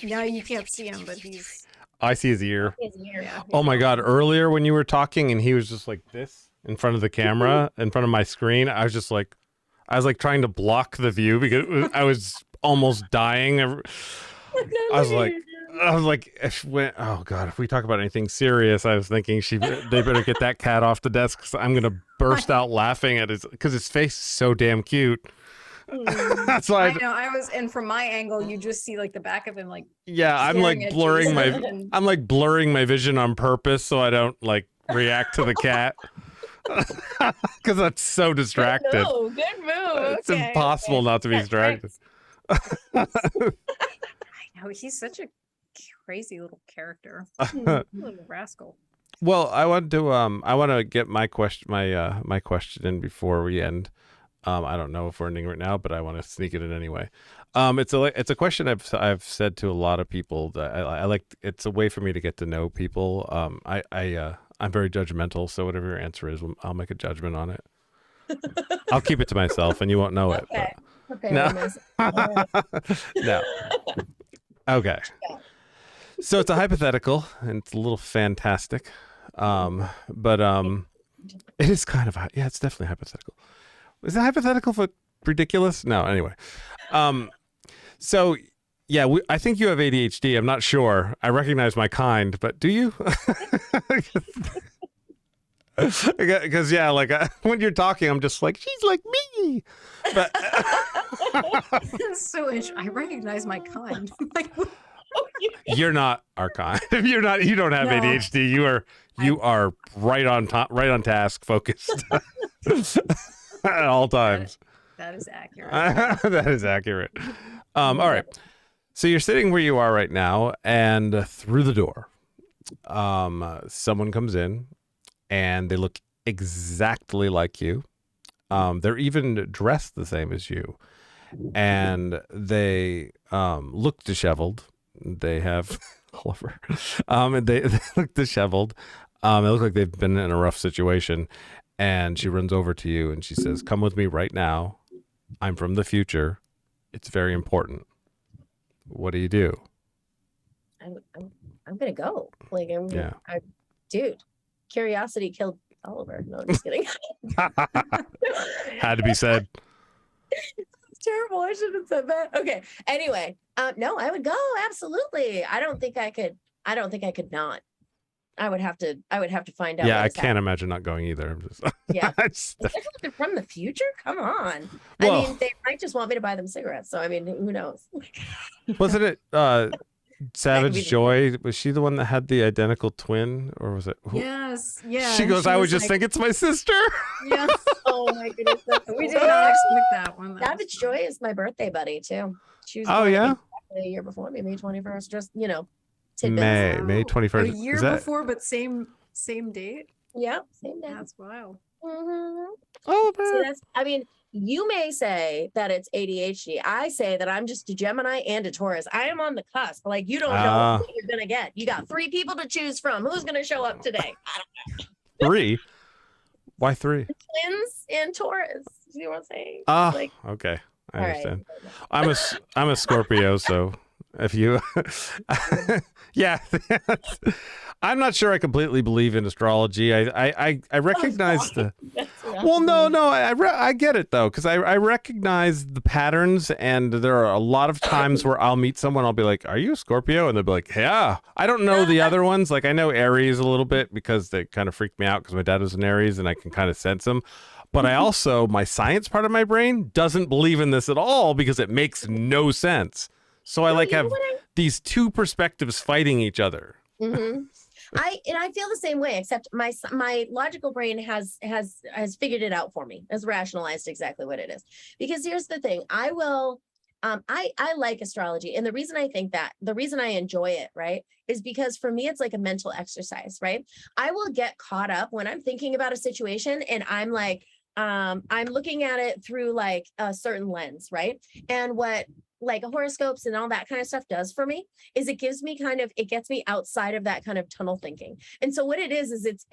No, you can't see him, but he's. I see his ear. Yeah, oh my God. Earlier when you were talking and he was just like this in front of the camera, in front of my screen, I was like trying to block the view because I was almost dying. I was like, oh God, if we talk about anything serious, I was thinking they better get that cat off the desk, because I'm going to burst out laughing at because his face is so damn cute. That's why I know. And from my angle, you just see, like, the back of him, like. Yeah, I'm like blurring my vision on purpose so I don't, like, react to the cat, because that's so distracted. Good move. It's impossible not to be distracted. I know, he's such a crazy little character. Little rascal. Well, I want to get my question my question in before we end. I don't know if we're ending right now, but I want to sneak it in anyway. It's a question I've said to a lot of people that I like. It's a way for me to get to know people. I'm very judgmental, so whatever your answer is, I'll make a judgment on it. I'll keep it to myself, and you won't know it. Okay. But Okay. no, no. Okay. So it's a hypothetical, and it's a little fantastic, but it is kind of it's definitely hypothetical. Is it hypothetical for ridiculous? No. Anyway, so yeah, I think you have ADHD. I'm not sure. I recognize my kind, but do you? Because yeah, like when you're talking, I'm just like, she's like me. But So I recognize my kind. Like, you're not our kind. You don't have No. ADHD. You are right on top, right on task, focused at all times. that is accurate. That is accurate. All right. So you're sitting where you are right now, and through the door, someone comes in, and they look exactly like you. They're even dressed the same as you, and they look disheveled. They have all over. And they look disheveled. They look like they've been in a rough situation. And she runs over to you and she says, "Come with me right now. I'm from the future. It's very important." What do you do? I'm gonna go. Like Yeah. Dude, curiosity killed Oliver. No, I'm just kidding. Had to be said. It's terrible. I shouldn't have said that. Okay. Anyway, no, I would go. Absolutely. I don't think I could not. I would have to find out. Yeah, what I is can't imagine not going either. I'm just, Yeah. it's- Especially if they're from the future. Come on. Well- I mean, they might just want me to buy them cigarettes. So I mean, who knows? wasn't it Savage the- Joy? Was she the one that had the identical twin, or was it? Yes. Yeah. She goes, "I would was just like, think it's my sister." Yes. Oh my goodness. We did not expect that one. That was Savage Joy is my birthday buddy too. She was Oh, born yeah? exactly a year before me, May 21st. Just tidbits. May Wow. 21st. A year Is that? before, but same date. Yeah, same day. That's wild. Mhm. Oh, See, I mean, you may say that it's ADHD. I say that I'm just a Gemini and a Taurus. I am on the cusp. Like, you don't know what you're gonna get. You got 3 people to choose from. Who's gonna show up today? I don't 3. Why 3? know. Twins and Taurus. You know what I'm saying? Ah, Like, okay. I all right. understand. I'm a Scorpio, so if you, yeah, I'm not sure I completely believe in astrology. I recognize the. That's enough. Well, no, I get it though, because I recognize the patterns, and there are a lot of times where I'll meet someone, I'll be like, "Are you a Scorpio?" And they'll be like, "Yeah." I don't know the other ones. Like I know Aries a little bit because they kind of freak me out because my dad was an Aries, and I can kind of sense them. But I also, my science part of my brain doesn't believe in this at all because it makes no sense. So I No, like you know have what these two perspectives fighting each other. Mm-hmm. I feel the same way, except my logical brain has figured it out for me, has rationalized exactly what it is. Because here's the thing, I like astrology, and the reason I enjoy it, right, is because for me it's like a mental exercise, right? I will get caught up when I'm thinking about a situation, and I'm like, I'm looking at it through like a certain lens, right? And what like horoscopes and all that kind of stuff does for me is it gets me outside of that kind of tunnel thinking. And so what it is it's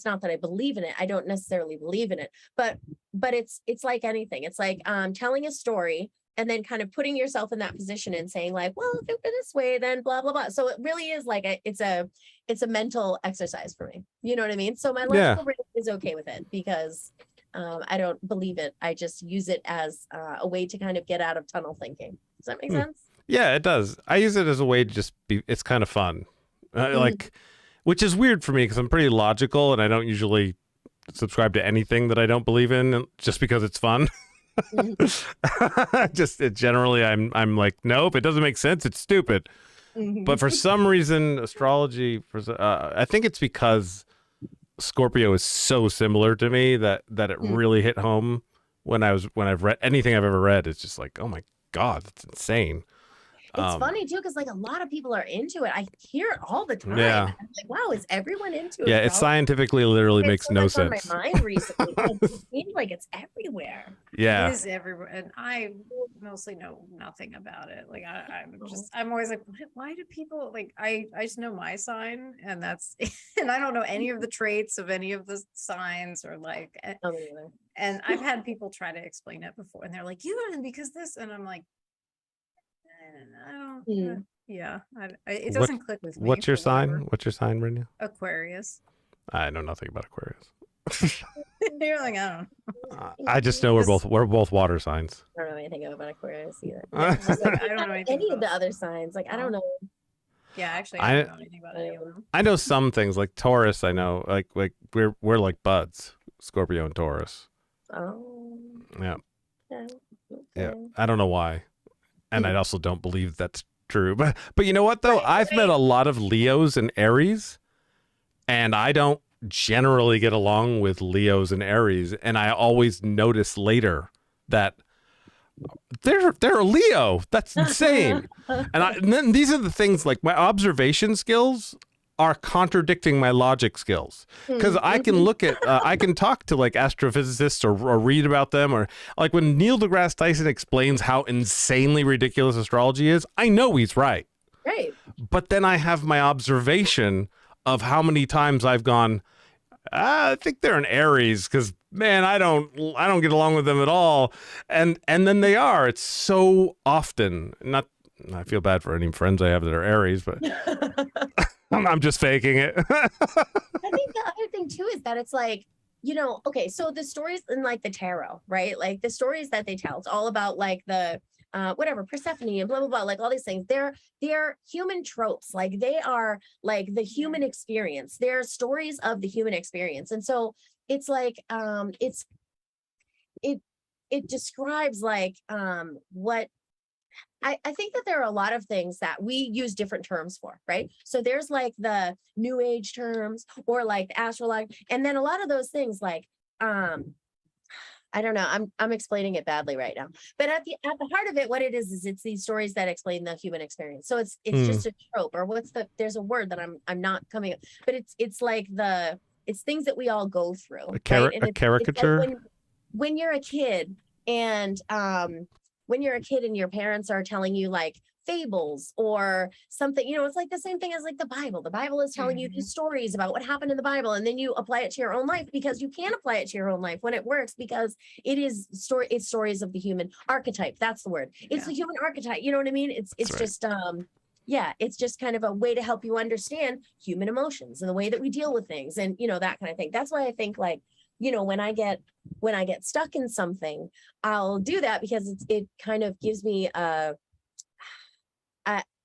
not that I believe in it. I don't necessarily believe in it, but it's like anything. It's like telling a story and then kind of putting yourself in that position and saying like, well, if it were this way, then blah, blah, blah. So it really is like it's a mental exercise for me. You know what I mean? So my logical brain is okay with it because I don't believe it. I just use it as a way to kind of get out of tunnel thinking. Does that make sense? Yeah, it does. I use it as a way to just be, it's kind of fun. Like, which is weird for me because I'm pretty logical and I don't usually subscribe to anything that I don't believe in just because it's fun. Generally I'm like, nope, it doesn't make sense. It's stupid. But for some reason, astrology, I think it's because Scorpio is so similar to me that it really hit home when I've read anything I've ever read. It's just like, oh my God, that's insane. It's funny too, because like a lot of people are into it. I hear it all the time. Yeah. I'm like, wow, is everyone into it? Yeah, it scientifically literally makes no It's on sense. my mind recently. It seems like it's everywhere. Yeah. It is everywhere, and I mostly know nothing about it. Like I'm always like, why do people like? I just know my sign, and that's, and I don't know any of the traits of any of the signs or like. And I've had people try to explain it before, and they're like, "You don't because this," and I'm like, I don't. Yeah, it doesn't click with me. What's your sign? Whatever. What's your sign, Brenda? Aquarius. I know nothing about Aquarius. You're like, I don't know. I just know we're both water signs. I don't know anything about Aquarius either. I don't know anything any of about the other signs. Like I don't know. Yeah, actually, I don't know anything about any of them. I know some things like Taurus. I know like we're like buds, Scorpio and Taurus. Oh. Yeah. Okay. Yeah. I don't know why, and I also don't believe that's true. But you know what though? I've met a lot of Leos and Aries, and I don't generally get along with Leos and Aries, and I always notice later that they're a Leo. That's insane. And then these are the things like my observation skills are contradicting my logic skills, because I can look at I can talk to like astrophysicists or read about them, or like when Neil deGrasse Tyson explains how insanely ridiculous astrology is, I know he's right. Right. But then I have my observation of how many times I've gone, I think they're an Aries because man, I don't get along with them at all. And then they are. It's so often. Not I feel bad for any friends I have that are Aries, but I'm just faking it. I think the other thing too is that it's like, you know, okay, so the stories in like the tarot, right? Like the stories that they tell, it's all about like the whatever, Persephone and blah blah blah, like all these things. They're human tropes. Like they are like the human experience. They're stories of the human experience. And so it's like it describes like what I think that there are a lot of things that we use different terms for, right? So there's like the new age terms or like the astrology, and then a lot of those things like I don't know. I'm explaining it badly right now. But at the heart of it, what it is it's these stories that explain the human experience. So it's just a trope, or there's a word that I'm not coming up, but it's like it's things that we all go through. A caricature. It's like when you're a kid and your parents are telling you like fables or something, you know, it's like the same thing as like the Bible. The Bible is telling you these stories about what happened in the Bible, and then you apply it to your own life because you can apply it to your own life when it works, because it's stories of the human archetype. That's the word. It's the human archetype. You know what I mean? It's right. just it's just kind of a way to help you understand human emotions and the way that we deal with things, and you know, that kind of thing. That's why I think like, you know, when I get stuck in something, I'll do that because it kind of gives me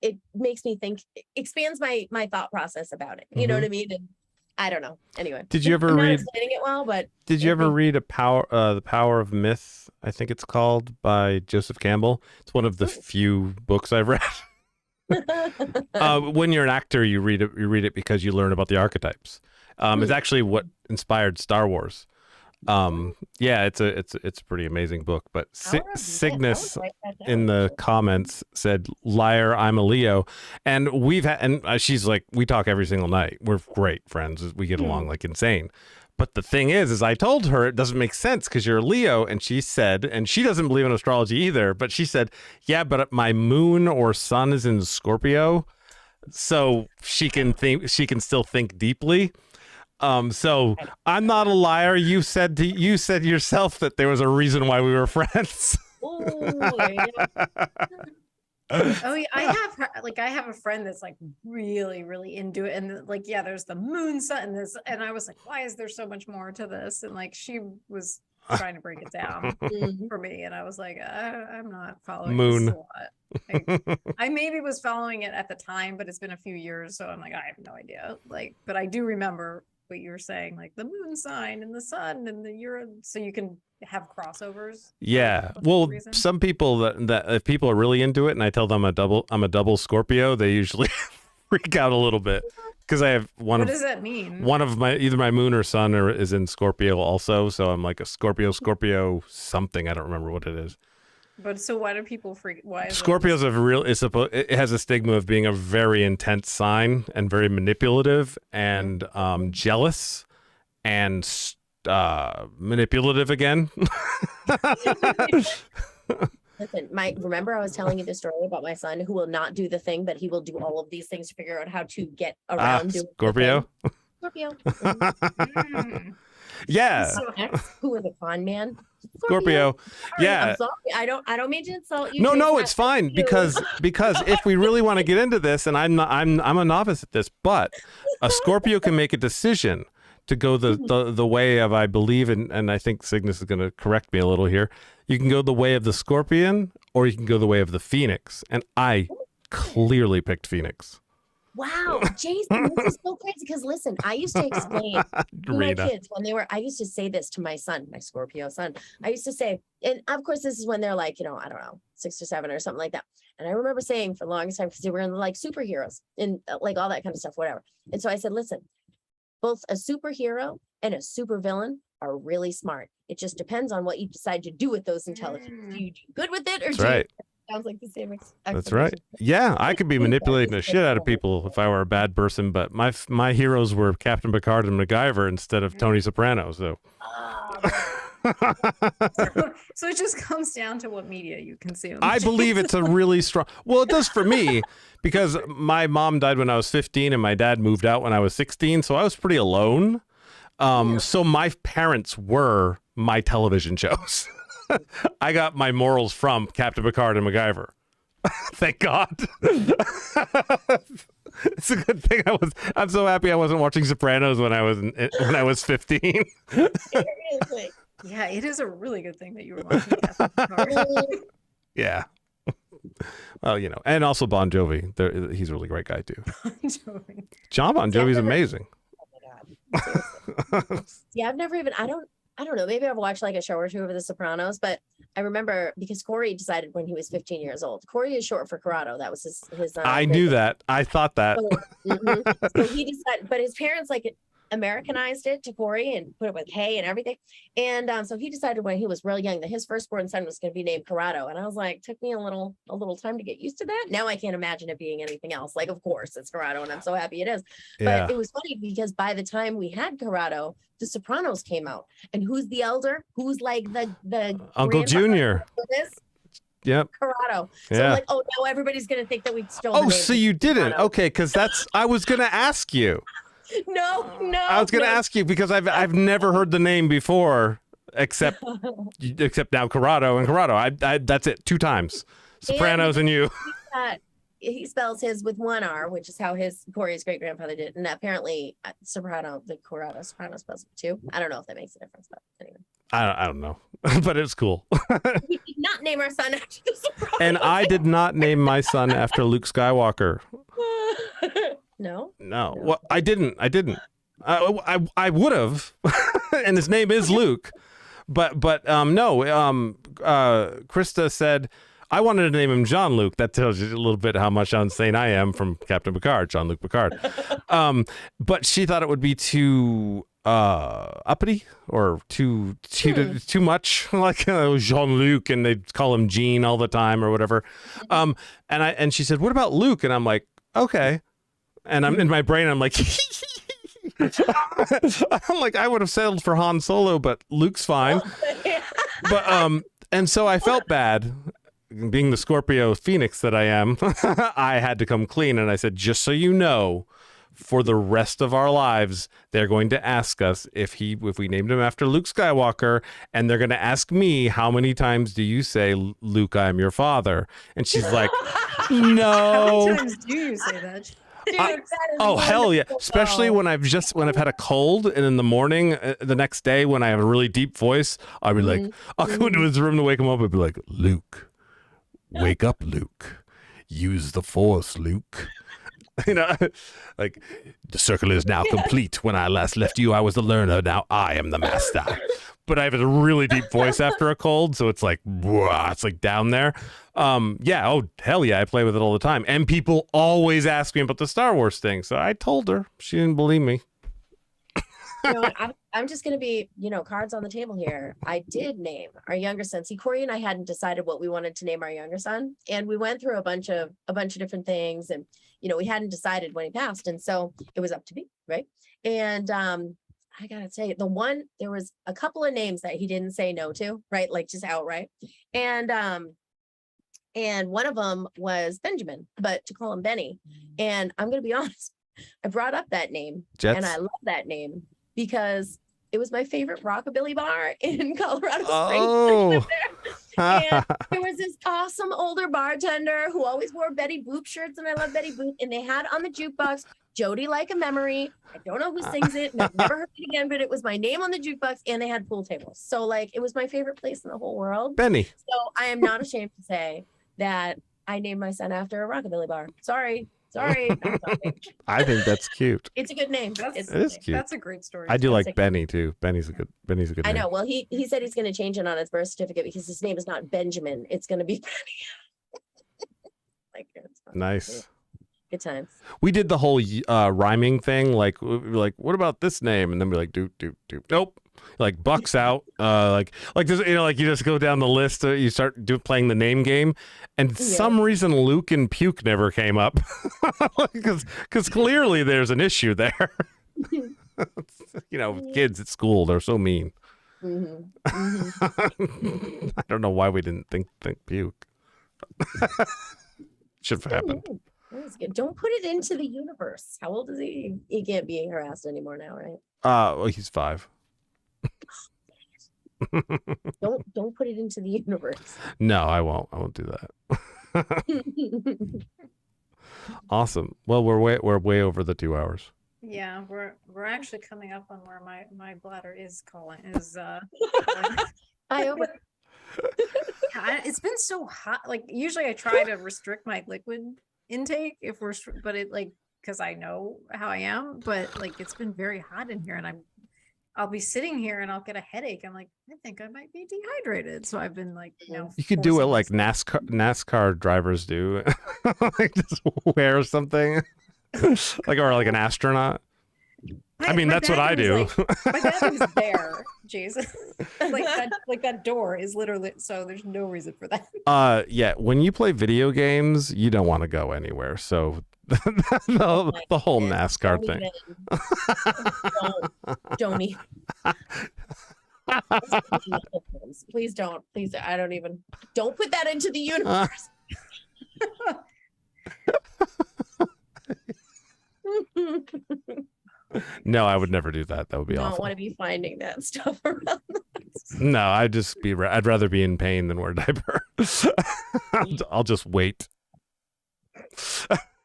it makes me think, expands my thought process about it. You know what I mean? And I don't know. Anyway, Did you ever I'm not read? explaining it well, but Did you ever read the Power of Myth? I think it's called, by Joseph Campbell. It's one of the few books I've read. When you're an actor, you read it because you learn about the archetypes. It's actually what inspired Star Wars. Yeah, it's a pretty amazing book. But Cygnus in the comments said, "Liar, I'm a Leo," and she's like, we talk every single night. We're great friends. We get along like insane. But the thing is I told her it doesn't make sense because you're a Leo, and she said, and she doesn't believe in astrology either, but she said, yeah, but my moon or sun is in Scorpio, so she can still think deeply. So I'm not a liar. You said yourself that there was a reason why we were friends. Oh yeah, I have a friend that's like really, really into it, and like, yeah, there's the moon, sun, and this, and I was like, why is there so much more to this? And like, she was trying to break it down for me, and I was like, I'm not following moon. This a lot. I maybe was following it at the time, but it's been a few years, so I'm like, I have no idea. Like, but I do remember what you were saying, like the moon sign and the sun and the Uranus, so you can have crossovers. Yeah. Well, some people that if people are really into it and I tell them I'm a double Scorpio, they usually freak out a little bit, because I have what does that mean? One of either my moon or sun is in Scorpio also, so I'm like a Scorpio something. I don't remember what it is. But so why do people freak? Why is Scorpio's it has a stigma of being a very intense sign and very manipulative and jealous and manipulative again. Listen, remember I was telling you the story about my son who will not do the thing, but he will do all of these things to figure out how to get around doing Scorpio. Scorpio. Yeah. So who was a con man? Scorpio. Yeah. I'm sorry. I don't mean to insult you. No, it's fine because if we really want to get into this, and I'm a novice at this, but a Scorpio can make a decision to go the way of, I believe, and I think Cygnus is going to correct me a little here. You can go the way of the Scorpion, or you can go the way of the Phoenix, and I clearly picked Phoenix. Wow, Jason, this is so crazy because listen, I used to explain to my kids when I used to say this to my son, my Scorpio son. I used to say, and of course, this is when they're like, I don't know, 6 or 7 or something like that. And I remember saying for the longest time, because they were in like superheroes and like all that kind of stuff, whatever. And so I said, listen, both a superhero and a supervillain are really smart. It just depends on what you decide to do with those intelligence. Do you do good with it or That's right. Sounds like the same. That's right. Yeah, I could be manipulating the shit out of people if I were a bad person, but my heroes were Captain Picard and MacGyver instead of Tony Soprano. So, so it just comes down to what media you consume. I believe it's a really strong. Well, it does for me because my mom died when I was 15 and my dad moved out when I was 16, so I was pretty alone. So my parents were my television shows. I got my morals from Captain Picard and MacGyver. Thank God. It's a good thing I'm so happy I wasn't watching Sopranos when I was 15. Seriously. Yeah, it is a really good thing that you were watching Captain Picard. Yeah. Well, and also Bon Jovi. He's a really great guy too. John Bon Jovi's amazing. Oh my God. Yeah, I've never even, I don't know. Maybe I've watched like a show or two of The Sopranos, but I remember because Corey decided when he was 15 years old. Corey is short for Corrado. That was his I knew that. I thought that. So he decided, but his parents like Americanized it to Corey and put it with K and everything. And so he decided when he was real young that his firstborn son was going to be named Corrado. And I was like, took me a little time to get used to that. Now I can't imagine it being anything else. Like, of course, it's Corrado, and I'm so happy it is. Yeah. But it was funny because by the time we had Corrado, The Sopranos came out. And who's the elder? Who's like the Uncle Junior? Yep. Corrado. So Yeah. I'm like, oh, no, everybody's going to think that we stole the Oh, name so from you didn't? Corrado. Okay, because I was going to ask you. No. I was going to ask you because I've never heard the name before, except now Corrado and Corrado. I that's it 2 times. Sopranos and you. He spells his with 1 R, which is how Corey's great grandfather did. And apparently Soprano spells it 2. I don't know if that makes a difference, but anyway. I don't know, but it's cool. We did not name our son after the Sopranos. And I did not name my son after Luke Skywalker. No. Well, I didn't. I would have, and his name is Luke, but no. Krista said I wanted to name him John Luke. That tells you a little bit how much insane I am from Captain Picard, Jean Luc Picard. But she thought it would be too uppity or too much, like Jean Luc, and they call him Jean all the time or whatever. And she said, "What about Luke?" And I'm like, "Okay." And I'm in my brain, I'm like, I would have settled for Han Solo, but Luke's fine. But and so I felt bad, being the Scorpio Phoenix that I am. I had to come clean, and I said, just so you know, for the rest of our lives, they're going to ask us if we named him after Luke Skywalker, and they're going to ask me, how many times do you say, Luke, I am your father? And she's like, no. How many times do you say that? Dude, Hell yeah, especially when I've had a cold, and in the morning the next day when I have a really deep voice, I'll be like, I'll go into his room to wake him up and be like, Luke, wake up, Luke, use the Force, Luke. Like, the circle is now complete. When I last left you, I was the learner. Now I am the master. But I have a really deep voice after a cold, so it's like, whoa, it's like down there. Yeah, oh, hell yeah, I play with it all the time. And people always ask me about the Star Wars thing, so I told her. She didn't believe me. I'm just going to be, cards on the table here. I did name our younger son. See, Corey and I hadn't decided what we wanted to name our younger son. And we went through a bunch of different things. And, we hadn't decided when he passed. And so it was up to me. Right. And I got to say, there was a couple of names that he didn't say no to. Right. Like just outright. And one of them was Benjamin, but to call him Benny. And I'm going to be honest, I brought up that name Jets? and I love that name because it was my favorite rockabilly bar in Colorado Springs. And there was this awesome older bartender who always wore Betty Boop shirts, and I love Betty Boop. And they had on the jukebox, Jodi Like a Memory. I don't know who sings it, and I've never heard it again, but it was my name on the jukebox, and they had pool tables. So like, it was my favorite place in the whole world. Benny. So I am not ashamed to say that I named my son after a rockabilly bar. Sorry. I think that's cute. It's a good name. It is cute. That's a great story. I do like Benny too. Benny's a good name. I know. Well, he said he's going to change it on his birth certificate because his name is not Benjamin. It's going to be Benny. Nice. Good times. We did the whole rhyming thing. Like, what about this name? And then we're like, doop. Nope. Like Bucks out. Like there's, like you just go down the list. You start playing the name game, and some reason Luke and Puke never came up because clearly there's an issue there. Kids at school, they're so mean. Mm-hmm. I don't know why we didn't think Puke. Should have happened. Don't put it into the universe. How old is he? He can't be harassed anymore now, right? Well, he's 5. Don't put it into the universe. No, I won't do that. Awesome. Well, we're way over the 2 hours. Yeah, we're actually coming up on where my bladder is calling it's been so hot. Like usually I try to restrict my liquid intake but because I know how I am, but like it's been very hot in here, and I'll be sitting here and I'll get a headache. I'm like, I think I might be dehydrated. So I've been like, you could do it like NASCAR drivers do, like just wear something, or like an astronaut. I mean, that's what I do. My bathroom's there, Jason. like that door is literally, so there's no reason for that. Yeah. When you play video games, you don't want to go anywhere. So the whole NASCAR thing. Don't even. Please don't. Please, I don't even. Don't put that into the universe. No, I would never do that. That would be awful. I don't want to be finding that stuff around. No, I'd rather be in pain than wear a diaper. I'll just wait.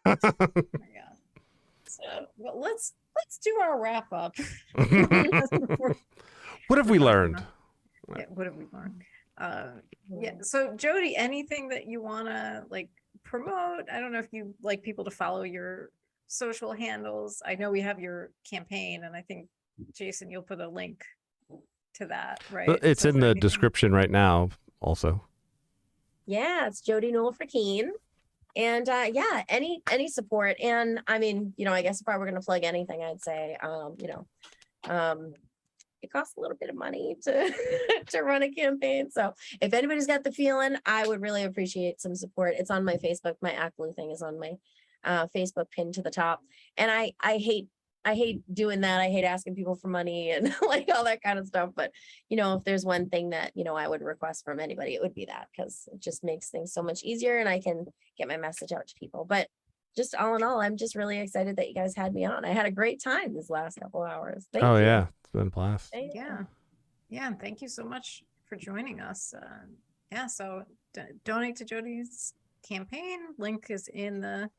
Oh my God. So, well, let's do our wrap up. What have we learned? Yeah, what have we learned? Yeah. So Jodi, anything that you want to promote? I don't know if you like people to follow your social handles. I know we have your campaign, and I think Jason, you'll put a link to that, right? It's in the description right now also. Yeah, it's Jodi Newell for Keen. And yeah, any support. And I mean, I guess if I were going to plug anything, I'd say, it costs a little bit of money to to run a campaign. So if anybody's got the feeling, I would really appreciate some support. It's on my Facebook. My Act Blue thing is on my Facebook pinned to the top. And I hate doing that. I hate asking people for money and all that kind of stuff. But, if there's one thing that, I would request from anybody, it would be that, because it just makes things so much easier and I can get my message out to people. But just all in all, I'm just really excited that you guys had me on. I had a great time this last couple hours. Thank you. Yeah. It's been a blast. Yeah. And thank you so much for joining us. So donate to Jodi's campaign. Link is in the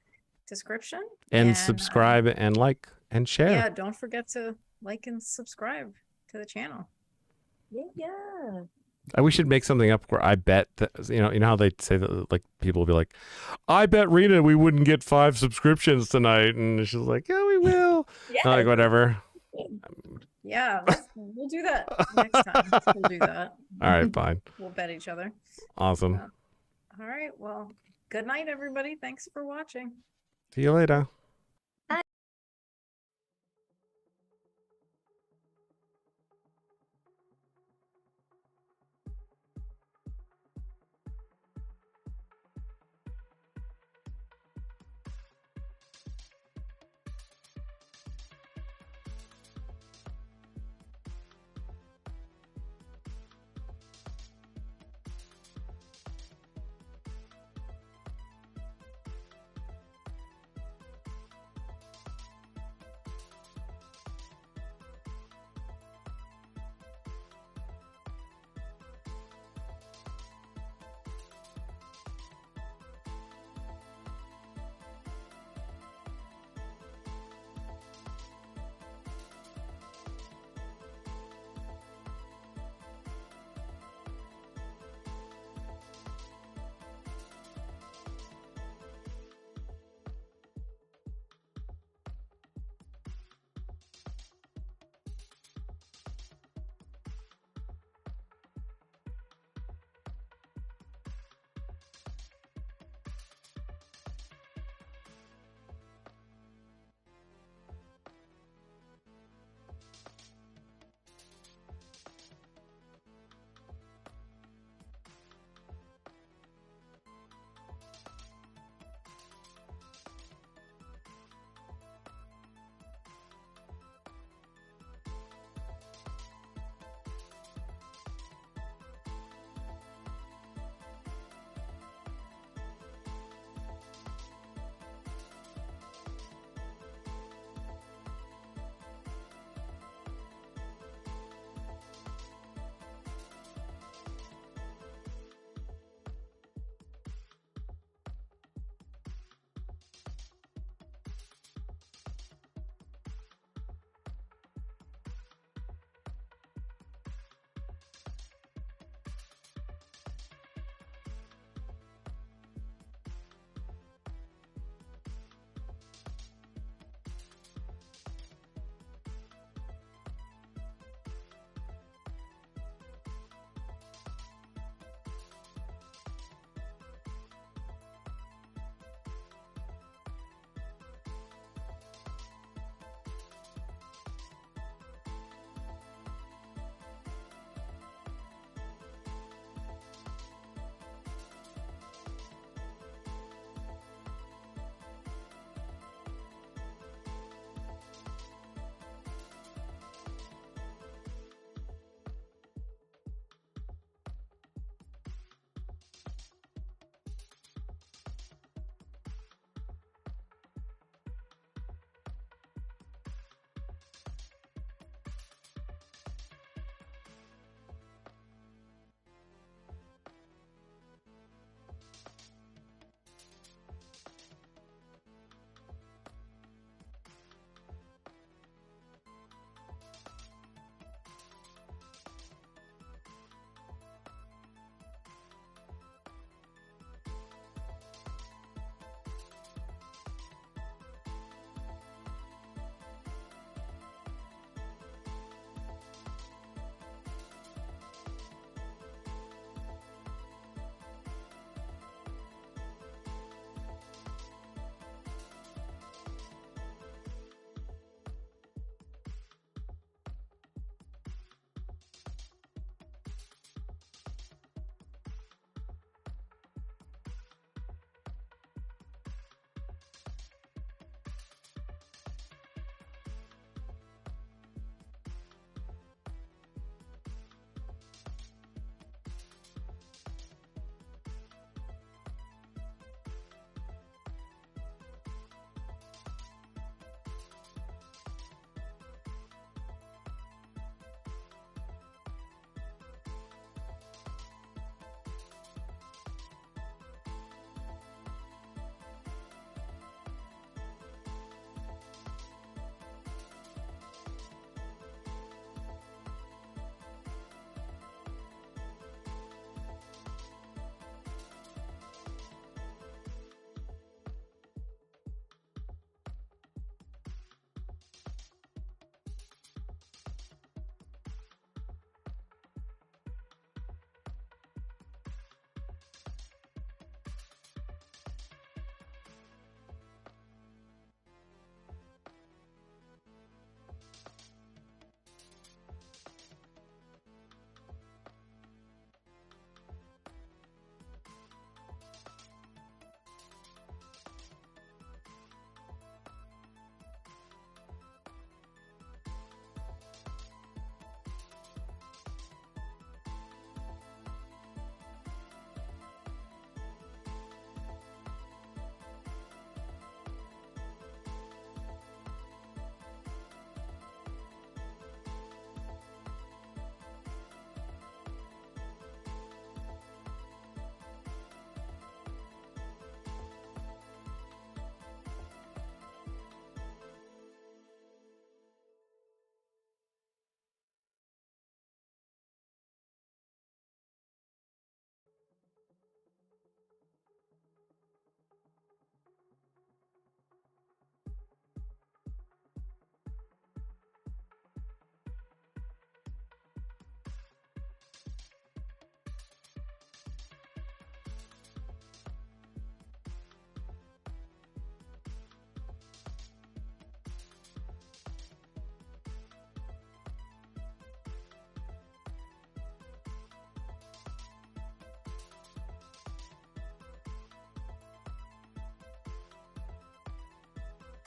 description. And subscribe and like and share. Yeah, don't forget to like and subscribe to the channel. Yeah. We should make something up where I bet that, you know how they say that, people will be like, I bet Rena we wouldn't get 5 subscriptions tonight, and she's like, yeah, we will. Yeah. Whatever. Yeah, we'll do that next time. We'll do that. All right, fine. We'll bet each other. Awesome. All right. Well, good night, everybody. Thanks for watching. See you later.